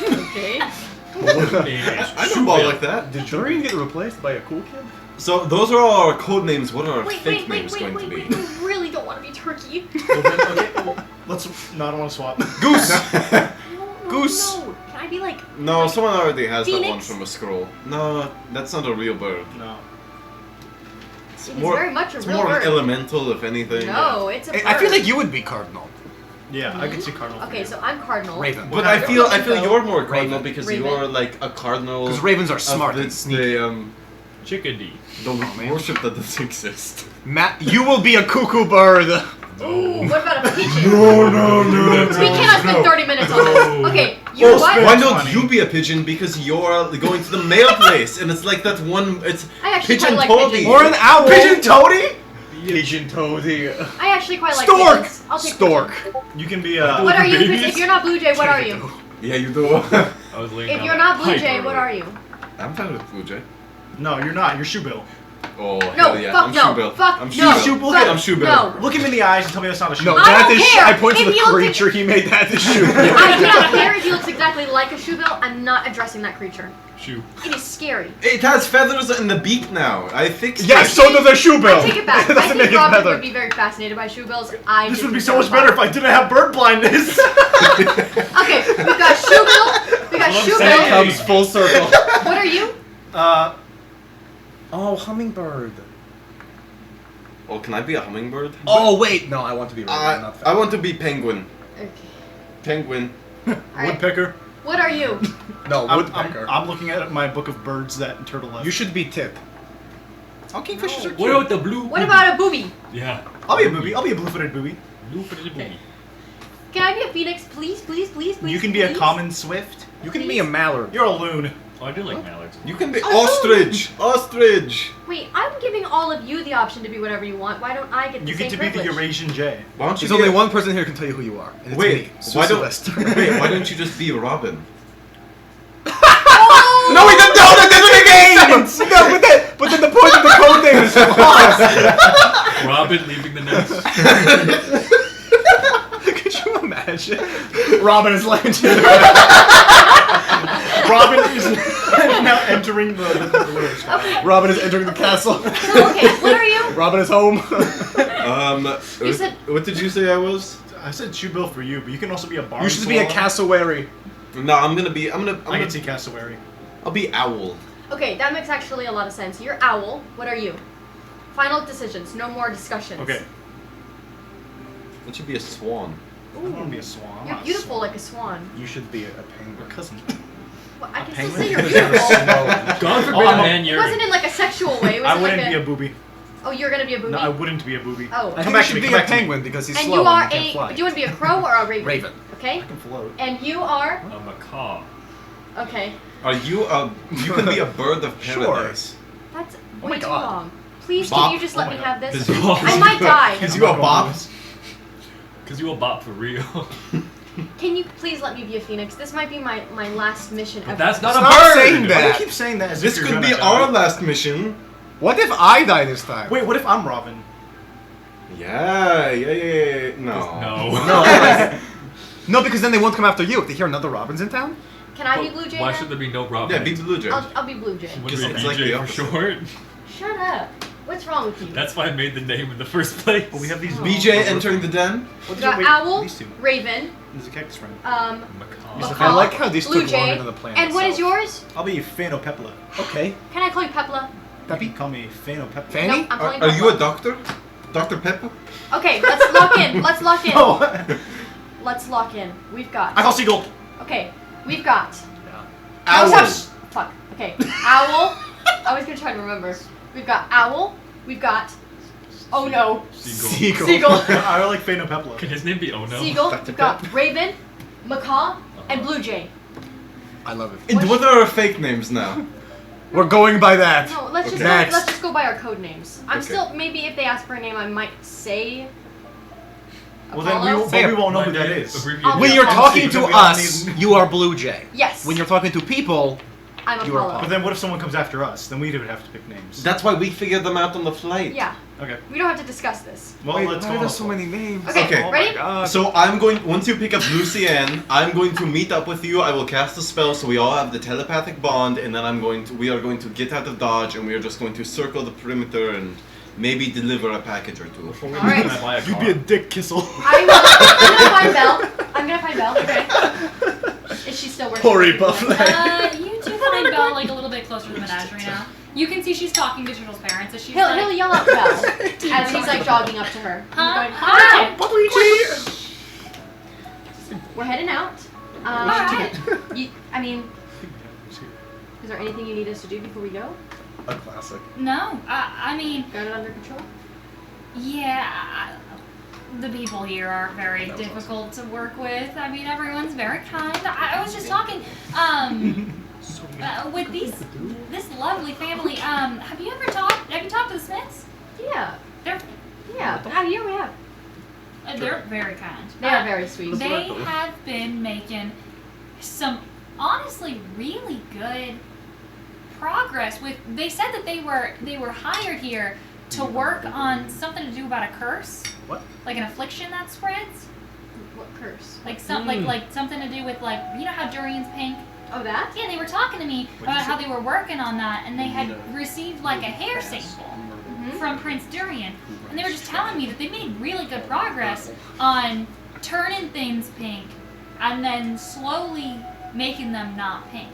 Speaker 4: Okay.
Speaker 1: I don't ball like that.
Speaker 2: Did Dorian get replaced by a cool kid?
Speaker 1: So those are all our code names. What are our
Speaker 4: Wait,
Speaker 1: fake
Speaker 4: wait,
Speaker 1: names
Speaker 4: wait,
Speaker 1: going
Speaker 4: wait,
Speaker 1: to
Speaker 4: wait,
Speaker 1: be?
Speaker 4: wait. I really don't want to be Turkey.
Speaker 7: Well, then, okay, well, let's. No, I don't want to swap.
Speaker 1: Goose.
Speaker 2: Goose?
Speaker 4: No. Can I be like?
Speaker 1: No, someone already has that one
Speaker 4: Phoenix?
Speaker 1: from a scroll. No, that's not a real bird.
Speaker 7: No.
Speaker 1: It's
Speaker 4: It is very much a
Speaker 1: it's
Speaker 4: real
Speaker 1: more
Speaker 4: bird.
Speaker 1: elemental, if anything.
Speaker 4: No, it's a bird.
Speaker 2: I feel like you would be cardinal.
Speaker 7: Yeah, I could see cardinal.
Speaker 4: Okay, so I'm cardinal.
Speaker 2: Raven.
Speaker 1: But I feel
Speaker 4: Raven.
Speaker 1: you're more cardinal
Speaker 2: Raven.
Speaker 1: because
Speaker 4: Raven.
Speaker 1: you're like a cardinal.
Speaker 2: Because ravens are
Speaker 1: of
Speaker 2: smart and
Speaker 1: the
Speaker 2: sneaky.
Speaker 5: Chickadee.
Speaker 1: the worship that doesn't exist.
Speaker 2: Matt, you will be a cuckoo bird.
Speaker 4: Ooh, what about a pigeon?
Speaker 1: no.
Speaker 4: We cannot spend 30 minutes on this. Okay, you know
Speaker 1: Oh,
Speaker 4: what?
Speaker 1: why don't
Speaker 7: funny.
Speaker 1: you be a pigeon because you're going to the mail place and it's like that one. It's
Speaker 4: I actually
Speaker 1: pigeon
Speaker 4: quite like
Speaker 1: toady.
Speaker 4: pigeons.
Speaker 2: Or an owl.
Speaker 1: Pigeon toady.
Speaker 2: Pigeon toady.
Speaker 4: I actually quite like
Speaker 2: Stork.
Speaker 4: pigeons. I'll take
Speaker 2: Stork.
Speaker 4: pigeon.
Speaker 7: You can be
Speaker 4: What are you?
Speaker 5: Babies?
Speaker 4: If you're not Blue Jay, what are you?
Speaker 1: Yeah, you do.
Speaker 5: I was laying
Speaker 4: If
Speaker 5: down
Speaker 4: you're
Speaker 5: that
Speaker 4: not Blue
Speaker 5: pipe
Speaker 4: Jay, what
Speaker 5: earlier.
Speaker 4: are you?
Speaker 1: I'm fine with Blue Jay.
Speaker 7: No, you're not. You're Shoebill.
Speaker 1: Oh
Speaker 4: No,
Speaker 1: hell yeah!
Speaker 4: fuck
Speaker 1: I'm
Speaker 4: no,
Speaker 1: Shoebill.
Speaker 4: fuck
Speaker 1: I'm
Speaker 4: no,
Speaker 1: Shoebill.
Speaker 4: fuck
Speaker 1: I'm Shoebill.
Speaker 4: no.
Speaker 7: Look him in the eyes and tell me that's not a
Speaker 2: No,
Speaker 7: Shoebill.
Speaker 4: I
Speaker 2: that
Speaker 4: don't
Speaker 2: is.
Speaker 4: care.
Speaker 2: I point to
Speaker 4: If
Speaker 2: the
Speaker 4: he looks
Speaker 2: creature he made that to shoot.
Speaker 4: I do not care if he looks exactly like a shoebill. I'm not addressing that creature.
Speaker 5: Shoe.
Speaker 4: It is scary.
Speaker 1: It has feathers in the beak now. I fixed
Speaker 2: Yeah,
Speaker 1: it.
Speaker 2: so does a shoe bill.
Speaker 4: I take it back.
Speaker 2: That
Speaker 4: I
Speaker 2: doesn't
Speaker 4: think
Speaker 2: make it
Speaker 4: Robin
Speaker 2: better.
Speaker 4: would be very fascinated by shoebills. I
Speaker 7: This
Speaker 4: just
Speaker 7: would be
Speaker 4: be
Speaker 7: so much better if I didn't have bird blindness.
Speaker 4: Okay, we've got shoebill. We got
Speaker 5: That's what I'm
Speaker 4: shoebill.
Speaker 5: saying.
Speaker 2: Comes full circle.
Speaker 4: What are you?
Speaker 2: Oh, hummingbird.
Speaker 1: Oh, can I be a hummingbird?
Speaker 2: Oh wait, no, I want to be Raven, not
Speaker 1: I want to be penguin.
Speaker 4: Okay.
Speaker 1: Penguin.
Speaker 4: Alright.
Speaker 7: Woodpecker.
Speaker 4: What are you?
Speaker 2: No,
Speaker 7: I'm,
Speaker 2: woodpecker.
Speaker 7: I'm looking at my book of birds that Turtle left.
Speaker 2: You should be tip. Oh, kingfishers are cute.
Speaker 5: What about the blue?
Speaker 4: What about a booby?
Speaker 5: Yeah.
Speaker 7: I'll be a booby. I'll be a blue-footed booby.
Speaker 5: Blue for the booby.
Speaker 4: Can I be a phoenix, please, please, please, please?
Speaker 7: You can be a
Speaker 4: please?
Speaker 7: common swift.
Speaker 2: You can be a mallard.
Speaker 7: You're a loon.
Speaker 5: Oh, I do like mallards.
Speaker 1: You can be
Speaker 4: Oh,
Speaker 1: ostrich. Ostrich.
Speaker 4: Wait, I'm giving all of you the option to be whatever you want. Why don't I get the
Speaker 7: You
Speaker 4: same
Speaker 7: get to be the
Speaker 4: privilege?
Speaker 7: Eurasian Jay.
Speaker 1: Why don't you
Speaker 2: There's
Speaker 1: be
Speaker 2: only
Speaker 1: a-
Speaker 2: one person here who can tell you who you are. And it's
Speaker 1: Wait,
Speaker 2: me,
Speaker 1: why don't
Speaker 2: Sylvester.
Speaker 1: wait? Why don't you just be Robin?
Speaker 4: Oh!
Speaker 2: No, we didn't know that this is a game. No, but then the point of the code name is lost.
Speaker 5: Robin leaving the nest.
Speaker 2: Could you imagine? Robin is landing.
Speaker 7: Robin is now entering the
Speaker 4: Okay.
Speaker 2: Robin is entering the castle.
Speaker 4: So okay, what are you?
Speaker 2: Robin is home.
Speaker 4: You said-
Speaker 1: What did you say I was?
Speaker 7: I said Shoebill for you, but you can also be a barn.
Speaker 2: You should be a cassowary.
Speaker 1: No, I'm gonna be. I'm
Speaker 7: I
Speaker 1: gonna.
Speaker 7: can see cassowary.
Speaker 1: I'll be owl.
Speaker 4: Okay, that makes actually a lot of sense. You're owl. What are you? Final decisions. No more discussions.
Speaker 7: Okay.
Speaker 1: That should be a swan.
Speaker 7: I don't want to be a swan. I'm
Speaker 4: You're
Speaker 7: not a
Speaker 4: beautiful
Speaker 7: swan.
Speaker 4: like a swan.
Speaker 2: You should be a
Speaker 7: Your
Speaker 2: penguin.
Speaker 7: cousin.
Speaker 4: Well, I can still
Speaker 2: penguin?
Speaker 4: say you're beautiful.
Speaker 5: God forbid
Speaker 7: Oh,
Speaker 5: a man
Speaker 4: It
Speaker 5: you're.
Speaker 4: wasn't in like a sexual way. It was
Speaker 7: I
Speaker 4: in
Speaker 7: wouldn't
Speaker 4: like
Speaker 7: be a booby.
Speaker 4: Oh, you're gonna be a booby.
Speaker 7: No, I wouldn't be a booby.
Speaker 4: Oh.
Speaker 2: I
Speaker 7: Come
Speaker 2: think
Speaker 7: back
Speaker 2: you
Speaker 7: to me,
Speaker 2: should be
Speaker 7: come
Speaker 2: a
Speaker 7: back to me.
Speaker 2: penguin because he's
Speaker 4: And
Speaker 2: slow
Speaker 4: you are
Speaker 2: and he can't fly.
Speaker 4: do you want to be a crow or a raven?
Speaker 2: Raven.
Speaker 4: Okay.
Speaker 7: I can float.
Speaker 4: And you are
Speaker 5: A macaw.
Speaker 4: okay.
Speaker 1: Are you a? You can be a bird of
Speaker 2: Sure.
Speaker 1: paradise.
Speaker 4: That's
Speaker 2: Oh
Speaker 4: way
Speaker 2: my
Speaker 4: too
Speaker 2: God.
Speaker 4: long. Please,
Speaker 1: Bop.
Speaker 4: can you just let
Speaker 7: Oh
Speaker 4: me
Speaker 7: my
Speaker 4: have this?
Speaker 5: Is bop.
Speaker 4: I might die.
Speaker 1: Is you a bop?
Speaker 5: Because you will bop for real.
Speaker 4: Can you please let me be a phoenix? This might be my last mission ever.
Speaker 5: But that's not
Speaker 2: Stop
Speaker 5: a bird!
Speaker 2: saying
Speaker 7: Why
Speaker 2: that.
Speaker 7: do you keep saying that as
Speaker 1: This
Speaker 7: if
Speaker 1: could
Speaker 7: you're
Speaker 1: be
Speaker 7: gonna
Speaker 1: our
Speaker 7: die?
Speaker 1: last mission.
Speaker 2: What if I die this time?
Speaker 7: Wait, what if I'm Robin?
Speaker 1: Yeah. No.
Speaker 5: No.
Speaker 2: No. No, because then they won't come after you. If they hear another Robin's in town.
Speaker 4: Can I be Blue Jay?
Speaker 5: Why
Speaker 4: then?
Speaker 5: should there be no Robin?
Speaker 1: Yeah, be Blue Jay.
Speaker 4: I'll be Blue Jay.
Speaker 5: Would be
Speaker 1: It's like
Speaker 5: BJ
Speaker 1: the
Speaker 5: for
Speaker 1: opposite.
Speaker 5: short.
Speaker 4: Shut up. What's wrong with you?
Speaker 5: That's why I made the name in the first place.
Speaker 7: But we have these.
Speaker 1: BJ entering the den.
Speaker 7: What
Speaker 4: We got
Speaker 7: wait,
Speaker 4: owl,
Speaker 7: These two.
Speaker 4: raven,
Speaker 7: There's a cactus friend.
Speaker 5: Macaw.
Speaker 4: macaw,
Speaker 2: I like how these
Speaker 4: Blue
Speaker 2: took
Speaker 4: Jay.
Speaker 2: longer than the plan
Speaker 4: And what is
Speaker 2: itself.
Speaker 4: yours?
Speaker 7: I'll be Phanopepla.
Speaker 2: Okay.
Speaker 4: Can I call you Pepla?
Speaker 7: You can call me Phanopepla.
Speaker 2: Fanny?
Speaker 4: Nope, I'm calling
Speaker 1: Are
Speaker 4: you
Speaker 1: you a
Speaker 4: Pepla.
Speaker 1: doctor? Dr. Pepper?
Speaker 4: Okay, let's lock in. Let's lock in.
Speaker 7: Oh!
Speaker 4: Let's lock in. We've got.
Speaker 7: I call Seagull.
Speaker 4: Okay, we've got.
Speaker 1: Owl.
Speaker 4: No, stop. Fuck. Okay, owl. I was gonna try to remember. We've got owl. We've got. Oh no.
Speaker 5: Seagull.
Speaker 4: Seagull.
Speaker 7: I like Phanopepla.
Speaker 5: Can his name be Ono?
Speaker 4: Seagull.
Speaker 1: Dr.
Speaker 4: We've got
Speaker 1: Pep.
Speaker 4: raven, macaw, and blue jay.
Speaker 2: I love it.
Speaker 1: And what are our fake names now?
Speaker 2: We're going by that.
Speaker 4: No, let's just
Speaker 2: Next.
Speaker 4: let's just go by our code names. I'm
Speaker 1: Okay.
Speaker 4: still maybe if they ask for a name, I might say.
Speaker 7: Well, then we,
Speaker 4: Apollo?
Speaker 7: will, but we won't know who that is.
Speaker 4: I'll
Speaker 2: When
Speaker 4: be
Speaker 2: you're
Speaker 4: Apollo.
Speaker 2: talking to
Speaker 7: We don't
Speaker 2: us,
Speaker 7: need-
Speaker 2: you are Blue Jay.
Speaker 4: Yes.
Speaker 2: When you're talking to people,
Speaker 4: I'm
Speaker 2: You are
Speaker 4: Apollo.
Speaker 7: But then what if someone comes after us? Then we would have to pick names.
Speaker 1: That's why we figured them out on the flight.
Speaker 4: Yeah,
Speaker 7: Okay.
Speaker 4: we don't have to discuss this.
Speaker 7: Well,
Speaker 2: wait,
Speaker 7: let's
Speaker 2: why
Speaker 7: go
Speaker 2: are there
Speaker 7: on.
Speaker 2: so many names?
Speaker 4: Okay,
Speaker 1: Okay.
Speaker 2: Oh
Speaker 4: ready?
Speaker 2: my god.
Speaker 1: So I'm going. Once you pick up Lucienne, I'm going to meet up with you. I will cast a spell so we all have the telepathic bond, and then we are going to get out of Dodge, and we are just going to circle the perimeter and maybe deliver a package or two.
Speaker 5: Before we
Speaker 4: All
Speaker 5: leave,
Speaker 4: right.
Speaker 5: can I buy a
Speaker 7: You'd
Speaker 5: car?
Speaker 7: be a dick kissel.
Speaker 4: I'm gonna find Belle. I'm gonna find Belle. Okay. Is she still working.
Speaker 2: Hori
Speaker 4: with people.
Speaker 2: Buffalo.
Speaker 3: You do find Belle like a little bit closer to the menagerie now. You can see she's talking to Turtle's parents as she's
Speaker 4: He'll
Speaker 3: like,
Speaker 4: yell out Belle as he's like jogging up to her.
Speaker 3: Huh?
Speaker 4: He's going,
Speaker 3: Hi.
Speaker 4: We're heading out.
Speaker 3: Alright.
Speaker 4: I mean, is there anything you need us to do before we go?
Speaker 2: A classic.
Speaker 3: No, I mean,
Speaker 4: Got it under control?
Speaker 3: yeah, the people here are very difficult to work with. I mean, everyone's very kind. I was just talking, with this lovely family. Have you talked to the Smiths?
Speaker 4: Yeah.
Speaker 3: They're
Speaker 4: Yeah. Yeah, we have.
Speaker 3: they're very kind.
Speaker 4: They are very sweet.
Speaker 3: They have been making some honestly really good progress with. They said that they were hired here to work on something to do about a curse.
Speaker 2: What?
Speaker 3: Like an affliction that spreads.
Speaker 4: What curse?
Speaker 3: Like like something to do with like, you know how durian's pink.
Speaker 4: Oh, that?
Speaker 3: Yeah, they were talking to me about how they were working on that, and they had received like a hair sample from Prince Durian, and they were just telling me that they made really good progress on turning things pink, and then slowly making them not pink.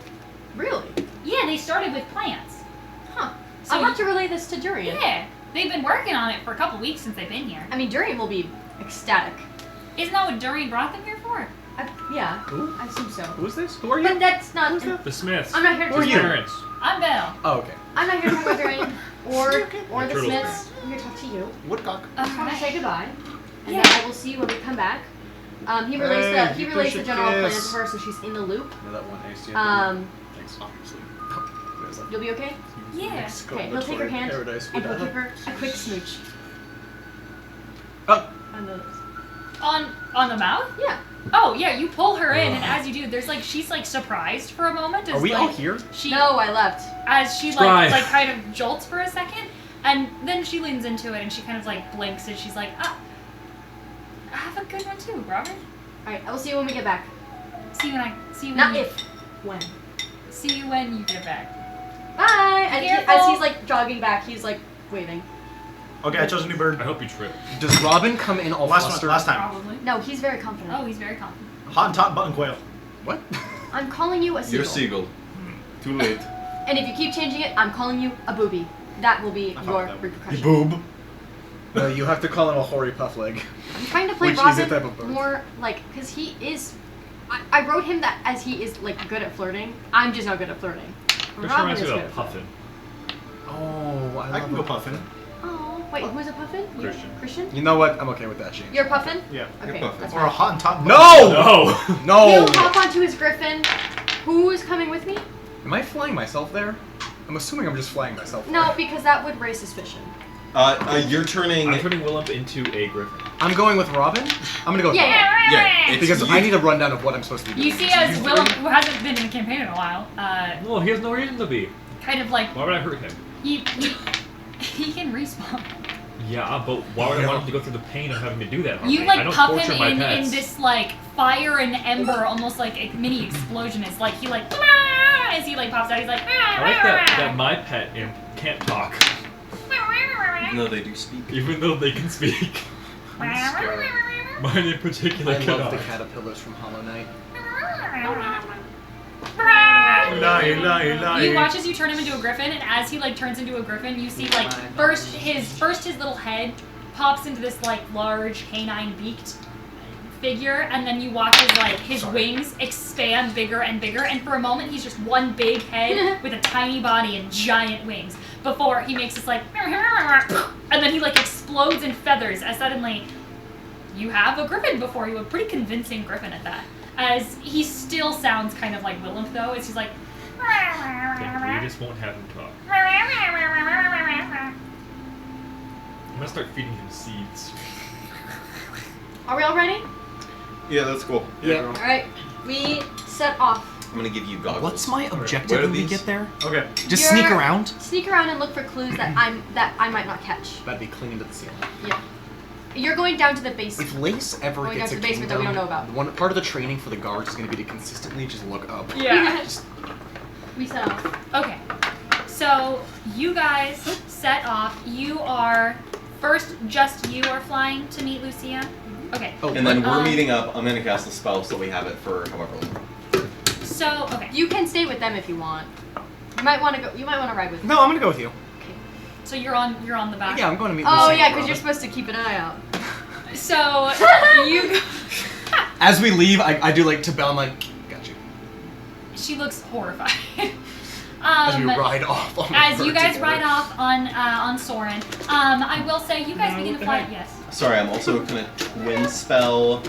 Speaker 4: Really?
Speaker 3: Yeah, they started with plants.
Speaker 4: Huh.
Speaker 3: So
Speaker 4: I'll have to relay this to Durian.
Speaker 3: Yeah, they've been working on it for a couple weeks since they've been here.
Speaker 4: I mean, Durian will be ecstatic.
Speaker 3: Isn't that what Durian brought them here for?
Speaker 4: Yeah.
Speaker 2: Who?
Speaker 4: I assume so.
Speaker 2: Who's this? Who are you?
Speaker 4: But that's not.
Speaker 2: Who's that?
Speaker 5: The Smiths.
Speaker 4: I'm not here to
Speaker 2: Who are
Speaker 4: talk
Speaker 2: you?
Speaker 5: Parents.
Speaker 3: I'm Belle.
Speaker 2: Oh, okay.
Speaker 4: I'm not here to talk about Durian or the
Speaker 5: Turtles
Speaker 4: Smiths. I'm here to talk to you.
Speaker 7: Woodcock.
Speaker 4: I want to say goodbye, and
Speaker 3: Yeah.
Speaker 4: then I will see you when we come back. He relays
Speaker 2: Hey,
Speaker 4: the
Speaker 2: you
Speaker 4: relays
Speaker 2: push
Speaker 4: the
Speaker 2: a
Speaker 4: general plan
Speaker 2: kiss.
Speaker 4: to her, so she's in the loop.
Speaker 2: No, that one ace.
Speaker 7: Thanks.
Speaker 2: Obviously.
Speaker 4: You'll be okay?
Speaker 3: Yeah.
Speaker 4: Okay, he'll take her hand
Speaker 2: Paradise.
Speaker 4: and he'll give her a quick smooch.
Speaker 2: Oh.
Speaker 4: On the lips.
Speaker 3: On the mouth?
Speaker 4: Yeah.
Speaker 3: Oh yeah, you pull her in, and as you do, there's like she's like surprised for a moment. As,
Speaker 2: Are we
Speaker 3: like,
Speaker 2: all here?
Speaker 3: She
Speaker 4: No, I left.
Speaker 3: as she
Speaker 5: Try.
Speaker 3: like kind of jolts for a second, and then she leans into it and she kind of like blinks and she's like, have a good one too, Robert.
Speaker 4: All right, I will see you when we get back.
Speaker 3: See you when
Speaker 4: Not
Speaker 3: you,
Speaker 4: if, when.
Speaker 3: See you when you get back.
Speaker 4: Bye. And as
Speaker 3: Careful.
Speaker 4: he's like jogging back, he's like waving.
Speaker 7: Okay, I chose a new bird.
Speaker 5: I hope you trip.
Speaker 2: Does Robin come in all
Speaker 7: Last
Speaker 2: flustered?
Speaker 7: time.
Speaker 3: Probably.
Speaker 4: No, he's very confident.
Speaker 3: Oh, he's very confident.
Speaker 7: Hot and top button quail.
Speaker 2: What?
Speaker 4: I'm calling you a seagull.
Speaker 1: You're seagull. Too late.
Speaker 4: And if you keep changing it, I'm calling you a booby. That will be
Speaker 7: I thought
Speaker 4: your
Speaker 7: that would-
Speaker 4: repercussion.
Speaker 2: Boob. No, you have to call him a hoary puff leg.
Speaker 4: I'm trying to play
Speaker 2: Which is
Speaker 4: Robin
Speaker 2: a type of bird.
Speaker 4: more like, because he is. I wrote him that as he is like good at flirting. I'm just not good at flirting.
Speaker 5: Which
Speaker 4: Robin
Speaker 5: reminds
Speaker 4: is
Speaker 5: me
Speaker 4: good
Speaker 5: of
Speaker 4: at flirting.
Speaker 5: Puffin.
Speaker 2: Oh,
Speaker 7: I can go puffin.
Speaker 4: Oh, wait, who's a puffin? You?
Speaker 5: Christian.
Speaker 4: Christian?
Speaker 2: You know what? I'm okay with that change.
Speaker 4: You're a puffin?
Speaker 7: Yeah.
Speaker 4: Okay,
Speaker 1: puffin.
Speaker 4: that's
Speaker 7: Or a
Speaker 4: fine.
Speaker 7: hot and top button.
Speaker 2: No!
Speaker 5: No!
Speaker 4: He'll
Speaker 2: No!
Speaker 4: hop onto his griffin. Who's coming with me?
Speaker 2: Am I flying myself there? I'm assuming I'm just flying myself
Speaker 4: No,
Speaker 2: there.
Speaker 4: because that would raise suspicion.
Speaker 1: You're turning.
Speaker 5: I'm turning Willump into a griffin.
Speaker 2: I'm going with Robin? I'm gonna go with
Speaker 4: Yeah,
Speaker 2: Robin.
Speaker 1: Yeah, it's
Speaker 2: Because
Speaker 1: you.
Speaker 2: I need a rundown of what I'm supposed to be doing.
Speaker 3: You see, as Willem, who hasn't been in the campaign in a while,
Speaker 5: No, he has no reason to be.
Speaker 3: kind of like
Speaker 5: Why would I hurt him?
Speaker 3: he can respawn.
Speaker 5: Yeah, but why would I want him to go through the pain of having to do that?
Speaker 3: You
Speaker 5: I
Speaker 3: like
Speaker 5: don't
Speaker 3: puff
Speaker 5: torture
Speaker 3: him
Speaker 5: my
Speaker 3: in
Speaker 5: pets.
Speaker 3: this like fire and ember, almost like a mini explosion. It's like he like as he like pops out. He's like.
Speaker 5: I like that my pet imp can't talk,
Speaker 1: No, they do speak.
Speaker 5: even though they can speak. Mine in particular
Speaker 2: I love the
Speaker 5: cannot.
Speaker 2: caterpillars from Hollow Knight.
Speaker 3: You watch as you turn him into a griffin, and as he like turns into a griffin, you see like first his little head pops into this like large canine beaked figure, and then you watch as like his wings expand bigger and bigger, and for a moment he's just one big head with a tiny body and giant wings before he makes this like and then he like explodes in feathers as suddenly you have a griffin before you, a pretty convincing griffin at that. As he still sounds kind of like Willem though, as he's like
Speaker 5: Yeah, we just won't have him talk. I'm gonna start feeding him seeds.
Speaker 4: Are we all ready?
Speaker 1: Yeah, that's cool.
Speaker 2: Yeah.
Speaker 4: All right, we set off.
Speaker 1: I'm gonna give you goggles.
Speaker 2: What's my objective
Speaker 1: Where are
Speaker 2: when we
Speaker 1: these?
Speaker 2: get there?
Speaker 7: Okay.
Speaker 2: Just
Speaker 4: You're-
Speaker 2: sneak around?
Speaker 4: Sneak around and look for clues that I might not catch.
Speaker 2: That'd be clinging to the ceiling.
Speaker 4: Yeah. You're going down to the basement.
Speaker 2: If Lace ever
Speaker 4: Going
Speaker 2: gets
Speaker 4: down
Speaker 2: a
Speaker 4: to the basement that
Speaker 2: kingdom,
Speaker 4: we don't know about.
Speaker 2: one part of the training for the guards is going to be to consistently just look up.
Speaker 3: yeah.
Speaker 4: We set off.
Speaker 3: Okay, so you guys set off. You are first. Just you are flying to meet Lucia. Okay.
Speaker 2: Oh,
Speaker 1: And then we're
Speaker 3: Um,
Speaker 1: meeting up. I'm gonna cast a spell so we have it for however long.
Speaker 3: So So, okay.
Speaker 4: You can stay with them if you want. You might want to go. You might want to ride with me.
Speaker 2: No, I'm gonna go with you.
Speaker 3: So you're on the back.
Speaker 2: Yeah, I'm going to meet.
Speaker 4: Oh
Speaker 2: Lucy
Speaker 4: yeah,
Speaker 2: and
Speaker 4: because you're
Speaker 2: Robin.
Speaker 4: supposed to keep an eye out.
Speaker 3: So you.
Speaker 2: As we leave, I do like to Belle. I'm like, got you.
Speaker 3: She looks horrified.
Speaker 2: As we ride off. On the
Speaker 3: As you
Speaker 2: bird
Speaker 3: guys
Speaker 2: together.
Speaker 3: ride off on Soren, I will say you guys begin to fly. Yes.
Speaker 1: Sorry, I'm also gonna twin spell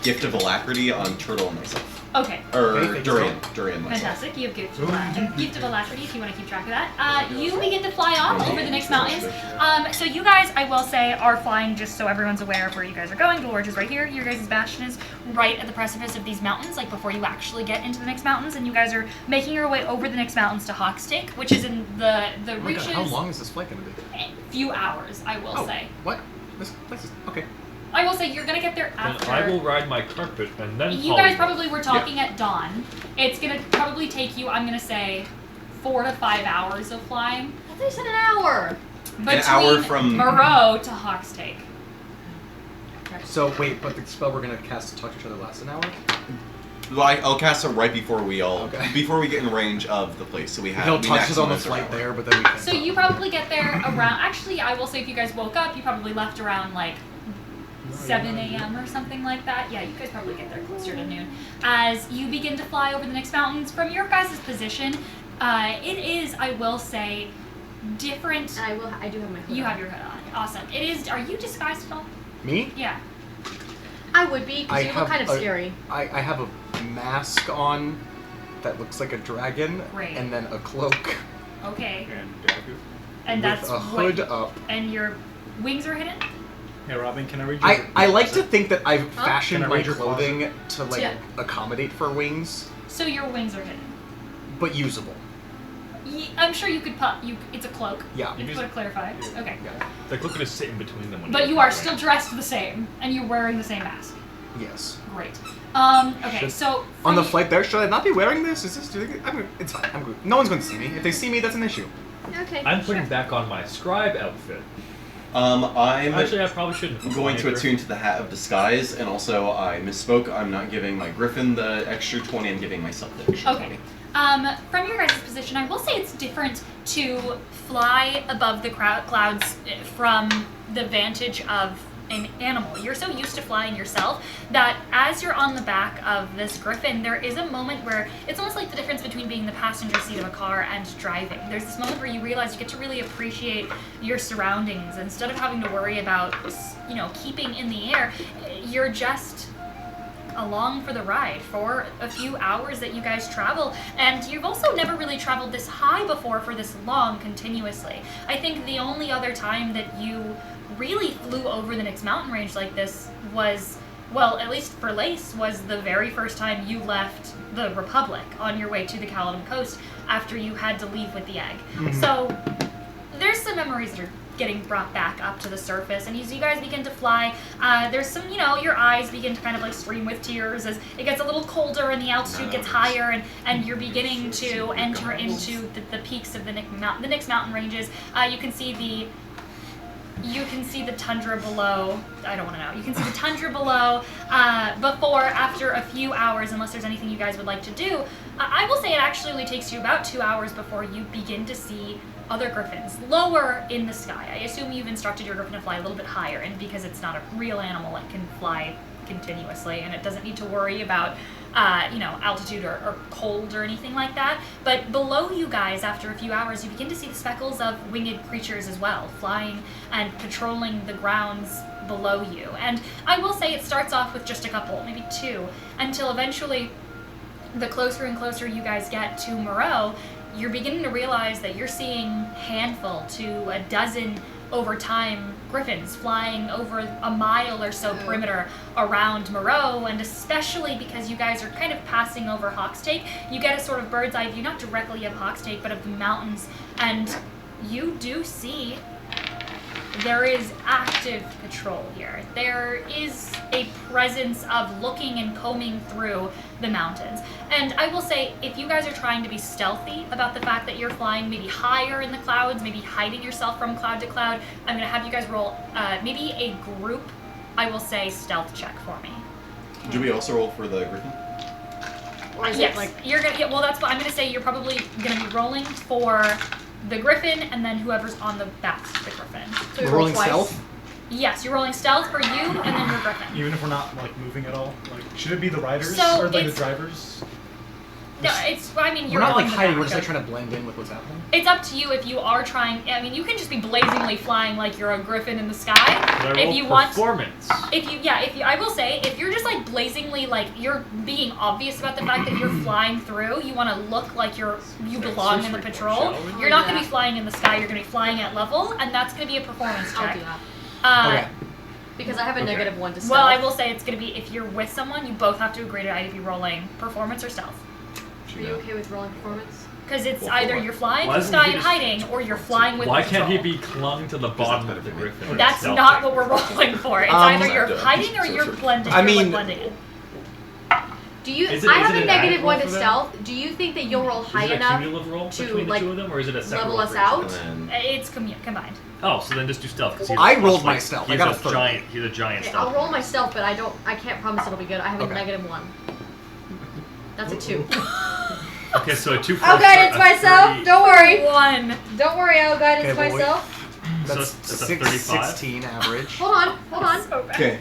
Speaker 1: Gift of Alacrity on Turtle and myself.
Speaker 3: Okay.
Speaker 1: Or
Speaker 2: Okay,
Speaker 1: Durian myself.
Speaker 3: Fantastic. You have gift of alacrity if you want to keep track of that. You begin to fly off over the next mountains. So you guys, I will say, are flying just so everyone's aware of where you guys are going. Gorge is right here. Your guys' bastion is right at the precipice of these mountains, like before you actually get into the next mountains. And you guys are making your way over the next mountains to Hawkstake, which is in the
Speaker 2: Oh my
Speaker 3: reaches.
Speaker 2: God, how long is this flight gonna be?
Speaker 3: A few hours, I will say.
Speaker 2: What? This place is okay.
Speaker 3: I will say you're gonna get there
Speaker 5: Then
Speaker 3: after.
Speaker 5: I will ride my carpet and then.
Speaker 3: You guys probably were talking at dawn. It's gonna probably take you, I'm gonna say, 4 to 5 hours of flying.
Speaker 4: I thought you said an hour.
Speaker 3: Between
Speaker 1: hour from-
Speaker 3: Moreau to Hawkstake.
Speaker 2: So wait, but the spell we're gonna cast to talk to each other lasts an hour.
Speaker 1: I'll cast it right before we get in range of the place, so we have.
Speaker 2: He'll touch us on the
Speaker 1: maximize our
Speaker 2: flight
Speaker 1: power.
Speaker 2: there, but then we can.
Speaker 3: So you probably get there around. Actually, I will say if you guys woke up, you probably left around like 7 a.m. or something like that. Yeah, you guys probably get there closer to noon. As you begin to fly over the next mountains, from your guys' position, it is, I will say, different.
Speaker 4: And I do have my hood
Speaker 3: You
Speaker 4: on.
Speaker 3: have your hood on. Awesome. It is. Are you disguised at all?
Speaker 2: Me?
Speaker 3: Yeah.
Speaker 4: I would be, because
Speaker 2: I
Speaker 4: you look
Speaker 2: have
Speaker 4: kind of
Speaker 2: a-
Speaker 4: scary.
Speaker 2: I have a mask on that looks like a dragon,
Speaker 3: Great.
Speaker 2: and then a cloak
Speaker 3: Okay.
Speaker 7: And dagger.
Speaker 3: And
Speaker 2: with
Speaker 3: that's
Speaker 2: a hood
Speaker 3: wait,
Speaker 2: up.
Speaker 3: And your wings are hidden.
Speaker 7: Hey, Robin, can I read your...
Speaker 2: I like to think that I've fashioned
Speaker 7: Can I
Speaker 2: my
Speaker 7: read your
Speaker 2: clothing to like
Speaker 3: Yeah.
Speaker 2: accommodate for wings,
Speaker 3: So your wings are hidden.
Speaker 2: but usable.
Speaker 3: I'm sure you could put. It's a cloak.
Speaker 2: Yeah.
Speaker 3: You
Speaker 5: You
Speaker 3: could
Speaker 5: just-
Speaker 3: put a clarified. Okay.
Speaker 2: Yeah.
Speaker 5: The cloak is sitting between them. When
Speaker 3: But
Speaker 5: you're
Speaker 3: you are
Speaker 5: flying.
Speaker 3: still dressed the same, and you're wearing the same mask.
Speaker 2: Yes.
Speaker 3: Great. Okay,
Speaker 2: Should-
Speaker 3: so
Speaker 2: On the
Speaker 3: from-
Speaker 2: flight there, should I not be wearing this? Is this? It's fine. I'm good. No one's going to see me. If they see me, that's an issue.
Speaker 4: Okay.
Speaker 5: I'm putting back on my scribe outfit.
Speaker 1: I'm
Speaker 5: Actually, I probably shouldn't.
Speaker 1: I'm going to attune to the Hat of Disguise, and also I misspoke. I'm not giving my Griffin the extra 20. I'm giving myself the extra
Speaker 3: Okay.
Speaker 1: 20.
Speaker 3: From your guys' position, I will say it's different to fly above the clouds from the vantage of an animal. You're so used to flying yourself that as you're on the back of this griffin, there is a moment where it's almost like the difference between being the passenger seat of a car and driving. There's this moment where you realize you get to really appreciate your surroundings. Instead of having to worry about, keeping in the air, you're just along for the ride for a few hours that you guys travel, and you've also never really traveled this high before for this long continuously. I think the only other time that you really flew over the next mountain range like this was, well, at least for Lace, was the very first time you left the Republic on your way to the Caledon coast after you had to leave with the egg. So there's some memories that are getting brought back up to the surface, and as you guys begin to fly, there's some, your eyes begin to kind of like stream with tears as it gets a little colder and the altitude gets higher, and you're beginning to enter into the peaks of the next mountain ranges. You can see the tundra below. I don't want to know. You can see the tundra below after a few hours, unless there's anything you guys would like to do. I will say it actually only takes you about 2 hours before you begin to see other griffins lower in the sky. I assume you've instructed your griffin to fly a little bit higher, and because it's not a real animal, it can fly continuously, and it doesn't need to worry about altitude or cold or anything like that. But below you guys, after a few hours, you begin to see the speckles of winged creatures as well, flying and patrolling the grounds below you. And I will say it starts off with just a couple, maybe two, until eventually, the closer and closer you guys get to Moreau, you're beginning to realize that you're seeing handful to a dozen over time griffins flying over a mile or so perimeter around Moreau, and especially because you guys are kind of passing over Hawkstake, you get a sort of bird's eye view, not directly of Hawkstake, but of the mountains, and you do see there is active patrol here. There is a presence of looking and combing through the mountains. And I will say, if you guys are trying to be stealthy about the fact that you're flying maybe higher in the clouds, maybe hiding yourself from cloud to cloud, I'm going to have you guys roll maybe a group, I will say, stealth check for me.
Speaker 1: Do we also roll for the griffin?
Speaker 4: Or is
Speaker 3: Yes,
Speaker 4: it like
Speaker 3: you're gonna. Yeah, well, that's what I'm gonna say. You're probably gonna be rolling for the griffin, and then whoever's on the back of the griffin.
Speaker 4: so we
Speaker 2: We're
Speaker 4: roll
Speaker 2: rolling
Speaker 4: twice?
Speaker 2: stealth.
Speaker 3: Yes, you're rolling stealth for you, and then your griffin.
Speaker 7: Even if we're not like moving at all, like should it be the riders
Speaker 3: So
Speaker 7: or like the
Speaker 3: it's-
Speaker 7: drivers?
Speaker 3: No, it's. I mean,
Speaker 2: We're
Speaker 3: you're
Speaker 2: not like
Speaker 3: rolling the
Speaker 2: hiding. We're
Speaker 3: back,
Speaker 2: just like
Speaker 3: so-
Speaker 2: trying to blend in with what's happening.
Speaker 3: It's up to you if you are trying. I mean, you can just be blazingly flying like you're a griffin in the sky.
Speaker 5: But I
Speaker 3: If
Speaker 5: roll
Speaker 3: you want,
Speaker 5: performance.
Speaker 3: if you, I will say, if you're just like blazingly like you're being obvious about the fact that you're flying through, you want to look like you belong in the patrol.
Speaker 5: shall we?
Speaker 3: You're not going to be flying in the sky. You're going to be flying at level, and that's going to be a performance
Speaker 4: I'll
Speaker 3: check.
Speaker 4: do that.
Speaker 3: Uh,
Speaker 2: Okay.
Speaker 4: Because I have a
Speaker 5: Okay.
Speaker 4: -1 to stealth.
Speaker 3: Well, I will say it's going to be if you're with someone, you both have to agree to either be rolling performance or stealth.
Speaker 4: Are you okay with rolling performance?
Speaker 3: Because it's
Speaker 1: Well, for
Speaker 3: either
Speaker 1: what?
Speaker 3: you're flying
Speaker 5: Why
Speaker 3: in the
Speaker 5: doesn't he
Speaker 3: sky and
Speaker 5: just-
Speaker 3: hiding, or you're flying with
Speaker 5: Why
Speaker 3: the
Speaker 5: can't he
Speaker 3: patrol.
Speaker 5: be clung to the bottom of the griffin?
Speaker 3: That's
Speaker 5: Stealth
Speaker 3: not
Speaker 5: check.
Speaker 3: what we're rolling for. It's
Speaker 2: Um,
Speaker 3: either you're
Speaker 1: Sorry.
Speaker 3: hiding or you're
Speaker 1: Sorry.
Speaker 3: blending.
Speaker 2: I
Speaker 3: you're, like,
Speaker 2: mean-
Speaker 3: blending in.
Speaker 4: Do you?
Speaker 5: Is it-
Speaker 4: I
Speaker 5: is
Speaker 4: have
Speaker 5: it
Speaker 4: a
Speaker 5: an added
Speaker 4: -1
Speaker 5: roll
Speaker 4: to
Speaker 5: for them?
Speaker 4: stealth. Do you think that you'll roll high
Speaker 5: Is it a
Speaker 4: enough?
Speaker 5: cumulative roll
Speaker 4: to,
Speaker 5: between the
Speaker 4: like,
Speaker 5: two of them, or is it a separate
Speaker 4: level
Speaker 5: roll
Speaker 4: us
Speaker 5: for each of
Speaker 4: out?
Speaker 5: them?
Speaker 1: And then
Speaker 3: It's combined.
Speaker 5: Oh, so then just do stealth. 'Cause he's
Speaker 2: I
Speaker 5: a
Speaker 2: rolled
Speaker 5: plus,
Speaker 2: my
Speaker 5: like,
Speaker 2: stealth. I
Speaker 5: He's
Speaker 2: got a
Speaker 5: a
Speaker 2: 30.
Speaker 5: giant. He's a giant
Speaker 4: Okay,
Speaker 5: stealth.
Speaker 4: I'll roll my stealth, but I can't promise it'll be good. I have a
Speaker 2: Okay.
Speaker 4: -1. That's a 2.
Speaker 5: Okay, so a 2
Speaker 4: I'll guidance myself. Don't worry.
Speaker 3: One.
Speaker 4: Don't worry. I'll guidance
Speaker 2: Okay, but wait.
Speaker 4: myself.
Speaker 2: That's
Speaker 5: that's a 35?
Speaker 2: 16 average.
Speaker 4: Hold on. Hold on.
Speaker 3: So bad.
Speaker 1: okay.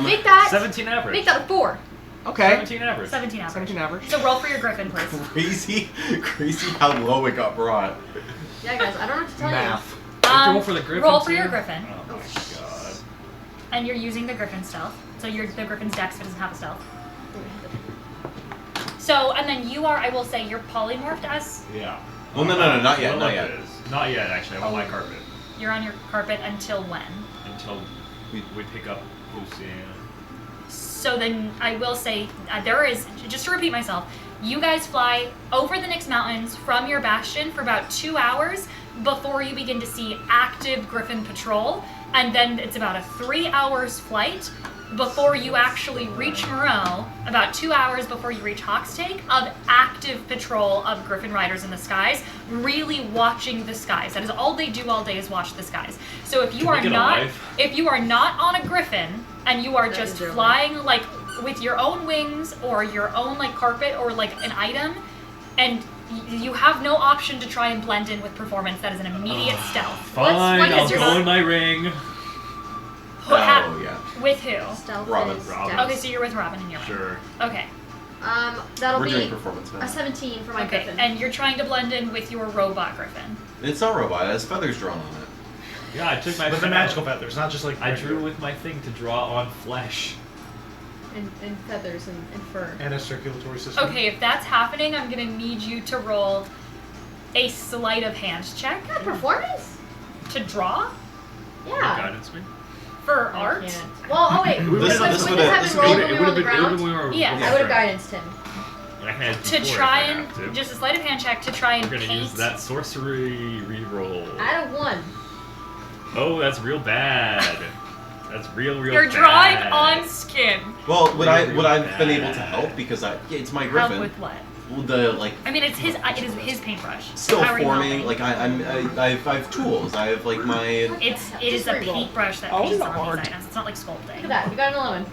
Speaker 4: Make that.
Speaker 5: 17 average.
Speaker 4: Make that a 4.
Speaker 2: Okay.
Speaker 5: 17 average.
Speaker 3: 17 average.
Speaker 2: 17 average.
Speaker 3: So roll for your griffin, please.
Speaker 1: crazy how low it got brought.
Speaker 4: Yeah, guys. I don't know what to tell
Speaker 2: Math.
Speaker 5: You have to roll for the griffin
Speaker 3: roll for
Speaker 5: too?
Speaker 3: your griffin,
Speaker 5: Oh my god.
Speaker 3: and you're using the griffin stealth. So the griffin's dex doesn't have a stealth. So, and then you are, I will say, you're polymorphed as
Speaker 5: Yeah.
Speaker 1: Well, no, not yet,
Speaker 5: What
Speaker 1: not
Speaker 5: level
Speaker 1: yet.
Speaker 5: it is. Not yet, actually. I'm on my carpet.
Speaker 3: you're on your carpet until when?
Speaker 5: Until we pick up Luciana.
Speaker 3: So then I will say there is, just to repeat myself, you guys fly over the Nyx Mountains from your bastion for about 2 hours before you begin to see active Griffin patrol, and then it's about a 3 hours flight before you actually reach Moreau, about 2 hours before you reach Hawkstake, of active patrol of Griffin riders in the skies, really watching the skies. That is all they do all day is watch the skies. So if you
Speaker 5: Can we
Speaker 3: are
Speaker 5: get a
Speaker 3: not,
Speaker 5: life?
Speaker 3: if you are not on a Griffin and you are
Speaker 4: That
Speaker 3: just
Speaker 4: is your
Speaker 3: flying like with your own wings or your own like carpet or like an item, and you have no option to try and blend in with performance, that is an immediate stealth.
Speaker 5: Fine,
Speaker 3: what is
Speaker 5: I'll
Speaker 3: your-
Speaker 5: go in my ring.
Speaker 1: Oh yeah.
Speaker 3: With who?
Speaker 4: Stealth
Speaker 1: Robin.
Speaker 4: is
Speaker 5: Robin.
Speaker 4: dex.
Speaker 3: Okay, so you're with Robin in your ring.
Speaker 5: Sure.
Speaker 3: Okay.
Speaker 4: That'll
Speaker 1: We're doing
Speaker 4: be
Speaker 1: performance
Speaker 4: a
Speaker 1: now.
Speaker 4: 17 for my
Speaker 3: Okay,
Speaker 4: griffin.
Speaker 3: and you're trying to blend in with your robot Griffin.
Speaker 1: It's not robot. It has feathers drawn on it.
Speaker 5: Yeah, I took my
Speaker 7: With the magical feathers, not just like
Speaker 5: I
Speaker 7: regular.
Speaker 5: drew with my thing to draw on flesh.
Speaker 4: and feathers and fur.
Speaker 7: And a circulatory system.
Speaker 3: Okay, if that's happening, I'm gonna need you to roll a sleight of hand check
Speaker 4: Got performance?
Speaker 3: to draw
Speaker 4: Yeah.
Speaker 5: Guidance me.
Speaker 3: for
Speaker 4: I
Speaker 3: art.
Speaker 4: can't. Well, oh wait.
Speaker 1: This-
Speaker 4: Would
Speaker 1: this
Speaker 4: this
Speaker 1: would've-
Speaker 4: have
Speaker 1: this
Speaker 4: been
Speaker 1: would've-
Speaker 4: rolled when we were on the ground?
Speaker 3: Yeah.
Speaker 4: I would have guidanced him.
Speaker 5: I had
Speaker 3: To
Speaker 5: before
Speaker 3: try
Speaker 5: if I
Speaker 3: and
Speaker 5: have to.
Speaker 3: just a sleight of hand check to try and
Speaker 5: We're gonna
Speaker 3: paint.
Speaker 5: use that sorcery reroll.
Speaker 4: Out of 1.
Speaker 5: Oh, that's real bad. That's real
Speaker 3: You're
Speaker 5: bad.
Speaker 3: drawing on skin.
Speaker 1: Well, would I
Speaker 5: Really
Speaker 1: have been able to
Speaker 5: bad.
Speaker 1: help because it's my
Speaker 3: Help
Speaker 1: griffin.
Speaker 3: with what?
Speaker 1: Well, the like
Speaker 3: I mean, it is his paintbrush.
Speaker 1: still
Speaker 3: How are you
Speaker 1: forming.
Speaker 3: helping?
Speaker 1: Like I have tools. I have like my.
Speaker 3: It is a
Speaker 4: Just reroll.
Speaker 3: paintbrush that
Speaker 2: Oh,
Speaker 3: paints on
Speaker 2: Lord.
Speaker 3: these items. It's not like sculpting.
Speaker 4: Look at that. You got an 11.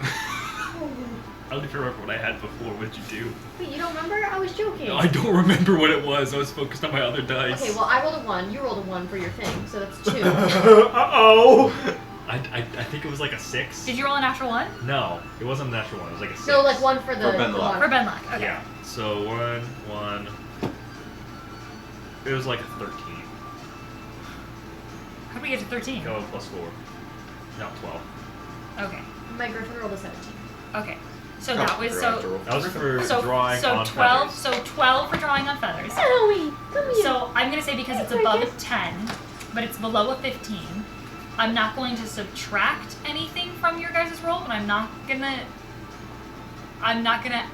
Speaker 5: I don't even remember what I had before. What'd you do?
Speaker 4: Wait, you don't remember? I was joking.
Speaker 5: No, I don't remember what it was. I was focused on my other dice.
Speaker 4: Okay, well, I rolled a 1. You rolled a 1 for your thing, so that's 2.
Speaker 7: Uh-oh!
Speaker 5: I think it was like a 6.
Speaker 3: Did you roll a natural one?
Speaker 5: No, it wasn't a natural one. It was like a 6.
Speaker 4: So, like, 1 for the,
Speaker 1: For Ben
Speaker 4: the
Speaker 1: Luck.
Speaker 3: For
Speaker 4: one.
Speaker 3: Benlock. Okay.
Speaker 5: Yeah. So 1. It was like a 13.
Speaker 3: How do we get to 13?
Speaker 5: Go plus 4. No, 12.
Speaker 3: Okay.
Speaker 4: My griffin rolled a 17.
Speaker 3: Okay. So
Speaker 1: Oh,
Speaker 3: that was
Speaker 1: forgot to
Speaker 3: so
Speaker 1: roll.
Speaker 5: That was for
Speaker 3: so
Speaker 5: drawing
Speaker 3: so
Speaker 5: on
Speaker 3: 12
Speaker 5: feathers.
Speaker 3: so 12 for drawing on feathers.
Speaker 4: Zoe, come here.
Speaker 3: So I'm gonna say because it's above a 10, but it's below a 15, I'm not going to subtract anything from your guys' roll, but I'm not gonna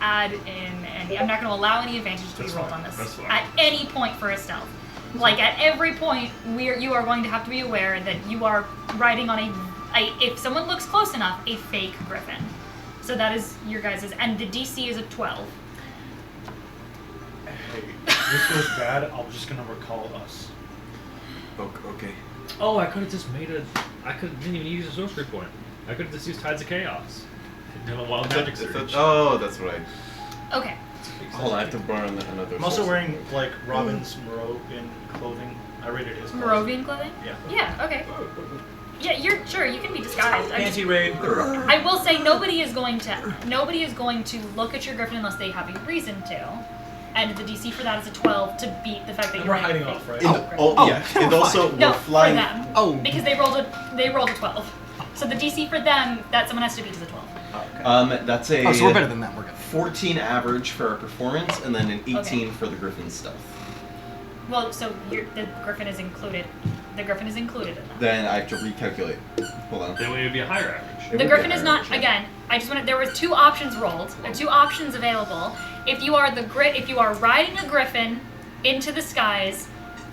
Speaker 3: add in any. I'm not gonna allow any advantage to be
Speaker 5: That's
Speaker 3: rolled
Speaker 5: fine.
Speaker 3: on this
Speaker 5: That's fine.
Speaker 3: at any point for a stealth. Like at every point, you are going to have to be aware that you are riding on a if someone looks close enough, a fake griffin. So that is your guys', and the DC is a 12.
Speaker 7: Hey, if this goes bad, I'm just gonna recall us.
Speaker 1: Okay.
Speaker 5: Oh, I could have just made a. Didn't even use a sorcery point. I could have just used Tides of Chaos. No, wild magic surge.
Speaker 1: Oh, that's right.
Speaker 3: Okay.
Speaker 1: Hold on, I have to burn another.
Speaker 7: I'm also
Speaker 1: soul
Speaker 7: wearing
Speaker 1: stone.
Speaker 7: like Robin's Moravian clothing. I rated his clothes.
Speaker 3: Moravian clothing?
Speaker 7: Yeah.
Speaker 3: Yeah, okay. Yeah, you're sure you can be disguised.
Speaker 7: Fancy raid.
Speaker 3: I will say nobody is going to look at your griffin unless they have a reason to. And the DC for that is a 12 to beat the fact that
Speaker 7: And
Speaker 3: you're
Speaker 7: we're hiding
Speaker 3: wearing a
Speaker 7: off,
Speaker 3: fake
Speaker 7: right?
Speaker 3: griffin.
Speaker 1: Yeah, and
Speaker 2: we're
Speaker 1: also
Speaker 3: No,
Speaker 1: we're flying.
Speaker 3: for them.
Speaker 2: Oh.
Speaker 3: Because they rolled a 12. So the DC for them that someone has to beat is a 12.
Speaker 1: That's a
Speaker 2: Oh, so we're better than that. We're good.
Speaker 1: 14 average for our performance, and then an 18
Speaker 3: Okay.
Speaker 1: for the Griffin stuff.
Speaker 3: Well, so the griffin is included. The griffin is included in that.
Speaker 1: Then I have to recalculate. Hold on.
Speaker 5: Then it would be a higher average.
Speaker 1: It
Speaker 3: The
Speaker 1: would be
Speaker 3: griffin
Speaker 1: a
Speaker 3: is
Speaker 1: higher
Speaker 3: not.
Speaker 1: average.
Speaker 3: Again, I just wanted. There was 2 options rolled. There are 2 options available. If you are if you are riding a griffin into the skies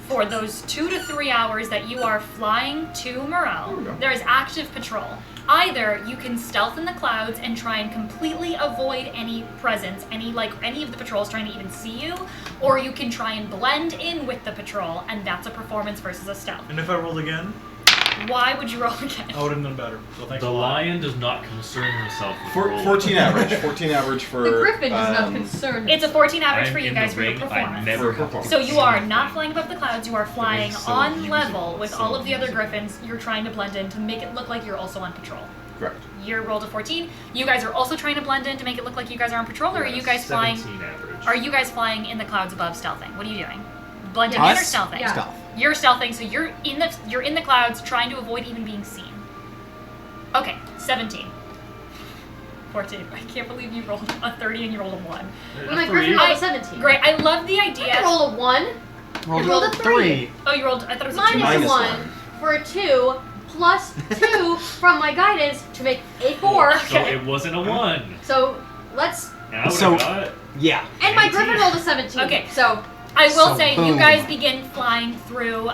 Speaker 3: for those 2 to 3 hours that you are flying to
Speaker 1: There we
Speaker 3: Morel,
Speaker 1: go.
Speaker 3: there is active patrol. Either you can stealth in the clouds and try and completely avoid any presence, any of the patrols trying to even see you, or you can try and blend in with the patrol, and that's a performance versus a stealth.
Speaker 7: And if I rolled again,
Speaker 3: Why would you roll again?
Speaker 7: I would have done better. So thanks
Speaker 5: The
Speaker 7: a lot.
Speaker 5: lion does not concern himself with rolling.
Speaker 1: 14 average. 14 average for.
Speaker 4: The griffin does not concern.
Speaker 3: It's a 14 average
Speaker 5: I'm
Speaker 3: for you
Speaker 5: in
Speaker 3: guys
Speaker 5: the
Speaker 3: for your
Speaker 5: ring, I
Speaker 3: performance.
Speaker 5: never
Speaker 1: For performance.
Speaker 3: So you are not flying above the clouds, you are flying
Speaker 5: so
Speaker 3: on level
Speaker 5: usable,
Speaker 3: with
Speaker 5: so
Speaker 3: all of the other
Speaker 5: usable.
Speaker 3: griffins. You're trying to blend in to make it look like you're also on patrol.
Speaker 1: Correct.
Speaker 3: You're rolled a 14. You guys are also trying to blend in to make it look like you guys are on patrol, or are you guys flying?
Speaker 5: 17 average.
Speaker 3: Are you guys flying in the clouds above stealthing? What are you doing? Blending in or
Speaker 2: Us?
Speaker 3: stealthing?
Speaker 4: Yeah.
Speaker 2: Stealth.
Speaker 3: You're stealthing, so you're in the clouds trying to avoid even being seen. Okay, 17. 14. I can't believe you rolled a 30 and you rolled a 1.
Speaker 4: When my
Speaker 5: Three.
Speaker 4: griffin rolled a 17.
Speaker 3: Great, I love the
Speaker 4: I
Speaker 3: idea.
Speaker 4: didn't roll a 1. rolled a 3.
Speaker 3: Oh, you rolled. I thought it was a 2.
Speaker 4: Minus
Speaker 1: Minus
Speaker 4: 1
Speaker 1: one.
Speaker 4: for a 2, plus 2 from my guidance to make a 4.
Speaker 5: So it wasn't a 1.
Speaker 4: So let's.
Speaker 5: And I would
Speaker 2: So-
Speaker 5: have got
Speaker 2: Yeah.
Speaker 4: And my
Speaker 5: 18.
Speaker 4: griffin rolled a 17.
Speaker 3: Okay.
Speaker 4: So
Speaker 3: I will
Speaker 2: So,
Speaker 3: say, you
Speaker 2: boom.
Speaker 3: guys begin flying through.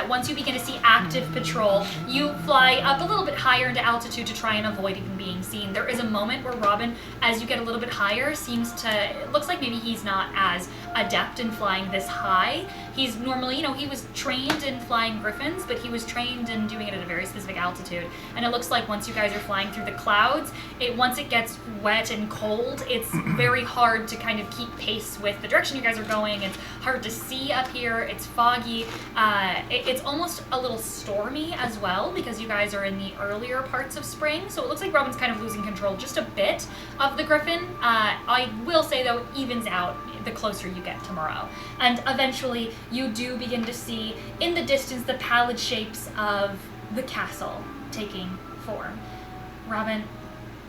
Speaker 3: Once you begin to see active patrol, you fly up a little bit higher into altitude to try and avoid even being seen. There is a moment where Robin, as you get a little bit higher, seems to. It looks like maybe he's not as adept in flying this high. He's normally, he was trained in flying griffins, but he was trained in doing it at a very specific altitude. And it looks like once you guys are flying through the clouds, once it gets wet and cold, it's very hard to kind of keep pace with the direction you guys are going. It's hard to see up here. It's foggy. It's almost a little stormy as well because you guys are in the earlier parts of spring. So it looks like Robin's kind of losing control just a bit of the griffin. I will say though, it evens out the closer you get to Morrow. And eventually you do begin to see in the distance the pallid shapes of the castle taking form. Robin,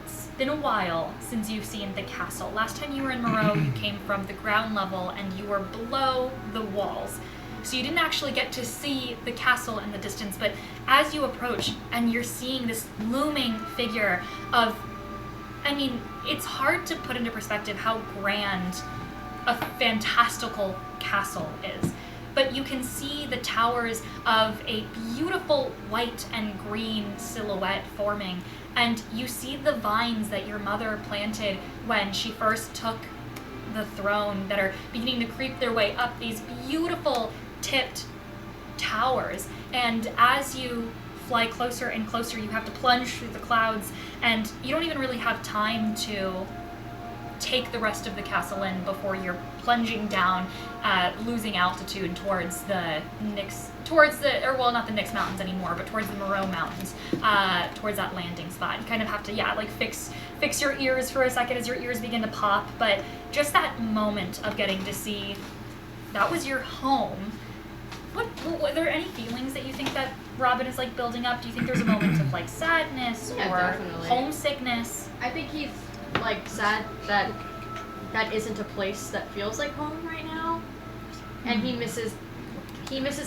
Speaker 3: it's been a while since you've seen the castle. Last time you were in Morrow, you came from the ground level and you were below the walls. So you didn't actually get to see the castle in the distance, but as you approach and you're seeing this looming figure of, it's hard to put into perspective how grand a fantastical castle is. But you can see the towers of a beautiful white and green silhouette forming, and you see the vines that your mother planted when she first took the throne that are beginning to creep their way up these beautiful tipped towers. And as you fly closer and closer, you have to plunge through the clouds, and you don't even really have time to take the rest of the castle in before you're plunging down, losing altitude towards the not the Nyx Mountains anymore, but towards the Moreau Mountains, towards that landing spot. You kind of have to, fix your ears for a second as your ears begin to pop, but just that moment of getting to see that was your home. Were there any feelings that you think that Robin is building up? Do you think there's a moment of sadness
Speaker 4: Yeah,
Speaker 3: or
Speaker 4: definitely.
Speaker 3: homesickness?
Speaker 4: I think he's sad that that isn't a place that feels like home right now, and he misses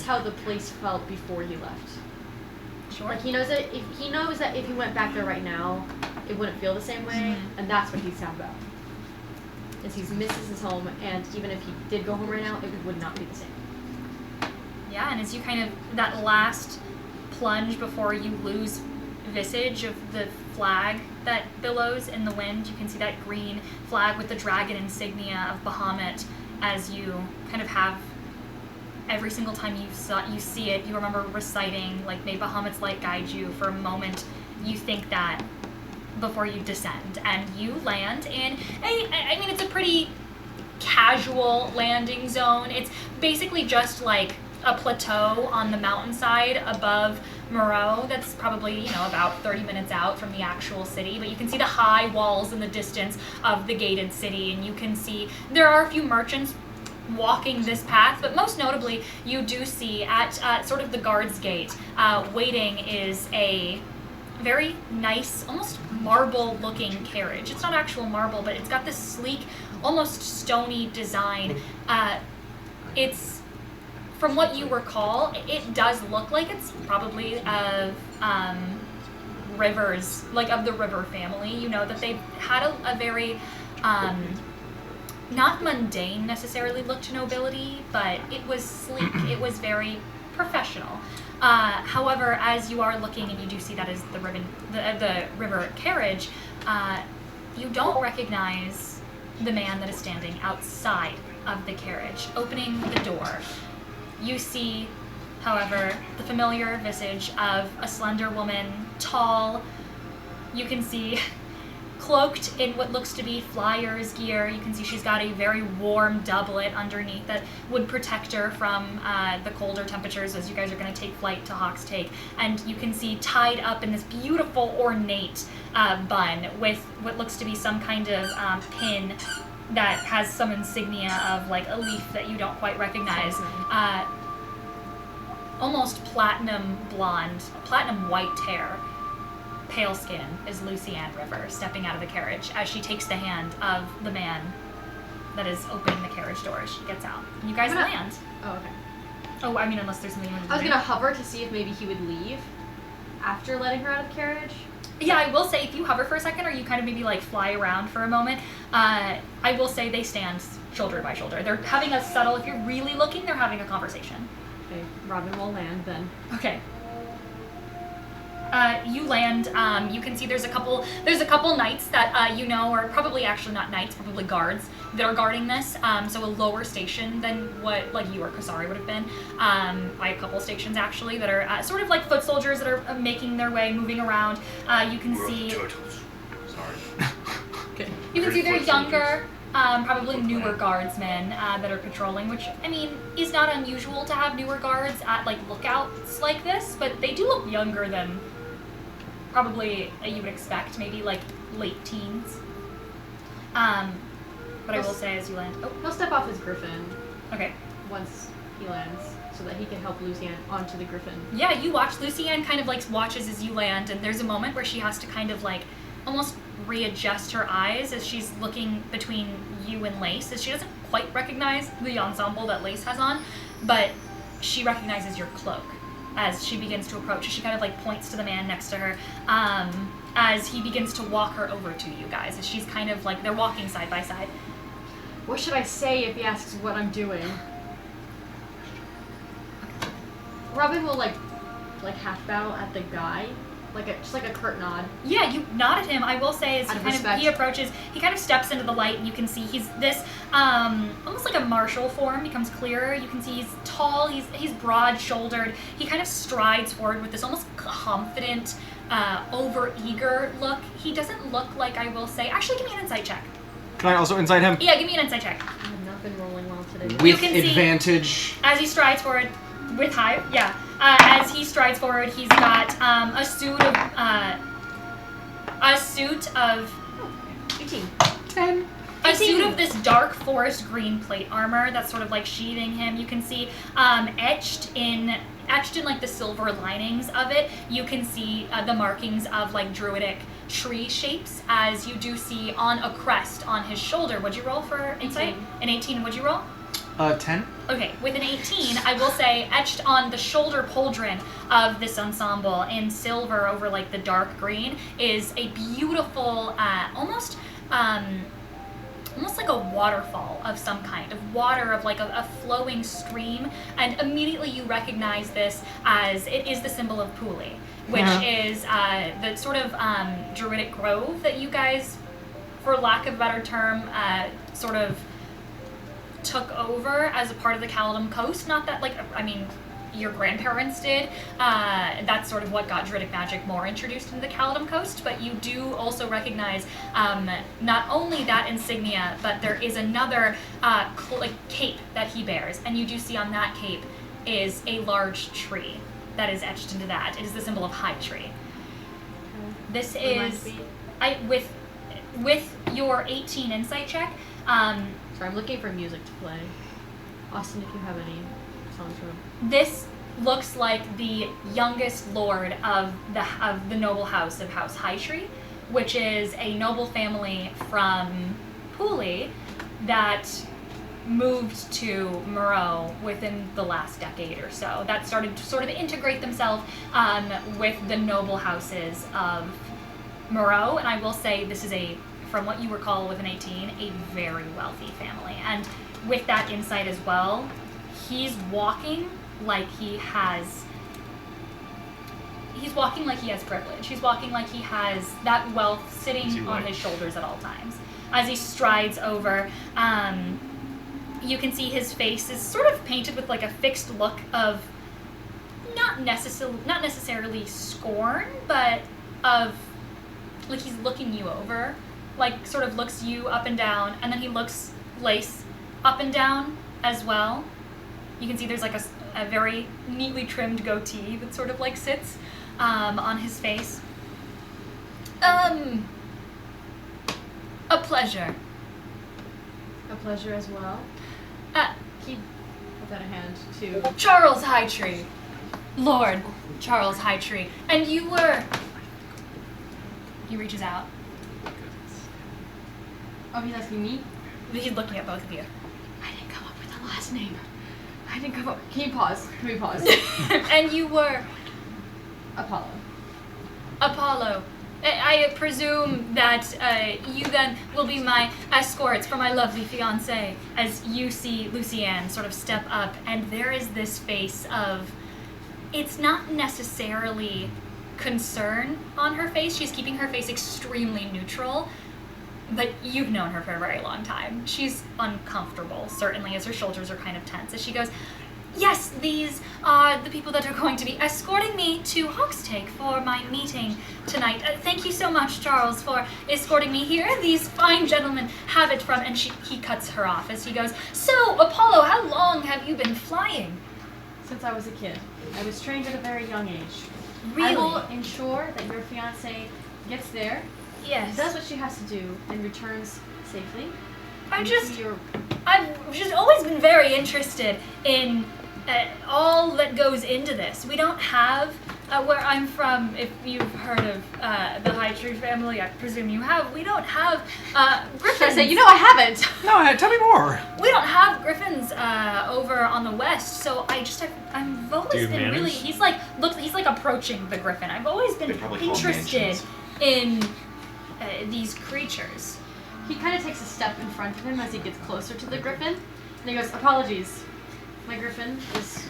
Speaker 4: how the place felt before he left.
Speaker 3: Sure.
Speaker 4: He knows that if he went back there right now, it wouldn't feel the same way, and that's what he's sad about. Is he misses his home, and even if he did go home right now, it would not be the same.
Speaker 3: Yeah, and as you kind of, that last plunge before you lose visage of the flag that billows in the wind, you can see that green flag with the dragon insignia of Bahamut as you kind of have, every single time you see it, you remember reciting, may Bahamut's light guide you. For a moment, you think that before you descend, and you land in it's a pretty casual landing zone. It's basically just like a plateau on the mountainside above Moreau that's probably, about 30 minutes out from the actual city, but you can see the high walls in the distance of the gated city, and you can see there are a few merchants walking this path, but most notably you do see at sort of the guard's gate waiting is a very nice, almost marble looking carriage. It's not actual marble, but it's got this sleek, almost stony design. It's, from what you recall, it does look like it's probably of Rivers, like of the River family. You know that they've had a very not mundane necessarily look to nobility, but it was sleek. It was very professional. However, as you are looking and you do see that is the river carriage, you don't recognize the man that is standing outside of the carriage, opening the door. You see, however, the familiar visage of a slender woman, tall. You can see cloaked in what looks to be flyer's gear. You can see she's got a very warm doublet underneath that would protect her from the colder temperatures as you guys are going to take flight to Hawk's Take. And you can see tied up in this beautiful ornate bun with what looks to be some kind of pin that has some insignia of like a leaf that you don't quite recognize. Almost platinum blonde, platinum white hair. Pale skin is Lucy Ann River stepping out of the carriage as she takes the hand of the man that is opening the carriage door as she gets out. And you guys land.
Speaker 4: Oh, okay.
Speaker 3: Oh, I mean, unless there's something you want to do.
Speaker 4: I was gonna hover to see if maybe he would leave after letting her out of the carriage.
Speaker 3: Yeah, I will say if you hover for a second or you kind of maybe like fly around for a moment, I will say they stand shoulder by shoulder. They're having a subtle, if you're really looking, they're having a conversation.
Speaker 4: Okay, Robin will land then.
Speaker 3: Okay. You land. You can see there's a couple knights that are probably actually not knights, probably guards that are guarding this. So a lower station than what like you or Kasari would have been. By a couple stations actually that are sort of like foot soldiers that are making their way, moving around. You can see.
Speaker 5: Turtles. Sorry.
Speaker 4: Okay.
Speaker 3: You can see they're younger. Probably newer guardsmen that are patrolling, which, I mean, is not unusual to have newer guards at, like, lookouts like this, but they do look younger than probably you would expect, maybe, like, late teens. But I will say as you land... Oh,
Speaker 4: He'll step off his griffin
Speaker 3: okay.
Speaker 4: once he lands so that he can help Lucianne onto the griffin.
Speaker 3: Yeah, you watch. Lucianne kind of, like, watches as you land, and there's a moment where she has to kind of, like, almost readjust her eyes as she's looking between you and Lace, as she doesn't quite recognize the ensemble that Lace has on, but she recognizes your cloak as she begins to approach. She kind of like points to the man next to her as he begins to walk her over to you guys, as she's kind of like, they're walking side by side.
Speaker 4: What should I say if he asks what I'm doing? Robin will like half bow at the guy. Just like a curt nod.
Speaker 3: Yeah, you nod at him. I will say as he approaches, he kind of steps into the light, and you can see he's this almost like a martial form becomes clearer. You can see he's tall, he's broad-shouldered. He kind of strides forward with this almost confident, over-eager look. He doesn't look like, I will say, actually give me an insight check.
Speaker 2: Can I also insight him?
Speaker 3: Yeah, give me an insight check.
Speaker 4: I have not been rolling well today.
Speaker 2: With
Speaker 3: You can see-
Speaker 2: advantage.
Speaker 3: As he strides forward, with high, yeah. As he strides forward, he's got a suit of
Speaker 4: 18.
Speaker 2: 10.
Speaker 3: a suit of this dark forest green plate armor that's sort of like sheathing him. You can see etched in like the silver linings of it. You can see the markings of like druidic tree shapes, as you do see on a crest on his shoulder. What'd you roll for insight?
Speaker 4: 18.
Speaker 3: An 18. What'd you roll?
Speaker 2: 10.
Speaker 3: Okay, with an 18, I will say, etched on the shoulder pauldron of this ensemble in silver over like the dark green is a beautiful, almost like a waterfall of some kind, of water, of like a flowing stream, and immediately you recognize this as it is the symbol of Puli, which is the sort of druidic grove that you guys, for lack of a better term, sort of took over as a part of the Caledon Coast. Not that, like, I mean, your grandparents did. That's sort of what got Druidic magic more introduced into the Caledon Coast, but you do also recognize not only that insignia, but there is another cape that he bears, and you do see on that cape is a large tree that is etched into that. It is the symbol of High Tree. This
Speaker 4: Reminds
Speaker 3: is
Speaker 4: me.
Speaker 3: with your 18 insight check.
Speaker 4: Sorry, I'm looking for music to play. Austin, if you have any songs from.
Speaker 3: This looks like the youngest lord of the noble house of House Hightree, which is a noble family from Pooley that moved to Moreau within the last decade or so. That started to sort of integrate themselves with the noble houses of Moreau, and I will say this is from what you recall with an 18, a very wealthy family. And with that insight as well, he's walking like he has privilege. He's walking like he has that wealth sitting on his shoulders at all times. As he strides over, you can see his face is sort of painted with like a fixed look of not necessarily scorn, but of like he's looking you over, like sort of looks you up and down, and then he looks Lace up and down as well. You can see there's like a very neatly trimmed goatee that sort of like sits on his face. A pleasure.
Speaker 4: A pleasure as well. He puts out a hand to
Speaker 3: Charles Hightree. Lord Charles Hightree. And you were... He reaches out.
Speaker 4: Oh, he's asking me?
Speaker 3: He's looking at both of you.
Speaker 4: I didn't come up with the last name. Can you pause? Can we pause?
Speaker 3: And you were...
Speaker 4: Apollo.
Speaker 3: I presume that you then will be my escorts for my lovely fiancé, as you see Lucienne sort of step up, and there is this face of... It's not necessarily concern on her face. She's keeping her face extremely neutral, but you've known her for a very long time. She's uncomfortable, certainly, as her shoulders are kind of tense, as she goes, yes, these are the people that are going to be escorting me to Hogstake for my meeting tonight. Thank you so much, Charles, for escorting me here. These fine gentlemen have it from... And he cuts her off as he goes, so, Apollo, how long have you been flying?
Speaker 4: Since I was a kid. I was trained at a very young age.
Speaker 3: Really?
Speaker 4: I will ensure that your fiancé gets there,
Speaker 3: Yes.
Speaker 4: does what she has to do, and returns safely.
Speaker 3: I've
Speaker 4: And
Speaker 3: just
Speaker 4: to your-
Speaker 3: always been very interested in all that goes into this. We don't have, where I'm from, if you've heard of the Hightree family, I presume you have, we don't have griffins.
Speaker 4: Should I say, I haven't.
Speaker 2: No, tell me more.
Speaker 3: We don't have griffins over on the west, so I've always
Speaker 5: Do you
Speaker 3: been really,
Speaker 5: manage?
Speaker 3: he's like approaching the griffin. I've always been
Speaker 1: They probably call them
Speaker 3: interested
Speaker 1: mansions.
Speaker 3: in these creatures.
Speaker 4: He kind of takes a step in front of him as he gets closer to the griffin, and he goes, apologies. My griffin is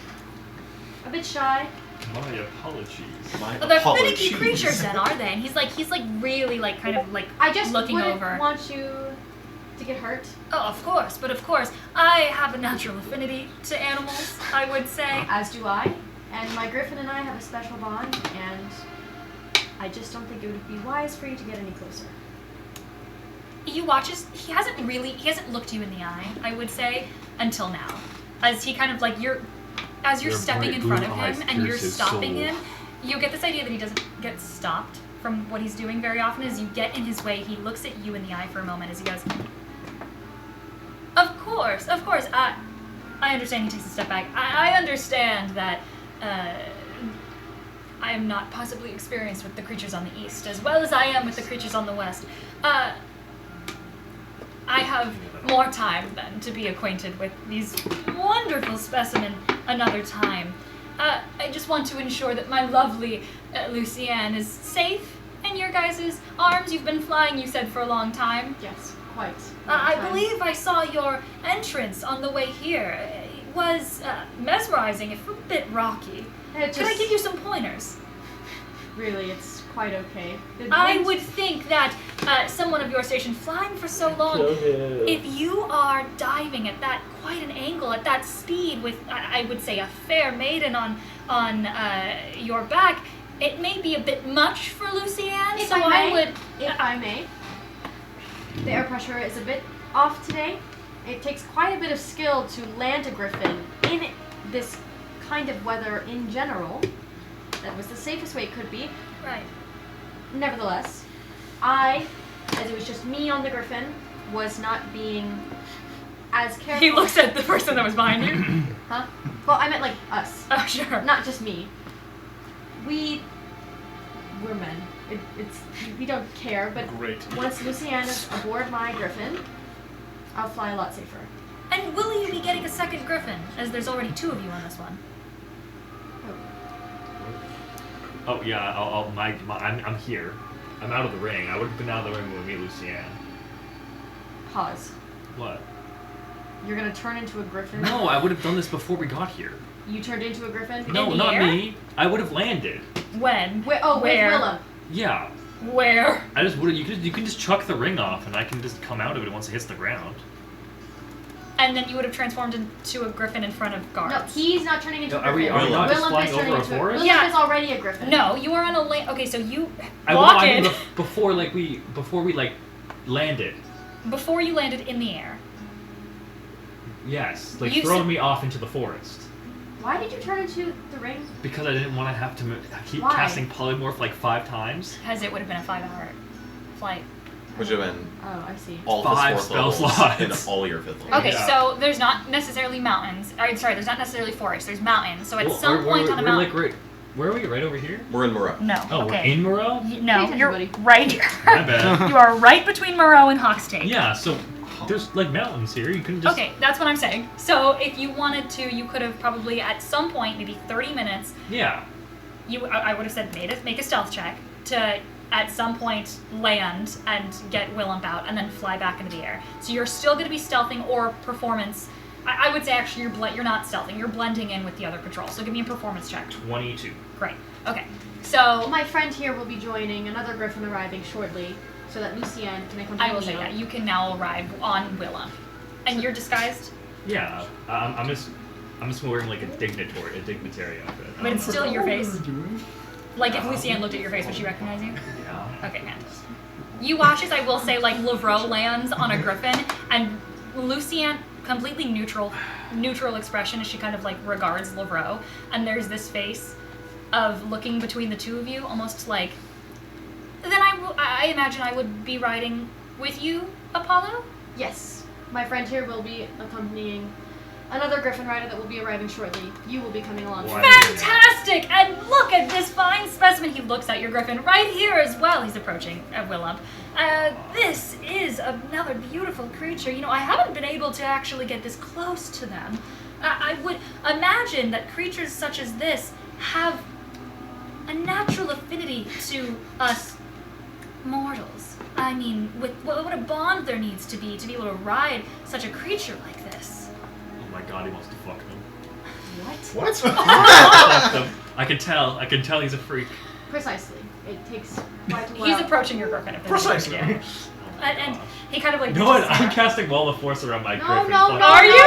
Speaker 4: a bit shy.
Speaker 5: My apologies.
Speaker 1: My
Speaker 3: Well, they're
Speaker 1: apologies.
Speaker 3: finicky creatures then, are they? And he's like really like kind of like
Speaker 4: I just
Speaker 3: looking
Speaker 4: wouldn't
Speaker 3: over.
Speaker 4: want you to get hurt.
Speaker 3: Oh, of course, but of course, I have a natural affinity to animals, I would say.
Speaker 4: As do I. And my griffin and I have a special bond, and I just don't think it would be wise for you to get any closer.
Speaker 3: You watch he hasn't looked you in the eye, I would say, until now. As he kind of like
Speaker 5: Your
Speaker 3: stepping
Speaker 5: bright
Speaker 3: in front
Speaker 5: blue
Speaker 3: of
Speaker 5: eyes
Speaker 3: him and you're
Speaker 5: pierce his
Speaker 3: stopping
Speaker 5: soul.
Speaker 3: him, you get this idea that he doesn't get stopped from what he's doing very often. As you get in his way, he looks at you in the eye for a moment as he goes, Of course, I understand. He takes a step back. I understand that I am not possibly experienced with the creatures on the east as well as I am with the creatures on the west. I have more time then to be acquainted with these wonderful specimen another time. I just want to ensure that my lovely Lucienne is safe in your guys' arms. You've been flying, you said, for a long time.
Speaker 4: Yes, quite.
Speaker 3: I believe I saw your entrance on the way here. It was mesmerizing, if a bit rocky. Could I give you some pointers?
Speaker 4: Really, it's quite okay.
Speaker 3: I would think that someone of your station flying for so long, if you are diving at that quite an angle, at that speed, with I would say a fair maiden on your back, it may be a bit much for Lucianne.
Speaker 4: If
Speaker 3: so
Speaker 4: I
Speaker 3: would.
Speaker 4: If I may, the air pressure is a bit off today. It takes quite a bit of skill to land a griffin in this kind of weather in general. That was the safest way it could be.
Speaker 3: Right.
Speaker 4: Nevertheless, I, as it was just me on the griffin, was not being as careful.
Speaker 3: He looks at the person that was behind you.
Speaker 4: Huh? Well, I meant like us.
Speaker 3: Oh, sure.
Speaker 4: Not just me. We're men. We don't care, but
Speaker 7: Great.
Speaker 4: once Lucianne is aboard my griffin, I'll fly a lot safer.
Speaker 3: And will you be getting a second griffin, as there's already 2 of you on this one?
Speaker 5: Oh yeah, I'm here. I'm out of the ring. I would have been out of the ring when we meet Lucianne.
Speaker 4: Pause.
Speaker 5: What?
Speaker 4: You're gonna turn into a griffin?
Speaker 5: No, I would have done this before we got here.
Speaker 4: You turned into a griffin?
Speaker 5: No,
Speaker 3: the
Speaker 5: not
Speaker 3: air?
Speaker 5: me. I would have landed.
Speaker 3: When?
Speaker 4: Where?
Speaker 3: Where?
Speaker 4: With Willem.
Speaker 5: Yeah.
Speaker 3: Where?
Speaker 5: I just would. You can just chuck the ring off, and I can just come out of it once it hits the ground.
Speaker 3: And then you would have transformed into a griffin in front of guards.
Speaker 4: No, he's not turning into a
Speaker 5: Are
Speaker 4: griffin.
Speaker 5: we not just
Speaker 4: Willem
Speaker 5: flying
Speaker 4: is turning
Speaker 5: over a
Speaker 4: into
Speaker 5: forest?
Speaker 4: Willem
Speaker 3: Yeah.
Speaker 4: is already a griffin.
Speaker 3: No, you are on a lane. Okay, so you
Speaker 5: I mean,
Speaker 3: walked
Speaker 5: before we landed.
Speaker 3: before you landed in the air.
Speaker 5: Yes,
Speaker 3: You
Speaker 5: throwing
Speaker 3: said-
Speaker 5: me off into the forest.
Speaker 4: Why did you turn into the ring?
Speaker 5: Because I didn't want to have to keep
Speaker 4: Why?
Speaker 5: casting polymorph like 5 times.
Speaker 3: Because it would have been a 5-hour flight.
Speaker 1: Which have been
Speaker 4: Oh, I see.
Speaker 1: all
Speaker 5: Five
Speaker 1: his 4th
Speaker 5: spell
Speaker 1: levels
Speaker 5: slots.
Speaker 1: in all your 5th levels.
Speaker 3: Okay,
Speaker 5: Yeah.
Speaker 3: so there's not necessarily mountains. Sorry, there's not necessarily forests. There's mountains. So at some point on a
Speaker 5: we're
Speaker 3: mountain.
Speaker 5: like where are we? Right over here?
Speaker 1: We're in Moreau.
Speaker 3: No.
Speaker 5: Oh,
Speaker 3: okay.
Speaker 5: we're in Moreau?
Speaker 3: No,
Speaker 4: attention,
Speaker 3: you're
Speaker 4: buddy.
Speaker 3: right here.
Speaker 5: My bad.
Speaker 3: You are right between Moreau and Hawkstake.
Speaker 5: Yeah, so there's like mountains here. You can just.
Speaker 3: Okay, that's what I'm saying. So if you wanted to, you could have probably at some point, maybe 30 minutes,
Speaker 5: Yeah.
Speaker 3: I would have said make a stealth check to at some point land and get Willump out and then fly back into the air. So you're still going to be stealthing or performance. I would say actually you're not stealthing. You're blending in with the other patrol. So give me a performance check.
Speaker 5: 22.
Speaker 3: Great. Okay. So
Speaker 4: My friend here will be joining another griffin arriving shortly, so that Lucianne can accompany
Speaker 3: I will
Speaker 4: me
Speaker 3: say
Speaker 4: out.
Speaker 3: that you can now arrive on Willump, and you're disguised,
Speaker 5: Yeah. I'm just wearing like a dignitary outfit.
Speaker 3: but it's still your face. Like if Lucianne looked at your face, would she recognize you?
Speaker 5: Yeah.
Speaker 3: Okay, man. You watch as I will say, like Lavreau lands on a griffin, and Lucianne completely neutral expression as she kind of like regards Lavreau, and there's this face of looking between the 2 of you, almost like. Then I imagine I would be riding with you, Apollo.
Speaker 4: Yes, my friend here will be accompanying another griffin rider that will be arriving shortly. You will be coming along.
Speaker 5: Wow.
Speaker 3: Fantastic! And look at this fine specimen. He looks at your griffin right here as well. He's approaching Willump. This is another beautiful creature. You know, I haven't been able to actually get this close to them. I would imagine that creatures such as this have a natural affinity to us mortals. I mean, with what a bond there needs to be able to ride such a creature like this.
Speaker 5: Oh my god, he wants to fuck them.
Speaker 4: What?
Speaker 5: Fuck them. I can tell he's a freak.
Speaker 4: Precisely. It takes quite a while.
Speaker 3: He's approaching your griffin. If there's
Speaker 2: Precisely.
Speaker 3: anything to do. And he kind of like.
Speaker 5: You know what? I'm casting Wall of Force around my
Speaker 4: No,
Speaker 5: griffin.
Speaker 4: no,
Speaker 5: Fuck.
Speaker 4: no.
Speaker 3: Are you?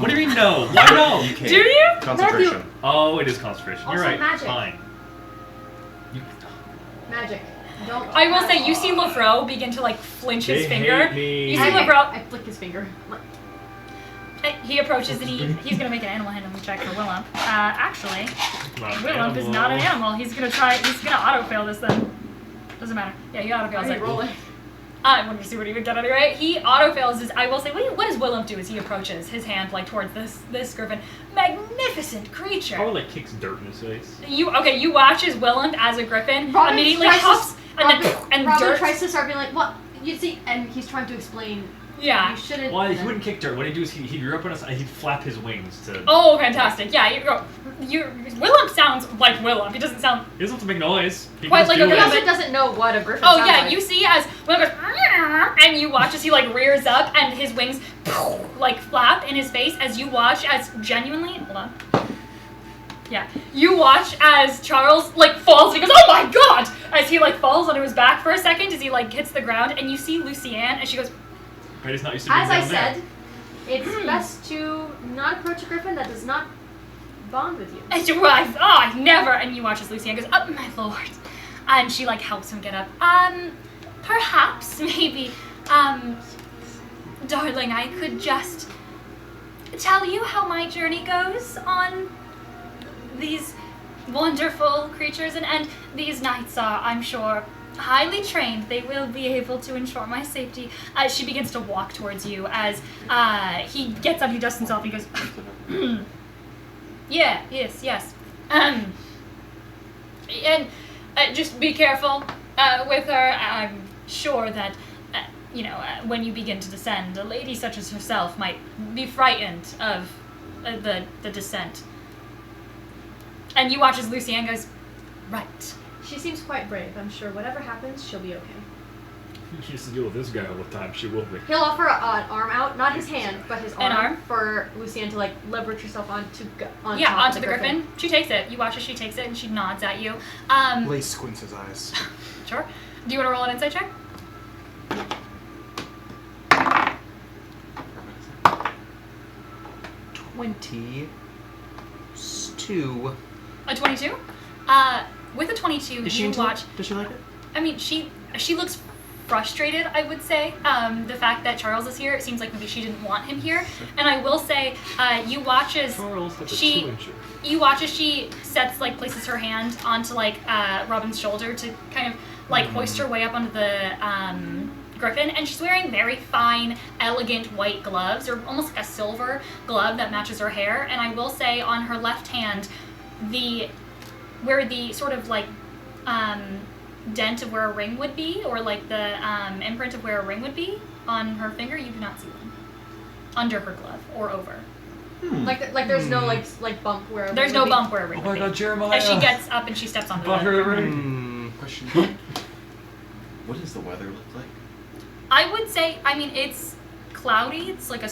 Speaker 5: What do you mean no? Why no?
Speaker 1: You can't.
Speaker 3: Do you?
Speaker 1: Concentration.
Speaker 5: Oh, it is concentration. You're
Speaker 4: Also
Speaker 5: right.
Speaker 4: magic.
Speaker 5: Fine. You,
Speaker 4: Magic. Don't.
Speaker 3: I will say, you see Lavreau begin to like flinch his
Speaker 5: They
Speaker 3: finger.
Speaker 5: hate me.
Speaker 3: You see
Speaker 4: I
Speaker 3: Lavreau.
Speaker 4: flick his finger.
Speaker 3: He approaches and he's gonna make an animal handling check for Willump. Actually,
Speaker 5: not an
Speaker 3: Willump is
Speaker 5: animal.
Speaker 3: not an animal. He's gonna auto fail this then. Doesn't matter. Yeah, he auto fails
Speaker 4: Are
Speaker 3: it.
Speaker 4: you rolling?
Speaker 3: I wanted to see what he would get anyway. He auto fails his. I will say, what does Willump do as he approaches his hand like towards this griffin? Magnificent creature.
Speaker 5: Probably like kicks dirt in his face.
Speaker 3: You watch as Willump as a griffin
Speaker 4: Robin
Speaker 3: immediately
Speaker 4: tries to-
Speaker 3: hops and
Speaker 4: Robin
Speaker 3: dirt.
Speaker 4: tries to start being like, what? You see, and he's trying to explain.
Speaker 3: Yeah.
Speaker 4: You shouldn't.
Speaker 5: Well, he wouldn't kick dirt. What he'd do is he'd rip on us and he'd flap his wings to.
Speaker 3: Oh, fantastic! Yeah, Willump sounds like Willump. He doesn't sound.
Speaker 5: He doesn't have to make noise. He
Speaker 3: Quite
Speaker 5: can just
Speaker 3: like
Speaker 5: do
Speaker 3: a
Speaker 4: He
Speaker 5: it.
Speaker 3: rabbit.
Speaker 4: also doesn't know what a griffin
Speaker 3: Oh
Speaker 4: sounds
Speaker 3: yeah,
Speaker 4: like.
Speaker 3: you see as Willump goes, and you watch as he like rears up and his wings like flap in his face as you watch as genuinely. Hold on. Yeah. You watch as Charles, like, falls and he goes, oh my god! As he, like, falls onto his back for a second, as he, like, hits the ground, and you see Lucienne, and she goes,
Speaker 5: Brady's not used to being
Speaker 4: As I
Speaker 5: down there.
Speaker 4: said, it's best to not approach a griffin that does not bond with you.
Speaker 3: and you arrive, I never, and you watch as Lucienne goes, oh my lord. And she, like, helps him get up. Perhaps, maybe, darling, I could just tell you how my journey goes on these wonderful creatures, and these knights are, I'm sure, highly trained. They will be able to ensure my safety. She begins to walk towards you as he gets up, he dusts himself, and he goes, yeah, yes. And just be careful with her. I'm sure that, when you begin to descend, a lady such as herself might be frightened of the descent. And you watch as Lucienne goes, right.
Speaker 4: She seems quite brave. I'm sure whatever happens, she'll be okay.
Speaker 5: She used to deal with this guy all the time. She will be.
Speaker 4: He'll offer an arm out, not his hand, but his
Speaker 3: An arm?
Speaker 4: for Lucienne to like leverage herself onto top
Speaker 3: Onto
Speaker 4: of
Speaker 3: the griffin. She takes it. You watch as she takes it, and she nods at you.
Speaker 2: Lace squints his eyes.
Speaker 3: Sure. Do you want to roll an insight check?
Speaker 2: 22.
Speaker 3: A 22? With a 22,
Speaker 2: Is she
Speaker 3: you
Speaker 2: into
Speaker 3: watch.
Speaker 2: it? Does she like it?
Speaker 3: I mean, she looks frustrated, I would say. The fact that Charles is here, it seems like maybe she didn't want him here. And I will say, you watch as
Speaker 5: Charles has a
Speaker 3: she
Speaker 5: 2-incher.
Speaker 3: you watch as she places her hand onto Robin's shoulder to kind of hoist her way up onto the griffin, and she's wearing very fine, elegant white gloves, or almost like a silver glove that matches her hair. And I will say, on her left hand, where the sort of dent of where a ring would be, or the imprint of where a ring would be on her finger, you do not see one under her glove or over.
Speaker 4: There's no bump where
Speaker 3: There's no bump where a ring
Speaker 5: Oh
Speaker 3: would
Speaker 5: my
Speaker 3: be.
Speaker 5: god, Jeremiah!
Speaker 3: As she gets up and she steps onto
Speaker 5: Bought her
Speaker 3: the
Speaker 5: a ring.
Speaker 2: Question.
Speaker 1: What does the weather look like?
Speaker 3: I would say, it's cloudy. It's like a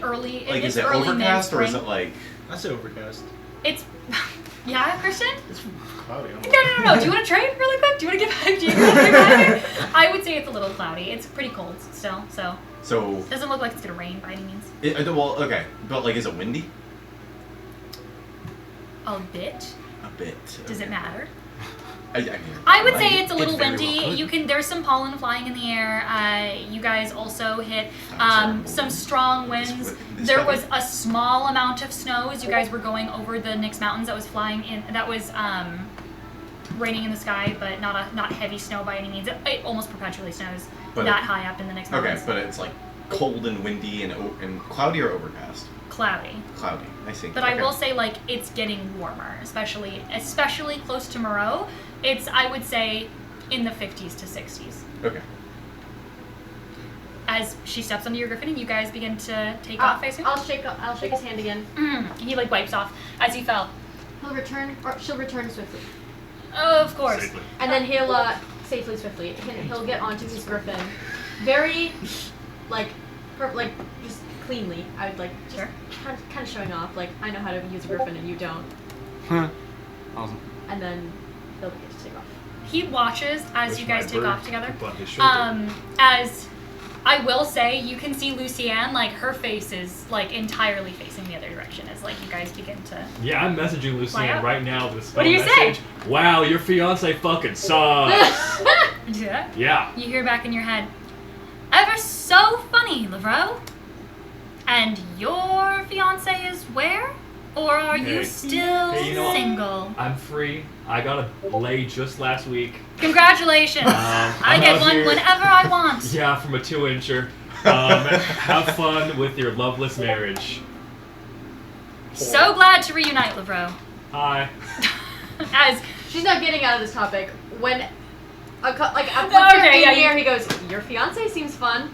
Speaker 3: early.
Speaker 1: Like,
Speaker 3: it's
Speaker 1: is it
Speaker 3: early
Speaker 1: overcast or is
Speaker 3: mid-spring.
Speaker 1: it like?
Speaker 7: I say overcast.
Speaker 3: It's. Yeah, Christian?
Speaker 7: It's cloudy. I don't know.
Speaker 3: No. Do you want to trade really quick? Do you want to give back? I would say it's a little cloudy. It's pretty cold still, so.
Speaker 1: So.
Speaker 3: It doesn't look like it's gonna rain by any means.
Speaker 1: Okay, but is it windy?
Speaker 3: A bit.
Speaker 1: A bit.
Speaker 3: Does it
Speaker 1: okay.
Speaker 3: matter?
Speaker 1: I
Speaker 3: would say it's a little
Speaker 2: very
Speaker 3: windy.
Speaker 2: well could.
Speaker 3: There's some pollen flying in the air. You guys also hit some strong winds. There was a small amount of snow as you guys were going over the Nyx Mountains that was flying in. That was raining in the sky, but not heavy snow by any means. It almost perpetually snows that high up in the Nyx Mountains.
Speaker 1: Okay, but it's cold and windy and cloudy or overcast.
Speaker 3: Cloudy.
Speaker 1: Cloudy. I see.
Speaker 3: But I will say, it's getting warmer, especially close to Moreau. It's, I would say, in the 50s to 60s.
Speaker 1: Okay.
Speaker 3: As she steps onto your griffin and you guys begin to take off, I assume?
Speaker 4: I'll shake his hand again.
Speaker 3: He, wipes off as he fell.
Speaker 4: She'll return swiftly.
Speaker 3: Of course.
Speaker 5: Safely.
Speaker 4: And then he'll, swiftly, he'll get onto his griffin. Very, just cleanly. I would
Speaker 3: Sure.
Speaker 4: kind of showing off, I know how to use a griffin and you don't.
Speaker 2: Huh. Awesome.
Speaker 4: And then they'll get to take off.
Speaker 3: He watches as
Speaker 5: Wish
Speaker 3: you guys
Speaker 5: my
Speaker 3: take
Speaker 5: bird
Speaker 3: off together.
Speaker 5: upon his shoulder.
Speaker 3: As I will say, you can see Lucienne, her face is, entirely facing the other direction as, you guys begin to...
Speaker 5: Yeah, I'm messaging Lucienne
Speaker 3: up.
Speaker 5: right now. This
Speaker 3: What do you say?
Speaker 5: message. Wow, your fiance fucking sucks.
Speaker 3: Yeah?
Speaker 5: Yeah.
Speaker 3: You hear back in your head, ever so funny, Lavro. And your fiance is where? Or are you
Speaker 5: Hey.
Speaker 3: still
Speaker 5: Hey, you know what?
Speaker 3: single?
Speaker 5: I'm free. I got a lay just last week.
Speaker 3: Congratulations! I
Speaker 5: I'm
Speaker 3: get
Speaker 5: out
Speaker 3: one
Speaker 5: here-
Speaker 3: whenever I want.
Speaker 5: Yeah, from a 2-incher. Have fun with your loveless marriage.
Speaker 3: So glad to reunite, Lavro.
Speaker 5: Hi.
Speaker 3: As
Speaker 4: She's not getting out of this topic. When
Speaker 3: Okay, yeah,
Speaker 4: here, he goes, your fiance seems fun.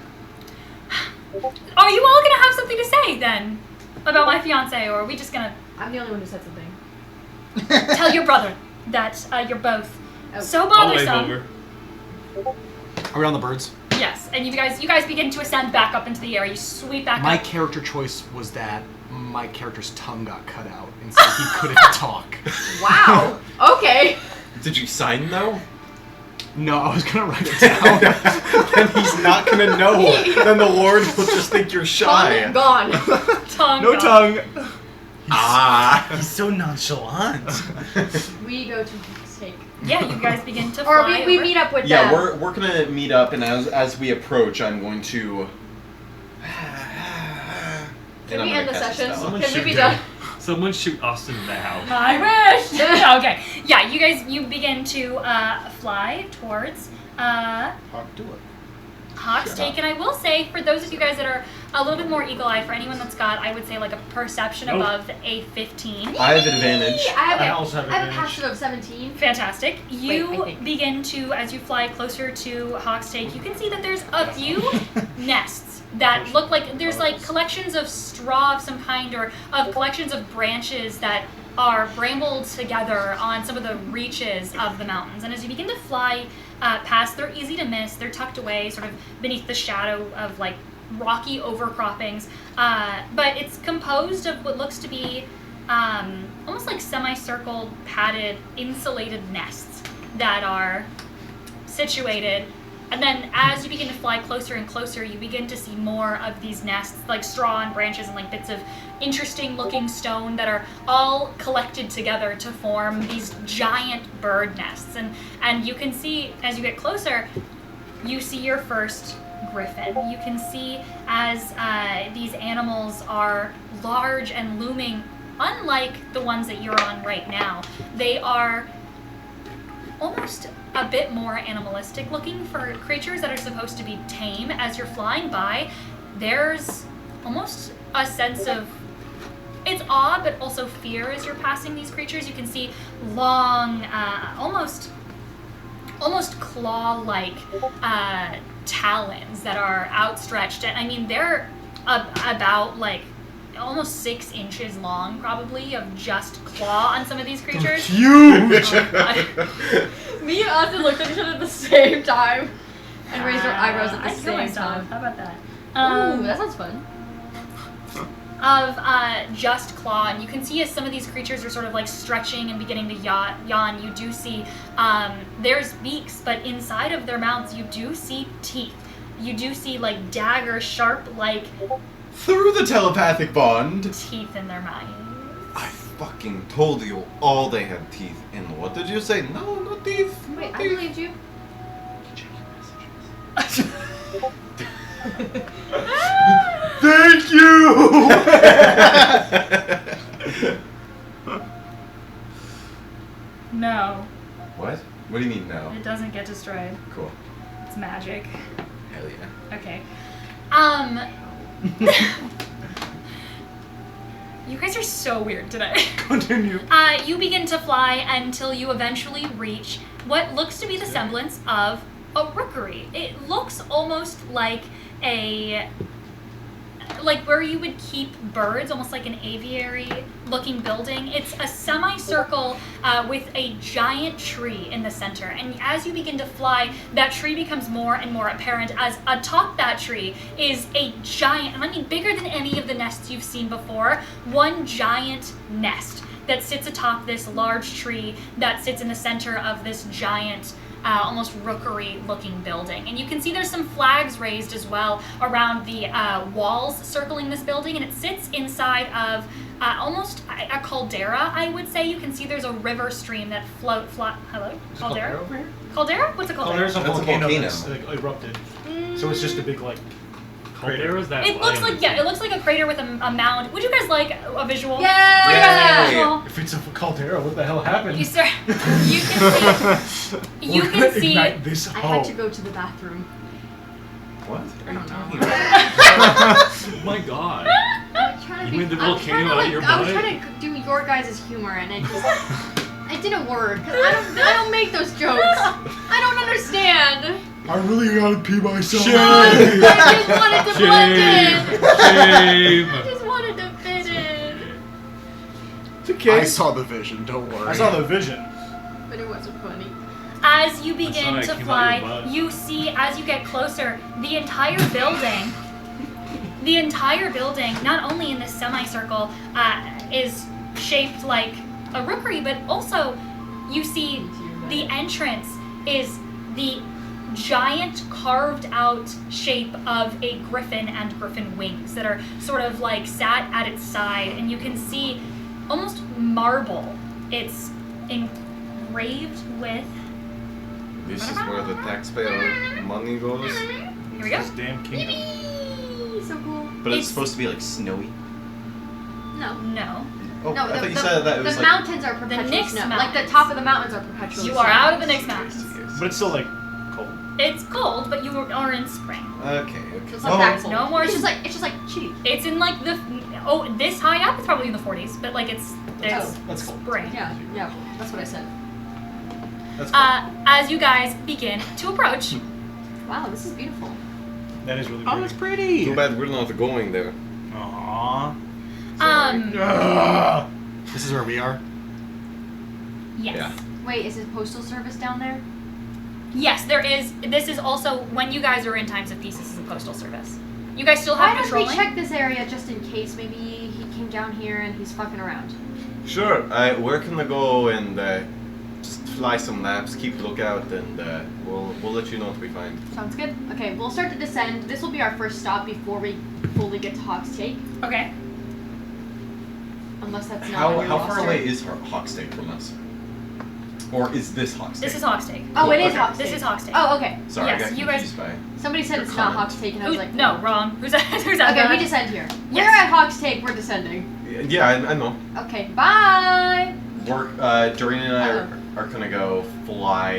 Speaker 3: are you all gonna have something to say then about my fiance, or are we just gonna
Speaker 4: I'm the only one who said something.
Speaker 3: tell your brother that you're both
Speaker 4: Oh.
Speaker 3: so
Speaker 5: I'll wave
Speaker 3: bothersome?
Speaker 5: over.
Speaker 2: Are we on the birds?
Speaker 3: Yes, and you guys begin to ascend back up into the air. You sweep back
Speaker 2: My
Speaker 3: up.
Speaker 2: character choice was that my character's tongue got cut out, and so he couldn't talk.
Speaker 4: Wow. Okay.
Speaker 1: Did you sign though?
Speaker 2: No, I was gonna write it down.
Speaker 1: Then he's not gonna know. Then the Lord will just think you're shy.
Speaker 4: Tongue gone.
Speaker 3: Tongue
Speaker 2: No
Speaker 3: gone.
Speaker 2: tongue.
Speaker 1: Ah.
Speaker 7: He's so nonchalant.
Speaker 4: We go to take.
Speaker 3: Yeah, you guys begin to
Speaker 4: Or
Speaker 3: fly
Speaker 4: we
Speaker 3: over.
Speaker 4: meet up with
Speaker 1: Yeah,
Speaker 4: them.
Speaker 1: we're gonna meet up, and as we approach, I'm going to.
Speaker 4: Can we end the session?
Speaker 5: Someone
Speaker 4: Can we
Speaker 5: shoot
Speaker 4: be
Speaker 5: him.
Speaker 4: done?
Speaker 5: Someone shoot Austin now.
Speaker 3: I wish. Okay. Yeah, you begin to fly towards
Speaker 7: Hawk, do it.
Speaker 3: Hawk's Take, and I will say, for those of you guys that are a little bit more eagle-eyed, for anyone that's got, I would say, like a perception
Speaker 5: Nope.
Speaker 3: above a 15.
Speaker 1: I have advantage.
Speaker 7: I also have
Speaker 4: I have a
Speaker 7: advantage.
Speaker 4: passion of 17.
Speaker 3: Fantastic. You
Speaker 4: Wait, I think.
Speaker 3: begin to, as you fly closer to Hawk's Take, you can see that there's a few nests that look like there's like collections of straw of some kind, or of collections of branches that are brambled together on some of the reaches of the mountains. And as you begin to fly past, they're easy to miss. They're tucked away sort of beneath the shadow of like rocky overcroppings. But it's composed of what looks to be almost like semicircle padded insulated nests that are situated. And then as you begin to fly closer and closer, you begin to see more of these nests, like straw and branches and like bits of interesting looking stone that are all collected together to form these giant bird nests. And you can see, as you get closer, you see your first griffin. You can see as these animals are large and looming, unlike the ones that you're on right now. They are almost a bit more animalistic looking for creatures that are supposed to be tame. As you're flying by, there's almost a sense of, it's awe but also fear as you're passing these creatures. You can see long, almost claw-like talons that are outstretched, and I mean they're about like almost 6 inches long, probably, of just claw on some of these creatures.
Speaker 2: Huge!
Speaker 4: Me and Austin looked at each other at the same time and raised our eyebrows at the
Speaker 3: I kill
Speaker 4: same
Speaker 3: myself.
Speaker 4: time.
Speaker 3: How about that?
Speaker 4: Ooh, that sounds fun.
Speaker 3: Of just claw, and you can see as some of these creatures are sort of like stretching and beginning to yawn, you do see there's beaks, but inside of their mouths you do see teeth. You do see like dagger sharp like
Speaker 1: Through the telepathic bond.
Speaker 3: teeth in their minds.
Speaker 1: I fucking told you all they had teeth. And what did you say? No, no teeth. No
Speaker 4: Wait, I
Speaker 1: teeth.
Speaker 4: believed you.
Speaker 1: Thank you!
Speaker 3: No,
Speaker 1: What? What do you mean no?
Speaker 3: it doesn't get destroyed.
Speaker 1: Cool.
Speaker 3: It's magic.
Speaker 1: Hell yeah.
Speaker 3: Okay. You guys are so weird today.
Speaker 7: Continue.
Speaker 3: You begin to fly until you eventually reach what looks to be the semblance of a rookery. It looks almost like where you would keep birds, almost like an aviary looking building. It's a semicircle with a giant tree in the center. And as you begin to fly, that tree becomes more and more apparent, as atop that tree is a giant, and I mean bigger than any of the nests you've seen before, one giant nest that sits atop this large tree that sits in the center of this giant almost rookery-looking building. And you can see there's some flags raised as well around the walls circling this building, and it sits inside of almost a caldera, I would say. You can see there's a river stream that hello?
Speaker 7: Is
Speaker 3: Caldera?
Speaker 7: over here?
Speaker 3: Caldera? What's a caldera?
Speaker 7: Caldera's a
Speaker 1: That's a
Speaker 7: volcano
Speaker 1: volcano.
Speaker 7: that's like, erupted. So it's just a big like crater.
Speaker 5: Caldera is that
Speaker 3: It looks
Speaker 5: lion
Speaker 3: like, yeah, it looks like a crater with a mound. Would you guys like a visual?
Speaker 4: Yeah!
Speaker 3: Would you guys like a
Speaker 1: Yay!
Speaker 3: visual?
Speaker 7: If it's a caldera, what the hell happened?
Speaker 3: You, sir, you can see, you
Speaker 7: We're
Speaker 3: can
Speaker 7: gonna
Speaker 3: see,
Speaker 7: ignite this
Speaker 4: I
Speaker 7: hole.
Speaker 4: had to go to the bathroom.
Speaker 1: What?
Speaker 4: I don't know.
Speaker 5: Oh my god.
Speaker 4: I was trying to
Speaker 5: You
Speaker 4: be.
Speaker 5: made the
Speaker 4: I was trying
Speaker 5: volcano
Speaker 4: to,
Speaker 5: out
Speaker 4: like,
Speaker 5: of your
Speaker 4: I was
Speaker 5: butt?
Speaker 4: trying to do your guys' humor, and it didn't work. 'Cause I don't make those jokes. I don't understand.
Speaker 7: I really gotta pee myself.
Speaker 4: I just wanted to blend in.
Speaker 5: Shame.
Speaker 4: I just wanted to fit in,
Speaker 1: It's okay.
Speaker 2: I saw the vision, don't worry.
Speaker 7: I saw the vision.
Speaker 4: but it wasn't funny.
Speaker 3: As you begin
Speaker 5: That's
Speaker 3: to
Speaker 5: how I came out
Speaker 3: fly,
Speaker 5: your butt.
Speaker 3: you see as you get closer, the entire building, not only in this semicircle, is shaped like a rookery, but also you see the entrance is the giant carved out shape of a griffin and griffin wings that are sort of like sat at its side, and you can see almost marble. It's engraved with.
Speaker 1: This is where the taxpayer money goes.
Speaker 3: Here we go.
Speaker 7: This damn kingdom.
Speaker 4: Whee! So cool.
Speaker 1: But it's
Speaker 3: It's-
Speaker 1: supposed to be like snowy.
Speaker 4: No.
Speaker 3: No.
Speaker 1: Oh,
Speaker 4: No,
Speaker 1: I thought you said that it was
Speaker 4: the
Speaker 1: like.
Speaker 4: mountains are perpetual
Speaker 3: Nyx
Speaker 4: snow. Like
Speaker 3: Mountains.
Speaker 4: the top of the mountains are perpetual
Speaker 3: You
Speaker 4: snow.
Speaker 3: are out of the Nyx Mountains.
Speaker 7: But it's still like cold.
Speaker 3: It's cold, but you are in spring.
Speaker 1: Okay.
Speaker 4: It's
Speaker 1: Oh,
Speaker 4: like that cold.
Speaker 3: no more-
Speaker 4: It's just like shitty.
Speaker 3: It's in like the this high up. It's probably in the 40s, but like it's
Speaker 7: That's cool.
Speaker 3: spring.
Speaker 4: Yeah, that's what I said.
Speaker 7: That's cool.
Speaker 3: As you guys begin to approach,
Speaker 4: Wow, this is beautiful.
Speaker 7: That is really
Speaker 2: Oh,
Speaker 7: pretty.
Speaker 2: it's pretty.
Speaker 1: Too bad we're not going there.
Speaker 7: Aww.
Speaker 2: Ugh. This is where we are.
Speaker 3: yes.
Speaker 1: Yeah.
Speaker 4: Wait, is his postal service down there?
Speaker 3: Yes, there is. This is also when you guys are in times of peace. This is a postal service. You guys still
Speaker 4: Why
Speaker 3: have
Speaker 4: don't we
Speaker 3: patrolling.
Speaker 4: check this area just in case maybe he came down here and he's fucking around?
Speaker 1: Sure. We're gonna go and just fly some laps, keep lookout, and we'll let you know what we find.
Speaker 4: Sounds good. Okay, we'll start to descend. This will be our first stop before we fully get to Hawk's Take.
Speaker 3: Okay.
Speaker 4: Unless that's not
Speaker 1: How
Speaker 4: on your
Speaker 1: far
Speaker 4: roster.
Speaker 1: away is Hawk's Take from us? Or is this Hawk's Take?
Speaker 3: This is Hawk's Take.
Speaker 4: Oh, it is
Speaker 1: Okay.
Speaker 4: Hawk's
Speaker 3: This
Speaker 4: Take.
Speaker 3: is Hawk's Take.
Speaker 4: Oh, okay.
Speaker 1: Sorry,
Speaker 3: Yes,
Speaker 1: I got
Speaker 3: you guys-
Speaker 1: confused by.
Speaker 4: Somebody said
Speaker 1: Your
Speaker 4: it's not
Speaker 1: comment.
Speaker 4: Hawk's Take, and I was like,
Speaker 3: no, wrong. Who's that? Who's that?
Speaker 4: Okay, we descend here. We're
Speaker 3: Yes.
Speaker 4: at Hawk's Take. We're descending.
Speaker 1: Yeah, I know.
Speaker 4: Okay, bye.
Speaker 1: Doreen and I are gonna go fly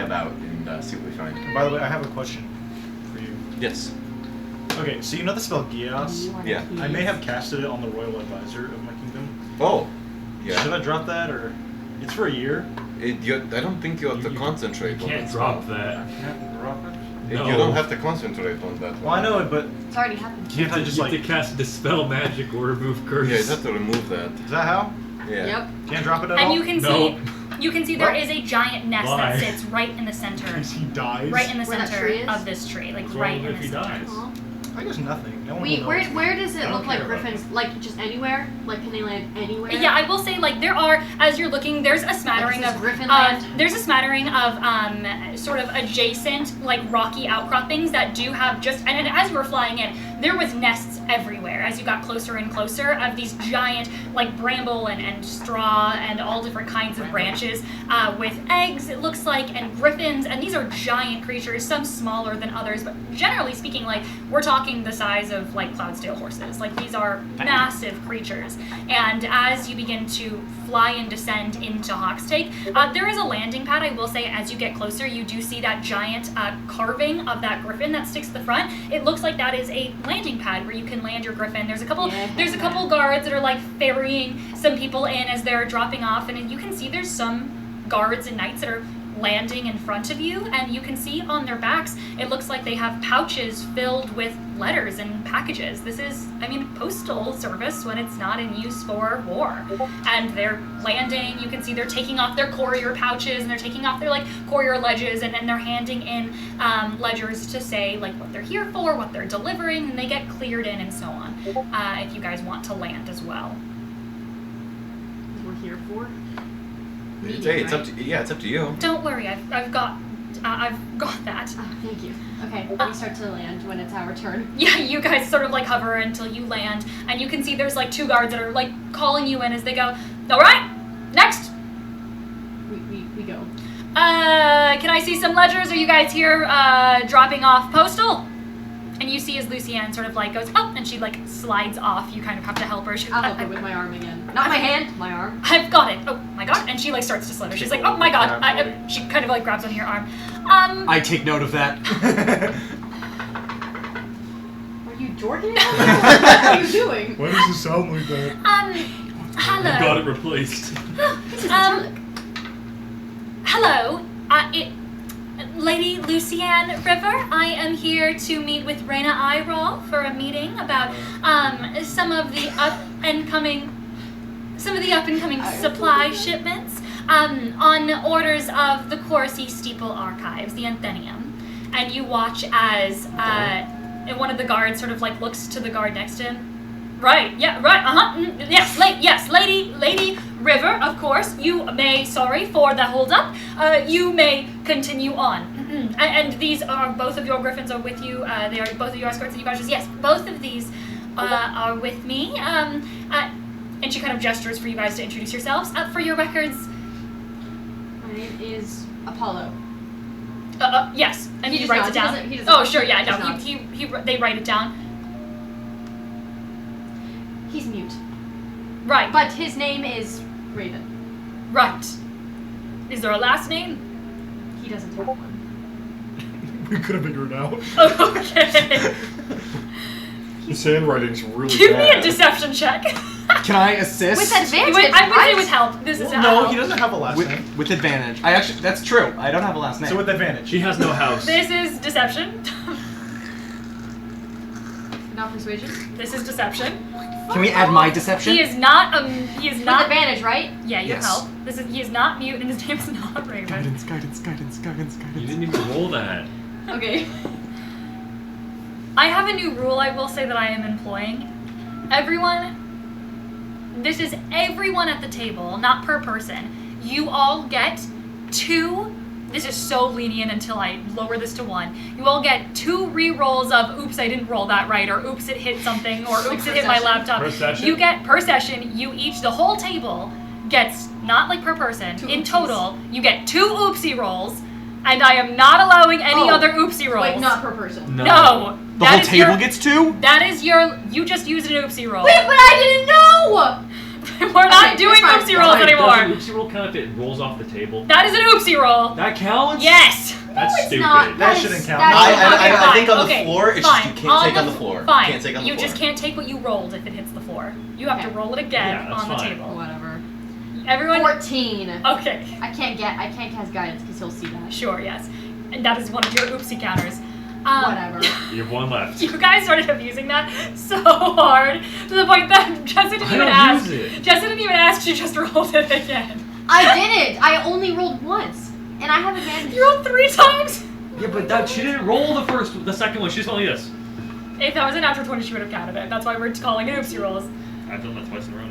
Speaker 1: about and see what we find.
Speaker 7: And by the way, I have a question for you.
Speaker 1: Yes.
Speaker 7: Okay, so you know the spell Gias?
Speaker 1: Yeah.
Speaker 7: I may have casted it on the royal advisor of my kingdom.
Speaker 1: Oh.
Speaker 7: Should
Speaker 1: Yeah.
Speaker 7: I drop that, or it's for a year?
Speaker 1: I don't think you have to
Speaker 5: You
Speaker 1: concentrate on
Speaker 5: can't
Speaker 1: that
Speaker 5: drop
Speaker 1: spell.
Speaker 5: that.
Speaker 7: I can't drop it.
Speaker 5: No.
Speaker 1: You don't have to concentrate on that
Speaker 7: Well, I
Speaker 1: one.
Speaker 7: know it, but
Speaker 4: It's already happened.
Speaker 7: you have to just
Speaker 5: you
Speaker 7: like.
Speaker 5: have to cast dispel magic or remove curse.
Speaker 1: Yeah, you have to remove that.
Speaker 7: Is that how?
Speaker 1: Yeah.
Speaker 4: Yep.
Speaker 7: Can't drop it at
Speaker 3: And
Speaker 7: all.
Speaker 3: you can
Speaker 5: No.
Speaker 3: see there
Speaker 7: What?
Speaker 3: is a giant nest
Speaker 5: Why?
Speaker 3: that sits right in the center,
Speaker 7: He dies.
Speaker 3: right in the
Speaker 4: Where that
Speaker 3: center
Speaker 4: tree is?
Speaker 3: of this tree, like
Speaker 5: What's
Speaker 3: right
Speaker 5: wrong
Speaker 3: in
Speaker 5: if
Speaker 3: the
Speaker 5: he
Speaker 3: center.
Speaker 5: dies?
Speaker 4: Aw.
Speaker 7: I guess nothing. No one
Speaker 4: Wait,
Speaker 7: will
Speaker 4: where
Speaker 7: notice.
Speaker 4: where does
Speaker 5: I
Speaker 4: it
Speaker 5: don't
Speaker 4: look like
Speaker 5: care about
Speaker 4: griffins? Like just anywhere? Like can they land anywhere?
Speaker 3: Yeah, I will say like there are, as you're looking, there's a smattering
Speaker 4: Like, is
Speaker 3: of
Speaker 4: this Griffin land?
Speaker 3: there's a smattering of sort of adjacent like rocky outcroppings that do have just and as you were flying in, there was nests everywhere as you got closer and closer of these giant like bramble and straw and all different kinds of branches with eggs it looks like and griffins, and these are giant creatures, some smaller than others, but generally speaking like we're talking the size of like Cloudsdale horses. Like these are massive creatures. And as you begin to fly and descend into Hawk's Take, there is a landing pad. I will say as you get closer you do see that giant carving of that griffin that sticks to the front. It looks like that is a landing pad where you can land your griffin. There's a couple guards that are like ferrying some people in as they're dropping off, and you can see there's some guards and knights that are landing in front of you, and you can see on their backs it looks like they have pouches filled with letters and packages. This is, I mean, postal service when it's not in use for war. And they're landing, you can see they're taking off their courier pouches and they're taking off their like courier ledges, and then they're handing in ledgers to say like what they're here for, what they're delivering, and they get cleared in and so on if you guys want to land as well.
Speaker 4: We're here for.
Speaker 1: Hey, it's up to you.
Speaker 3: Don't worry, I've got that.
Speaker 4: Oh, thank you. Okay, we start to land when it's our turn.
Speaker 3: Yeah, you guys sort of like hover until you land, and you can see there's like two guards that are like calling you in as they go, all right, next.
Speaker 4: We go.
Speaker 3: Can I see some ledgers? Are you guys here dropping off postal? And you see as Lucienne sort of like goes, oh, and she like slides off. You kind of have to help her. She goes,
Speaker 4: I'll help her with my arm again. Not my hand, my arm.
Speaker 3: I've got it. Oh my god. And she like starts to slither. She's like, oh my god. She kind of like grabs onto your arm.
Speaker 2: I take note of that.
Speaker 4: Are you jorking it? What are you doing?
Speaker 7: Why does it sound like that?
Speaker 3: Hello.
Speaker 5: I got it replaced.
Speaker 3: Hello. Lady Lucienne River, I am here to meet with Reyna Irol for a meeting about some of the up and coming supply shipments. on orders of the Corsi Steeple Archives, the Anthenium. And you watch as one of the guards sort of like looks to the guard next to him. Right, yeah, right, yes, Lady River, of course. You may, sorry for the hold-up. You may continue on. And these are, both of your griffins are with you. They are both of your escorts and you guys. Yes, both of these are with me. And she kind of gestures for you guys to introduce yourselves. For your records.
Speaker 4: My name is Apollo.
Speaker 3: Yes, and
Speaker 4: He
Speaker 3: he
Speaker 4: just
Speaker 3: writes
Speaker 4: nods.
Speaker 3: it down.
Speaker 4: He doesn't-
Speaker 3: Oh, sure, yeah,
Speaker 4: he just
Speaker 3: no,
Speaker 4: nods.
Speaker 3: they write it down.
Speaker 4: He's mute.
Speaker 3: Right,
Speaker 4: But his name is Raven.
Speaker 3: right. Is there a last name?
Speaker 4: He doesn't have one.
Speaker 7: We could have figured it out.
Speaker 3: Okay.
Speaker 7: His handwriting's really
Speaker 3: Give me a
Speaker 7: bad.
Speaker 3: deception check.
Speaker 2: Can I assist?
Speaker 4: With advantage,
Speaker 3: I'm gonna say
Speaker 4: right?
Speaker 3: with help. This is
Speaker 7: No,
Speaker 3: how.
Speaker 7: he doesn't have a last name.
Speaker 2: With advantage. I actually, that's true. I don't have a last name.
Speaker 7: So with advantage.
Speaker 5: She has no house.
Speaker 3: This is deception.
Speaker 4: Not persuasion.
Speaker 3: This is deception.
Speaker 2: Can we add my deception?
Speaker 3: He is not. He is
Speaker 4: With
Speaker 3: not.
Speaker 4: advantage, right?
Speaker 3: Yeah, your
Speaker 2: Yes.
Speaker 3: help. He is not mute, and his name is not Raven.
Speaker 2: Guidance.
Speaker 5: You didn't even roll that.
Speaker 4: Okay.
Speaker 3: I have a new rule I will say that I am employing. Everyone. This is everyone at the table, not per person. You all get 2. This is so lenient until I lower this to 1. You all get 2 re-rolls of oops, I didn't roll that right, or oops, it hit something, or oops, it hit my laptop.
Speaker 5: Per session?
Speaker 3: You get per session, you each, the whole table gets, not like per person,
Speaker 4: 2
Speaker 3: in
Speaker 4: oopsies.
Speaker 3: total, you get 2 oopsie rolls, and I am not allowing any
Speaker 4: Oh.
Speaker 3: other oopsie rolls.
Speaker 4: Wait, not per person.
Speaker 3: No.
Speaker 2: The
Speaker 3: that
Speaker 2: whole
Speaker 3: is
Speaker 2: table
Speaker 3: your,
Speaker 2: gets 2?
Speaker 3: That is your, you just used an oopsie roll.
Speaker 4: Wait, but I didn't know!
Speaker 3: We're not
Speaker 4: Okay,
Speaker 3: doing
Speaker 4: it's fine.
Speaker 3: oopsie rolls
Speaker 5: Why
Speaker 3: anymore.
Speaker 5: does an oopsie roll count if it rolls off the table?
Speaker 3: That is an oopsie roll.
Speaker 5: That counts?
Speaker 3: Yes.
Speaker 5: That's
Speaker 4: No, it's
Speaker 5: stupid.
Speaker 4: not.
Speaker 7: That
Speaker 4: is-
Speaker 7: shouldn't count.
Speaker 4: that
Speaker 1: I,
Speaker 4: is
Speaker 1: I,
Speaker 4: not-
Speaker 1: I, I
Speaker 3: fine,
Speaker 1: think on the
Speaker 3: okay,
Speaker 1: floor, it's
Speaker 3: fine.
Speaker 1: just you can't take on the floor.
Speaker 3: Fine.
Speaker 1: Can't take on the
Speaker 3: You
Speaker 1: floor.
Speaker 3: just can't take what you rolled if it hits the floor. You have to
Speaker 4: Okay.
Speaker 3: roll it again
Speaker 5: Yeah, that's
Speaker 3: on the
Speaker 5: fine.
Speaker 3: table.
Speaker 4: Whatever.
Speaker 3: Everyone.
Speaker 4: 14.
Speaker 3: Okay.
Speaker 4: I can't cast guidance because he'll see that.
Speaker 3: Sure. Yes. And that is one of your oopsie counters.
Speaker 4: Whatever.
Speaker 5: You have 1 left.
Speaker 3: You guys started abusing that so hard to the point that Jessa didn't
Speaker 5: I
Speaker 3: even
Speaker 5: don't
Speaker 3: ask.
Speaker 5: use it.
Speaker 3: Jessa didn't even ask. She just rolled it again.
Speaker 4: I didn't! I only rolled once. And I have advantage.
Speaker 3: You rolled 3 times.
Speaker 5: Yeah, but that she didn't roll the second one. She's only this.
Speaker 3: If that was a natural 20, she would have counted it. That's why we're calling it oopsie rolls.
Speaker 5: I've done that twice in a row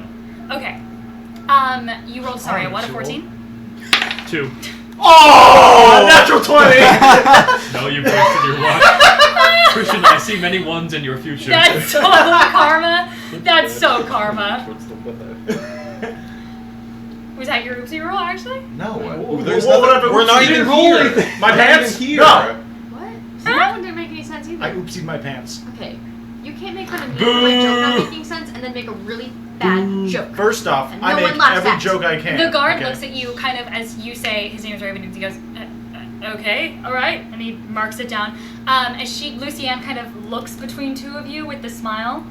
Speaker 5: now.
Speaker 3: Okay. You rolled, sorry,
Speaker 7: Oh,
Speaker 3: what, a
Speaker 7: oopsie
Speaker 3: 14?
Speaker 5: 2.
Speaker 7: Oh! Natural 20!
Speaker 5: No, you wasted your luck. Christian, I see many ones in your future.
Speaker 3: That's so karma. That's so karma.
Speaker 7: What's the what?
Speaker 3: Was that your oopsie roll, actually?
Speaker 1: No,
Speaker 7: Whoa,
Speaker 1: there's
Speaker 7: whoa,
Speaker 1: nothing.
Speaker 7: what
Speaker 1: We're not
Speaker 7: you
Speaker 1: even
Speaker 7: didn't roll
Speaker 1: here.
Speaker 7: anything. My
Speaker 1: We're not
Speaker 7: pants?
Speaker 1: even here.
Speaker 7: No.
Speaker 4: What? That one didn't make any sense either.
Speaker 7: I oopsied my pants.
Speaker 4: Okay. You can't make fun of me for my joke not making sense and then make a really bad joke.
Speaker 7: First off,
Speaker 4: And
Speaker 7: I
Speaker 4: no
Speaker 7: make
Speaker 4: one laughs
Speaker 7: every
Speaker 4: at.
Speaker 7: joke I can.
Speaker 3: The guard
Speaker 7: okay?
Speaker 3: looks at you kind of as you say his name is Raven and he goes, okay, all right, and he marks it down. As Lucienne kind of looks between 2 of you with the smile.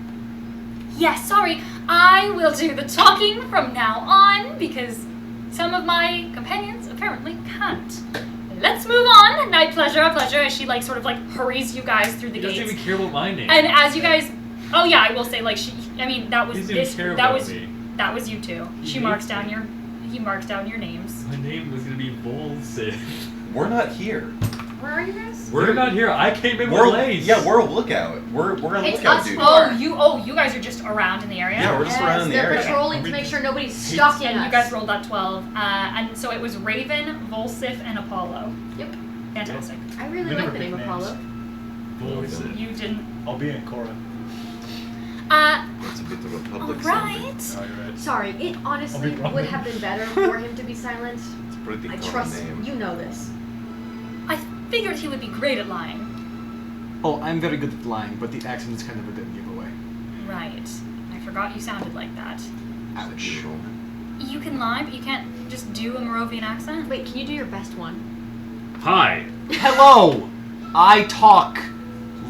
Speaker 3: Yes, sorry, I will do the talking from now on because some of my companions apparently can't. Let's move on. Night pleasure, a pleasure. As she like sort of like hurries you guys through the
Speaker 5: He doesn't
Speaker 3: gates.
Speaker 5: even care about my name.
Speaker 3: And as you guys, oh yeah, I will say like I mean that was
Speaker 5: He doesn't
Speaker 3: this,
Speaker 5: care
Speaker 3: that
Speaker 5: about
Speaker 3: was
Speaker 5: me.
Speaker 3: that was you two.
Speaker 5: He
Speaker 3: He marks
Speaker 5: hates
Speaker 3: down
Speaker 5: me.
Speaker 3: he marks down your names.
Speaker 5: My name was gonna be Volsiv.
Speaker 1: We're not here.
Speaker 4: Where are you guys?
Speaker 5: We're not here. I came in with
Speaker 1: We're
Speaker 5: Lace.
Speaker 1: yeah. We're a lookout. We're on
Speaker 4: It's
Speaker 1: lookout
Speaker 4: us
Speaker 1: duty.
Speaker 4: four.
Speaker 3: You guys are just around in the area.
Speaker 1: Yeah, we're just around in the
Speaker 4: they're
Speaker 1: area.
Speaker 4: patrolling to make sure nobody's stalking
Speaker 3: And
Speaker 4: us.
Speaker 3: you guys rolled that 12, and so it was Raven, Volsif, and Apollo.
Speaker 4: Yep.
Speaker 3: Fantastic.
Speaker 4: I really
Speaker 7: We
Speaker 4: like
Speaker 7: never
Speaker 4: the name
Speaker 7: picked
Speaker 4: Apollo.
Speaker 5: Volsiv.
Speaker 3: You didn't.
Speaker 7: I'll be in Cora.
Speaker 1: It's a bit of a
Speaker 3: All
Speaker 1: public
Speaker 3: right.
Speaker 7: Oh, you're right.
Speaker 4: Sorry, it honestly
Speaker 7: I'll be wrong.
Speaker 4: would have been better for him to be silent.
Speaker 1: It's a pretty
Speaker 4: I
Speaker 1: common
Speaker 4: trust
Speaker 1: name.
Speaker 4: you know this.
Speaker 3: I figured he would be great at lying.
Speaker 2: Oh, I'm very good at lying, but the accent is kind of a dead giveaway.
Speaker 3: Right. I forgot you sounded like that.
Speaker 2: Ouch.
Speaker 3: You can lie, but you can't just do a Moravian accent.
Speaker 4: Wait, can you do your best one?
Speaker 5: Hi.
Speaker 2: Hello! I talk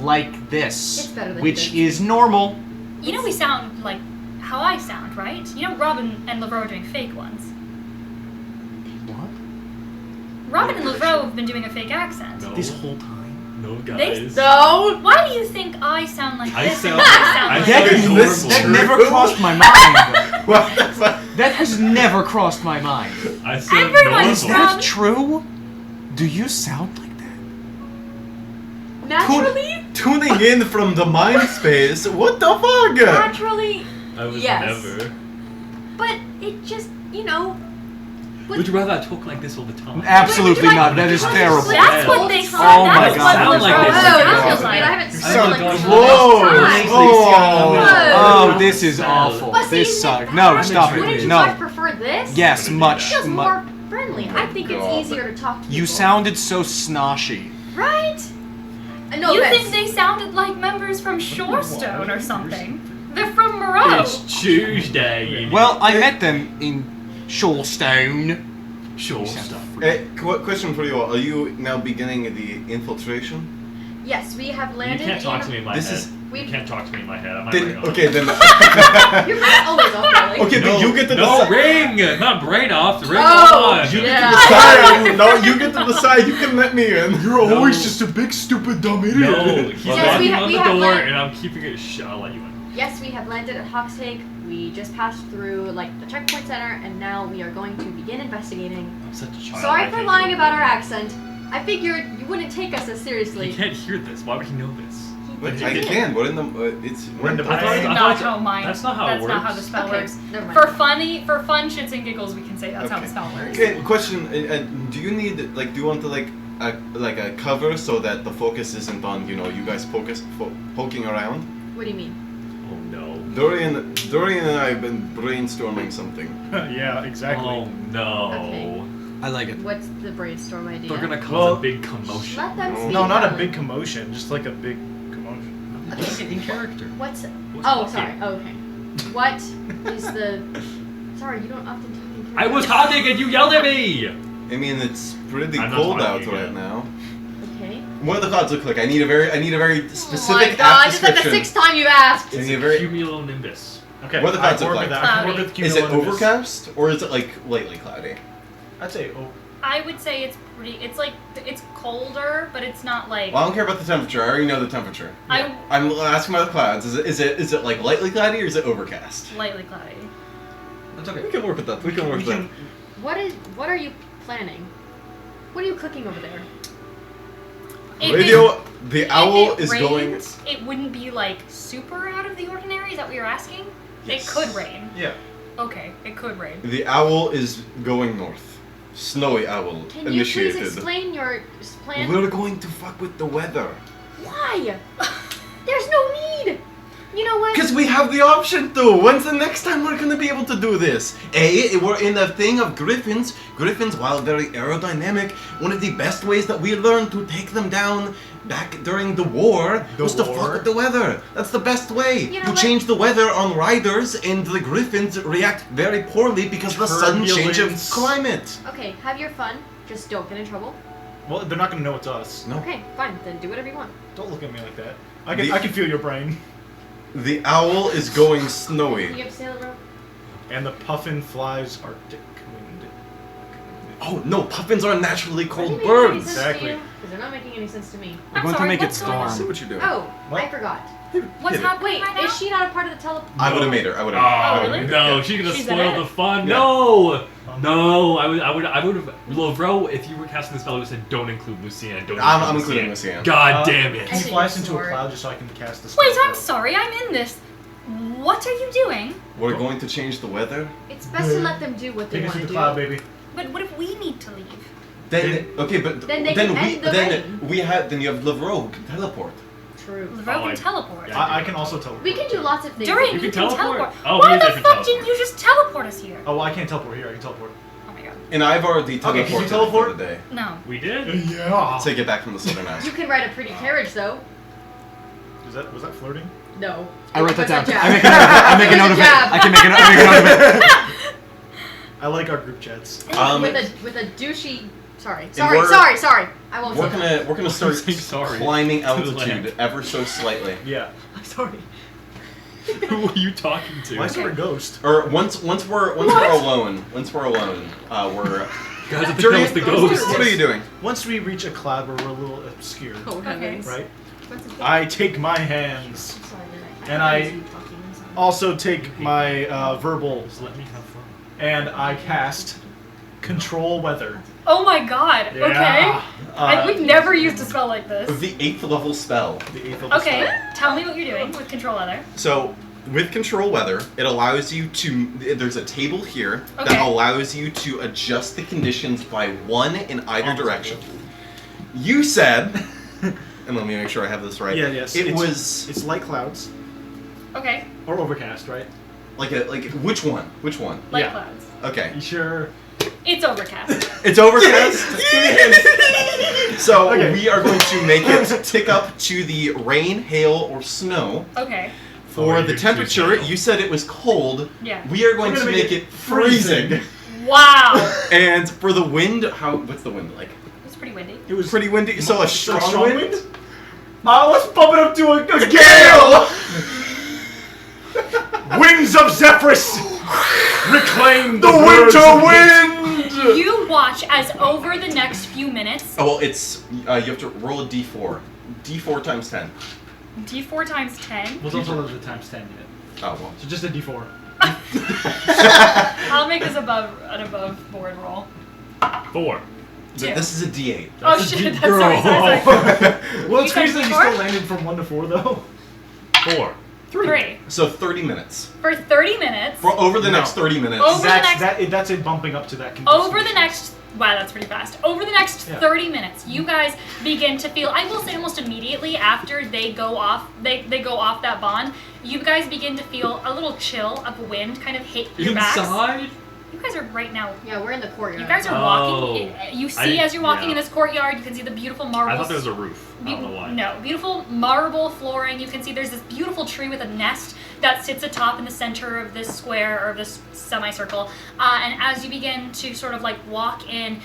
Speaker 2: like this,
Speaker 4: It's better than
Speaker 2: which
Speaker 4: this.
Speaker 2: is normal.
Speaker 3: You know we sound like how I sound, right? You know Robin and Lavro are doing fake ones.
Speaker 2: What?
Speaker 3: Robin and Lavro have been doing a fake accent.
Speaker 5: No.
Speaker 2: This whole time?
Speaker 5: No, guys.
Speaker 4: No!
Speaker 3: Why do you think I sound like
Speaker 5: I
Speaker 3: this?
Speaker 5: sound-
Speaker 3: and I sound
Speaker 5: I
Speaker 3: like
Speaker 5: sound
Speaker 3: this?
Speaker 5: normal.
Speaker 2: That never crossed my mind.
Speaker 1: Well, that's
Speaker 2: That has never crossed my mind.
Speaker 5: I said
Speaker 3: Everyone's
Speaker 5: normal.
Speaker 3: wrong.
Speaker 2: True? Do you sound like that?
Speaker 4: Naturally?
Speaker 1: Tuning in from the mind space. What the fuck?
Speaker 4: Naturally.
Speaker 5: I was
Speaker 4: Yes.
Speaker 5: never.
Speaker 4: But it just, you know.
Speaker 5: Would you rather I talk like this all the time?
Speaker 2: Absolutely not. That is terrible.
Speaker 3: That's what they said.
Speaker 2: Oh my
Speaker 3: That's
Speaker 2: God.
Speaker 3: what
Speaker 5: Sound like this.
Speaker 4: Oh,
Speaker 3: sounds
Speaker 4: I haven't
Speaker 5: You
Speaker 4: spoken
Speaker 5: sound
Speaker 4: like this in a
Speaker 1: close.
Speaker 4: long time.
Speaker 2: Oh, this is awful.
Speaker 4: But see,
Speaker 2: This sucks.
Speaker 4: Nick,
Speaker 2: No, stop
Speaker 4: wouldn't
Speaker 2: it.
Speaker 4: you
Speaker 2: No.
Speaker 4: much prefer this?
Speaker 2: Yes,
Speaker 4: It
Speaker 2: much.
Speaker 4: feels more friendly. I think it's
Speaker 1: God.
Speaker 4: easier to talk to people.
Speaker 2: You sounded so snoshy.
Speaker 4: Right? No
Speaker 3: You
Speaker 4: offense.
Speaker 3: think they sounded like members from Shorestone or something? They're from Moreau.
Speaker 5: It's Tuesday.
Speaker 2: Well, I met them in Shorestone.
Speaker 5: Sure stuff.
Speaker 1: Question for you all. Are you now beginning the infiltration?
Speaker 4: Yes, we have
Speaker 5: You
Speaker 4: landed
Speaker 5: can't talk to me
Speaker 4: in...
Speaker 5: in my
Speaker 1: This
Speaker 5: head.
Speaker 1: is-
Speaker 5: You can't talk to me in my head. I might
Speaker 1: Then,
Speaker 5: ring off.
Speaker 1: okay, then.
Speaker 4: Your mind's always off, darling.
Speaker 1: Okay, then you get to
Speaker 5: No,
Speaker 1: decide.
Speaker 5: ring! Not brain off, ring
Speaker 4: Oh,
Speaker 5: on!
Speaker 1: You
Speaker 4: yeah.
Speaker 1: get to decide. No, you get to decide. You can let me in. You're
Speaker 5: always
Speaker 1: just a big stupid dumb idiot.
Speaker 5: No, he's
Speaker 4: Yes,
Speaker 5: knocking
Speaker 4: we
Speaker 5: on the
Speaker 4: have
Speaker 5: door
Speaker 4: land-
Speaker 5: and I'm keeping it shut. I'll let you in.
Speaker 4: Yes, we have landed at Hawkstake. We just passed through, like, the checkpoint center, and now we are going to begin investigating.
Speaker 5: I'm such a child.
Speaker 4: Sorry
Speaker 5: I
Speaker 4: for
Speaker 5: can't
Speaker 4: lying
Speaker 5: hear
Speaker 4: about our
Speaker 5: this.
Speaker 4: accent. I figured you wouldn't take us as seriously.
Speaker 5: He can't hear this. Why would he know this?
Speaker 1: But I can. We're in the. It's.
Speaker 7: We're in the-
Speaker 5: I thought-
Speaker 3: That's
Speaker 5: I
Speaker 3: not
Speaker 5: thought-
Speaker 3: how mine.
Speaker 5: That's not how it
Speaker 3: That's not how the
Speaker 5: works.
Speaker 3: spell
Speaker 4: Okay,
Speaker 3: works.
Speaker 4: never mind.
Speaker 3: For fun shits and giggles, we can say that's how the spell works.
Speaker 1: Okay, question. Do you need like? Do you want to like a cover so that the focus isn't on you guys poking around?
Speaker 4: What do you mean?
Speaker 5: Oh no.
Speaker 1: Dorian and I have been brainstorming something.
Speaker 7: Yeah, exactly.
Speaker 5: Oh no.
Speaker 4: Okay.
Speaker 2: I like it.
Speaker 4: What's the brainstorm idea?
Speaker 5: They're gonna cause
Speaker 7: Well-
Speaker 5: a big commotion.
Speaker 4: Let them
Speaker 1: No.
Speaker 4: speak.
Speaker 7: No, not a
Speaker 4: darling.
Speaker 7: big commotion, just like a big commotion.
Speaker 5: Just get in character.
Speaker 4: What's...
Speaker 5: What's
Speaker 4: Oh,
Speaker 5: up
Speaker 4: sorry.
Speaker 5: here?
Speaker 4: Oh, okay. What is the... Sorry, you don't often talk in
Speaker 5: I was
Speaker 4: character.
Speaker 5: talking and you yelled at me!
Speaker 1: I mean, it's pretty
Speaker 5: I'm not
Speaker 1: cold
Speaker 5: talking
Speaker 1: out
Speaker 5: again.
Speaker 1: right now.
Speaker 4: Okay.
Speaker 1: What do the clouds look like? I need a very
Speaker 4: Oh
Speaker 1: specific
Speaker 4: my god,
Speaker 1: app
Speaker 4: this is like the
Speaker 1: description.
Speaker 4: 6th time you asked!
Speaker 1: I
Speaker 5: It's
Speaker 1: need
Speaker 5: a
Speaker 1: a very.
Speaker 5: cumulonimbus.
Speaker 7: Okay,
Speaker 1: What are the
Speaker 7: I
Speaker 1: clouds
Speaker 7: can
Speaker 1: look
Speaker 7: work with
Speaker 1: like?
Speaker 7: that. I can work
Speaker 3: Cloudy.
Speaker 7: with
Speaker 1: Is it
Speaker 7: cumulonimbus.
Speaker 1: overcast or is it like lightly cloudy?
Speaker 7: I'd say
Speaker 3: I would say it's pretty. It's like it's colder, but it's not like.
Speaker 1: Well, I don't care about the temperature. I already know the temperature.
Speaker 3: I
Speaker 1: I'm asking about the clouds. Is it like lightly cloudy or is it overcast?
Speaker 3: lightly cloudy.
Speaker 1: That's okay. We can work with that. We can work with that.
Speaker 4: What are you planning? What are you cooking over there?
Speaker 3: If
Speaker 1: Radio. The
Speaker 3: if
Speaker 1: owl
Speaker 3: it
Speaker 1: is
Speaker 3: rains,
Speaker 1: going.
Speaker 3: It wouldn't be like super out of the ordinary. Is that what you're asking?
Speaker 1: Yes.
Speaker 3: It could rain.
Speaker 7: Yeah.
Speaker 3: Okay, it could rain.
Speaker 1: The owl is going north. Snowy owl
Speaker 4: Can you please
Speaker 1: initiated.
Speaker 4: explain your plan?
Speaker 1: We're going to fuck with the weather.
Speaker 4: Why? There's no need! You know what?
Speaker 1: Because we have the option to. When's the next time we're gonna be able to do this? We're in a thing of griffins. Griffins, while very aerodynamic, one of the best ways that we learned to take them down back during the war was to fuck with the weather. That's the best way.
Speaker 4: You know what?
Speaker 1: change the weather on riders, and the griffins react very poorly because of the sudden change of
Speaker 7: Turbulence.
Speaker 1: climate.
Speaker 4: Okay, have your fun. Just don't get in trouble.
Speaker 7: Well, they're not gonna know it's us.
Speaker 1: No.
Speaker 4: Okay, fine. Then do whatever you want.
Speaker 7: Don't look at me like that.
Speaker 1: The-
Speaker 7: I can feel your brain.
Speaker 1: The owl is going
Speaker 4: You
Speaker 1: snowy.
Speaker 4: have to sail the rope.
Speaker 7: And the puffin flies Arctic wind.
Speaker 1: Oh no, puffins are naturally
Speaker 4: Are they
Speaker 1: cold
Speaker 4: making any
Speaker 1: birds.
Speaker 4: sense
Speaker 7: Exactly.
Speaker 4: to you? Because they're not making any sense to me.
Speaker 2: We're
Speaker 3: I'm
Speaker 2: going to
Speaker 3: sorry,
Speaker 2: make it
Speaker 3: what's going
Speaker 1: I
Speaker 3: on?
Speaker 1: see
Speaker 2: storm.
Speaker 1: what you're doing.
Speaker 4: Oh,
Speaker 7: What?
Speaker 4: I forgot.
Speaker 3: What's
Speaker 1: Hit it.
Speaker 3: happening
Speaker 4: Wait,
Speaker 3: right now?
Speaker 4: is she not a part of the
Speaker 1: I would have made her. I would have.
Speaker 5: Oh,
Speaker 3: really?
Speaker 5: no, she's gonna
Speaker 3: She's in
Speaker 5: spoil
Speaker 3: it?
Speaker 5: the fun.
Speaker 1: Yeah.
Speaker 5: No! No, I would have. Lovro, if you were casting the spell, I would have said don't include Lucienne. Don't
Speaker 1: I'm
Speaker 5: include
Speaker 1: including Lucienne.
Speaker 5: God damn it.
Speaker 7: Can you
Speaker 4: I
Speaker 7: fly us
Speaker 4: think
Speaker 7: into a
Speaker 4: sword.
Speaker 7: cloud just so I can cast the spell?
Speaker 3: Wait, I'm sorry. I'm in this. What are you doing?
Speaker 1: We're going to change the weather.
Speaker 4: It's best to let them do what they
Speaker 7: Take us
Speaker 4: want
Speaker 7: to
Speaker 4: to
Speaker 7: the
Speaker 4: do.
Speaker 7: cloud, baby.
Speaker 3: But what if we need to leave?
Speaker 1: Then okay, but
Speaker 4: Then they can end the
Speaker 1: then you have Lavro teleport.
Speaker 4: True.
Speaker 3: The
Speaker 5: Oh,
Speaker 3: rogue
Speaker 5: I-
Speaker 3: can teleport.
Speaker 5: Yeah.
Speaker 7: I can also teleport.
Speaker 4: We can do lots of things.
Speaker 3: Durian,
Speaker 5: You
Speaker 3: you
Speaker 5: can
Speaker 3: can
Speaker 5: teleport?
Speaker 3: teleport.
Speaker 5: Oh,
Speaker 3: Why
Speaker 5: we
Speaker 3: the
Speaker 5: can
Speaker 3: fuck
Speaker 5: teleport.
Speaker 3: didn't you just teleport us here?
Speaker 7: Oh, well, I can't teleport here. I can teleport.
Speaker 3: Oh my god.
Speaker 1: And I've already
Speaker 7: Okay,
Speaker 1: teleported
Speaker 7: can you teleport?
Speaker 1: for the day
Speaker 3: No.
Speaker 5: We did?
Speaker 7: Yeah.
Speaker 1: to get back from the southern
Speaker 4: You
Speaker 1: ice.
Speaker 4: can ride a pretty carriage, though.
Speaker 7: Was that flirting?
Speaker 4: No.
Speaker 2: I wrote that
Speaker 4: What's
Speaker 2: down.
Speaker 4: a jab?
Speaker 2: I make a note of it.
Speaker 4: Jab.
Speaker 2: I make a note of it.
Speaker 7: I like our group chats.
Speaker 4: with a douchey. Sorry.
Speaker 1: we're-
Speaker 4: Sorry. I won't.
Speaker 1: We're
Speaker 4: say that.
Speaker 1: gonna start
Speaker 5: Saying sorry
Speaker 1: climbing
Speaker 5: to the
Speaker 1: altitude
Speaker 5: land.
Speaker 1: ever so slightly.
Speaker 7: Yeah.
Speaker 4: Sorry.
Speaker 5: Who are you talking to?
Speaker 7: Why is there a ghost?
Speaker 1: Or once we're alone, we're
Speaker 5: Guys, I think
Speaker 1: Durian,
Speaker 5: that was the ghost.
Speaker 1: What are you doing?
Speaker 7: Once we reach a cloud where we're a little obscured,
Speaker 4: Oh heavens.
Speaker 7: right?
Speaker 4: What's it?
Speaker 7: I take my hands.
Speaker 4: I'm sorry,
Speaker 7: and I
Speaker 4: heard you talking, I'm sorry.
Speaker 7: Also take my verbal
Speaker 5: Just let me have fun.
Speaker 7: and I cast Control Weather.
Speaker 3: Oh my god.
Speaker 7: Yeah.
Speaker 3: Okay. We've never used a spell like this.
Speaker 1: The 8th level spell.
Speaker 7: The 8th level
Speaker 3: Okay,
Speaker 7: spell.
Speaker 3: tell me what you're doing with Control Weather.
Speaker 1: So, with Control Weather, it allows you to... There's a table here
Speaker 3: Okay.
Speaker 1: that allows you to adjust the conditions by 1 in either direction. You said... And let me make sure I have this right.
Speaker 7: Yeah, yes. It's light clouds.
Speaker 3: Okay,
Speaker 7: Or overcast, right?
Speaker 1: Like which one? Which one?
Speaker 3: light
Speaker 7: Yeah.
Speaker 3: clouds.
Speaker 1: Okay.
Speaker 7: You sure?
Speaker 3: It's overcast.
Speaker 1: It's overcast. So
Speaker 7: Okay.
Speaker 1: we are going to make it tick up to the rain, hail, or snow.
Speaker 3: Okay.
Speaker 1: For
Speaker 5: Oh,
Speaker 1: the
Speaker 5: you
Speaker 1: temperature,
Speaker 5: choose
Speaker 1: you said it was cold.
Speaker 3: Yeah.
Speaker 1: We are going
Speaker 7: We're
Speaker 1: to
Speaker 7: gonna
Speaker 1: make it freezing.
Speaker 3: Wow.
Speaker 1: And for the wind, what's the wind like?
Speaker 3: It's pretty windy.
Speaker 7: It was
Speaker 1: Pretty windy. So a strong wind.
Speaker 7: Let's bump it up to a gale! Wings of Zephyrus! Reclaim the
Speaker 1: winter wind.
Speaker 3: You watch as over the next few minutes,
Speaker 1: Oh well, it's you have to roll a d4. D4 times 10.
Speaker 3: D4 times 10.
Speaker 7: Well, don't tell them the times 10 yet.
Speaker 1: Oh well.
Speaker 7: So just a d4.
Speaker 3: I'll make this an above board roll.
Speaker 5: 4.
Speaker 3: Two.
Speaker 1: This is a d8.
Speaker 3: Oh shit, that's sorry.
Speaker 7: Well, it's
Speaker 3: You said
Speaker 7: crazy that you
Speaker 3: D4?
Speaker 7: still landed from 1 to 4, though.
Speaker 5: 4.
Speaker 3: 3.
Speaker 1: So 30 minutes.
Speaker 3: For 30 minutes.
Speaker 1: For over the
Speaker 7: No.
Speaker 1: next 30 minutes.
Speaker 3: Over the next-
Speaker 7: That's a bumping up to that condition.
Speaker 3: Over the next, wow, that's pretty fast. Over the next
Speaker 7: Yeah.
Speaker 3: 30 minutes, you guys begin to feel, I will say almost immediately after they go off, they go off that bond, you guys begin to feel a little chill of wind kind of hit your backs.
Speaker 5: Inside?
Speaker 3: You guys are right now,
Speaker 4: Yeah, we're in the courtyard.
Speaker 3: you guys are
Speaker 5: Oh.
Speaker 3: walking, you see
Speaker 5: I-
Speaker 3: as you're walking
Speaker 5: yeah.
Speaker 3: in this courtyard, you can see the beautiful marble.
Speaker 5: I thought there was a roof. I don't know why.
Speaker 3: No, beautiful marble flooring. You can see there's this beautiful tree with a nest that sits atop in the center of this square or this semicircle. And as you begin to sort of like walk in,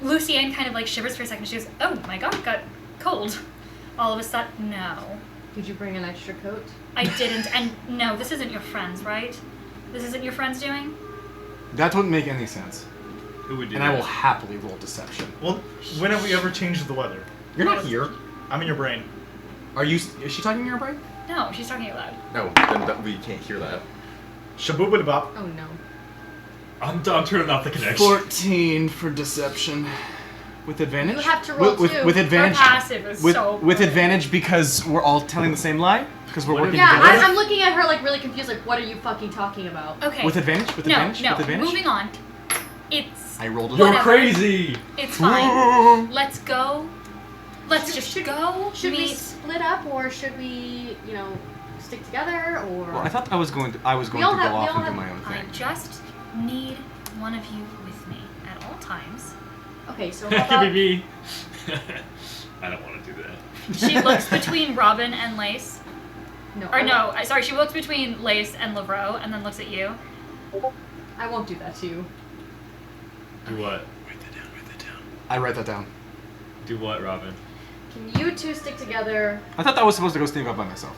Speaker 3: Lucienne kind of like shivers for a second. She goes, "Oh my god, it got cold." All of a sudden, no,
Speaker 4: Did you bring an extra coat?
Speaker 3: I didn't. And no, this isn't your friends, right? This isn't your friends doing?
Speaker 2: That wouldn't make any sense.
Speaker 5: Who would do
Speaker 2: And
Speaker 5: that?
Speaker 2: I will happily roll deception.
Speaker 7: Well, when have we ever changed the weather?
Speaker 2: You're not here.
Speaker 7: I'm in your brain.
Speaker 2: Are you? Is she talking in your brain?
Speaker 3: No, she's talking out loud.
Speaker 1: No, then we can't hear that.
Speaker 7: Shaboobadabop.
Speaker 4: Oh no.
Speaker 5: I'm turning off the connection.
Speaker 2: 14 for deception. With advantage?
Speaker 4: You have to roll
Speaker 2: with,
Speaker 4: two.
Speaker 2: with
Speaker 3: Her
Speaker 2: advantage.
Speaker 3: passive is
Speaker 2: With,
Speaker 3: so
Speaker 2: with
Speaker 3: good.
Speaker 2: advantage because we're all telling the same lie? Because we're
Speaker 5: What
Speaker 2: working
Speaker 5: if-
Speaker 4: Yeah,
Speaker 2: together?
Speaker 4: I'm looking at her like really confused. Like, what are you fucking talking about?
Speaker 3: Okay.
Speaker 2: With advantage? With
Speaker 3: no,
Speaker 2: advantage?
Speaker 3: no.
Speaker 2: With advantage?
Speaker 3: Moving on. It's
Speaker 2: I rolled a
Speaker 5: You're
Speaker 3: Whatever.
Speaker 5: crazy!
Speaker 3: It's fine. Let's go. Let's just go.
Speaker 4: Should we
Speaker 3: meet.
Speaker 4: split up or should we, stick together or?
Speaker 2: Well, I thought I was going to
Speaker 4: all
Speaker 2: go
Speaker 4: have-
Speaker 2: off
Speaker 4: we all
Speaker 2: and do
Speaker 4: have-
Speaker 2: my own
Speaker 3: I
Speaker 2: thing.
Speaker 3: just need one of you with me at all times.
Speaker 4: Okay, so
Speaker 5: Give
Speaker 4: how about,
Speaker 5: me. I don't want to do that.
Speaker 3: She looks between Robin and Lace.
Speaker 4: no,
Speaker 3: Or no, sorry, she looks between Lace and Lavro and then looks at you.
Speaker 4: I won't do that to you.
Speaker 5: Do what?
Speaker 2: I write that down.
Speaker 5: Do what, Robin?
Speaker 4: Can you two stick together?
Speaker 2: I thought I was supposed to go sneak up by myself.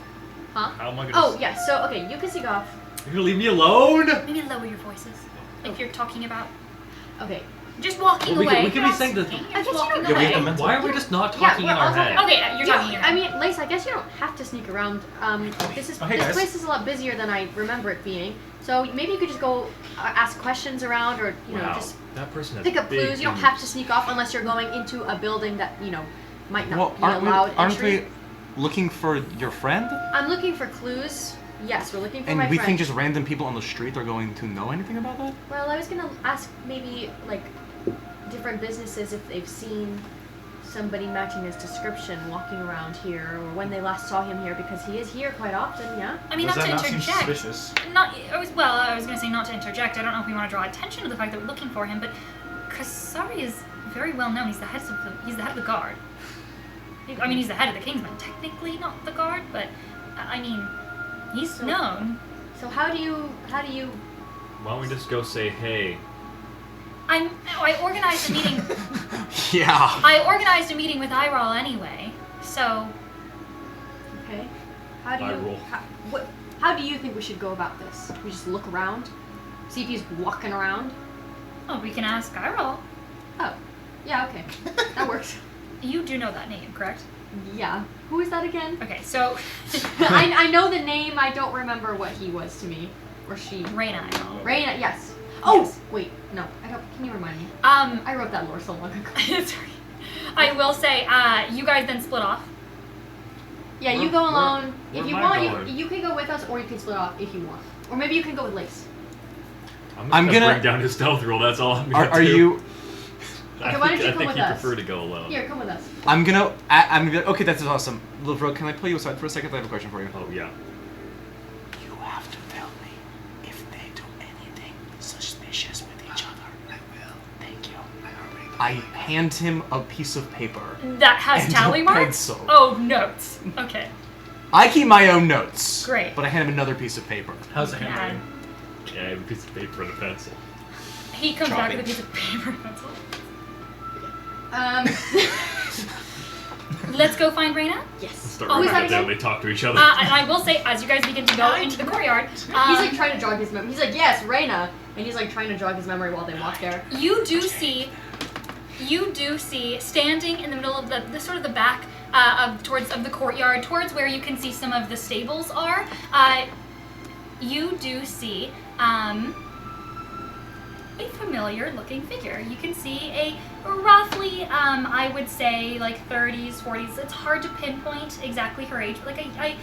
Speaker 4: Huh?
Speaker 5: How am I gonna?
Speaker 4: Oh yeah. So okay, you can sneak off.
Speaker 5: You're gonna leave me alone?
Speaker 3: Maybe lower your voices if you're talking about
Speaker 4: Okay.
Speaker 3: just walking
Speaker 5: Well, we
Speaker 3: away.
Speaker 5: can be
Speaker 3: You're not
Speaker 5: saying that-
Speaker 3: speaking,
Speaker 4: I
Speaker 3: you're
Speaker 4: guess
Speaker 3: just
Speaker 4: you don't
Speaker 3: walking
Speaker 1: Yeah, we have
Speaker 3: away.
Speaker 1: a mental.
Speaker 5: Why are we just not
Speaker 4: Yeah,
Speaker 5: talking
Speaker 4: we're
Speaker 5: in our
Speaker 4: all
Speaker 5: head?
Speaker 4: talking-
Speaker 3: Okay, you're talking in your
Speaker 4: I mean, Lace, I guess you don't have to sneak around. This
Speaker 7: Oh, hey,
Speaker 4: this
Speaker 7: guys.
Speaker 4: place is a lot busier than I remember it being. So maybe you could just go ask questions around, or
Speaker 5: Wow,
Speaker 4: just
Speaker 5: that person has
Speaker 4: pick up
Speaker 5: big
Speaker 4: clues. You don't
Speaker 5: boobs.
Speaker 4: have to sneak off unless you're going into a building that might not
Speaker 2: Well,
Speaker 4: be
Speaker 2: aren't
Speaker 4: allowed
Speaker 2: aren't
Speaker 4: entry.
Speaker 2: we looking for your friend?
Speaker 4: I'm looking for clues. Yes, we're looking for
Speaker 2: And
Speaker 4: my
Speaker 2: we
Speaker 4: friend.
Speaker 2: think just random people on the street are going to know anything about that?
Speaker 4: Well, I was gonna ask maybe like different businesses if they've seen somebody matching his description walking around here, or when they last saw him here, because he is here quite often. Yeah.
Speaker 3: I mean,
Speaker 7: Does
Speaker 3: not
Speaker 7: that
Speaker 3: to
Speaker 7: not seem
Speaker 3: interject.
Speaker 7: suspicious?
Speaker 3: I was going to say not to interject. I don't know if we want to draw attention to the fact that we're looking for him, but Kasari is very well known. He's the head of the guard. I mean, he's the head of the Kingsmen. Technically not the guard, but I mean, he's
Speaker 4: So-
Speaker 3: known.
Speaker 4: So how do you?
Speaker 5: Why don't we just go say hey?
Speaker 3: I organized a meeting.
Speaker 2: Yeah.
Speaker 3: I organized a meeting with Iral anyway. So
Speaker 4: Okay. How do
Speaker 5: I
Speaker 4: you?
Speaker 5: roll.
Speaker 4: How do you think we should go about this? We just look around, see if he's walking around.
Speaker 3: oh, we can ask Iral.
Speaker 4: Oh, yeah. Okay, that works.
Speaker 3: You do know that name, correct?
Speaker 4: Yeah. Who is that again?
Speaker 3: Okay, so
Speaker 4: I know the name. I don't remember what he was to me, or she.
Speaker 3: Raina Iral.
Speaker 4: Raina. Yes. Oh,
Speaker 3: Yes.
Speaker 4: wait, no. Can you remind me?
Speaker 3: Um,
Speaker 4: I wrote that lore so long ago.
Speaker 3: sorry. I will say, you guys then split off.
Speaker 4: Yeah, you
Speaker 5: Where-
Speaker 4: go
Speaker 5: where-
Speaker 4: alone. If
Speaker 5: where
Speaker 4: you
Speaker 5: am I
Speaker 4: want,
Speaker 5: going?
Speaker 4: you can go with us, or you can split off if you want. Or maybe you can go with Lace.
Speaker 5: I'm
Speaker 2: gonna-
Speaker 5: bring down his stealth roll. That's all I'm gonna
Speaker 2: Are
Speaker 5: do.
Speaker 2: you?
Speaker 5: I
Speaker 4: Okay, why don't
Speaker 5: think,
Speaker 4: you
Speaker 5: I
Speaker 4: come
Speaker 5: think
Speaker 4: with
Speaker 5: you
Speaker 4: us?
Speaker 5: prefer to go alone.
Speaker 4: Here, come with us.
Speaker 2: I'm gonna be like, okay, that's awesome. Little bro, can I pull you aside for a second? I have a question for you.
Speaker 5: Oh yeah.
Speaker 8: You have to tell me if they do anything suspicious with each other. I will. Thank you.
Speaker 2: I hand him a piece of paper.
Speaker 3: That has
Speaker 2: And
Speaker 3: tally
Speaker 2: a
Speaker 3: marks?
Speaker 2: pencil.
Speaker 3: Oh, notes. Okay.
Speaker 2: I keep my own notes.
Speaker 3: Great.
Speaker 2: But I hand him another piece of paper.
Speaker 7: How's the
Speaker 3: And
Speaker 7: handwriting?
Speaker 5: Yeah, I have a piece of paper and a pencil.
Speaker 3: he comes back
Speaker 1: Choppy.
Speaker 3: with a piece of paper and pencil. Let's go find Reyna.
Speaker 4: Yes.
Speaker 5: Start
Speaker 3: Oh,
Speaker 5: writing
Speaker 3: is that
Speaker 5: it down.
Speaker 4: again?
Speaker 5: They talk to each other.
Speaker 3: And I will say, as you guys begin to go into the courtyard,
Speaker 4: He's like trying to jog his memory. He's like, yes, Reyna, and he's like trying to jog his memory while they walk there.
Speaker 3: you do see standing in the middle of the sort of the back of the courtyard, towards where you can see some of the stables are. You do see a familiar looking figure. You can see a roughly, I would say like 30s, 40s. It's hard to pinpoint exactly her age. Like I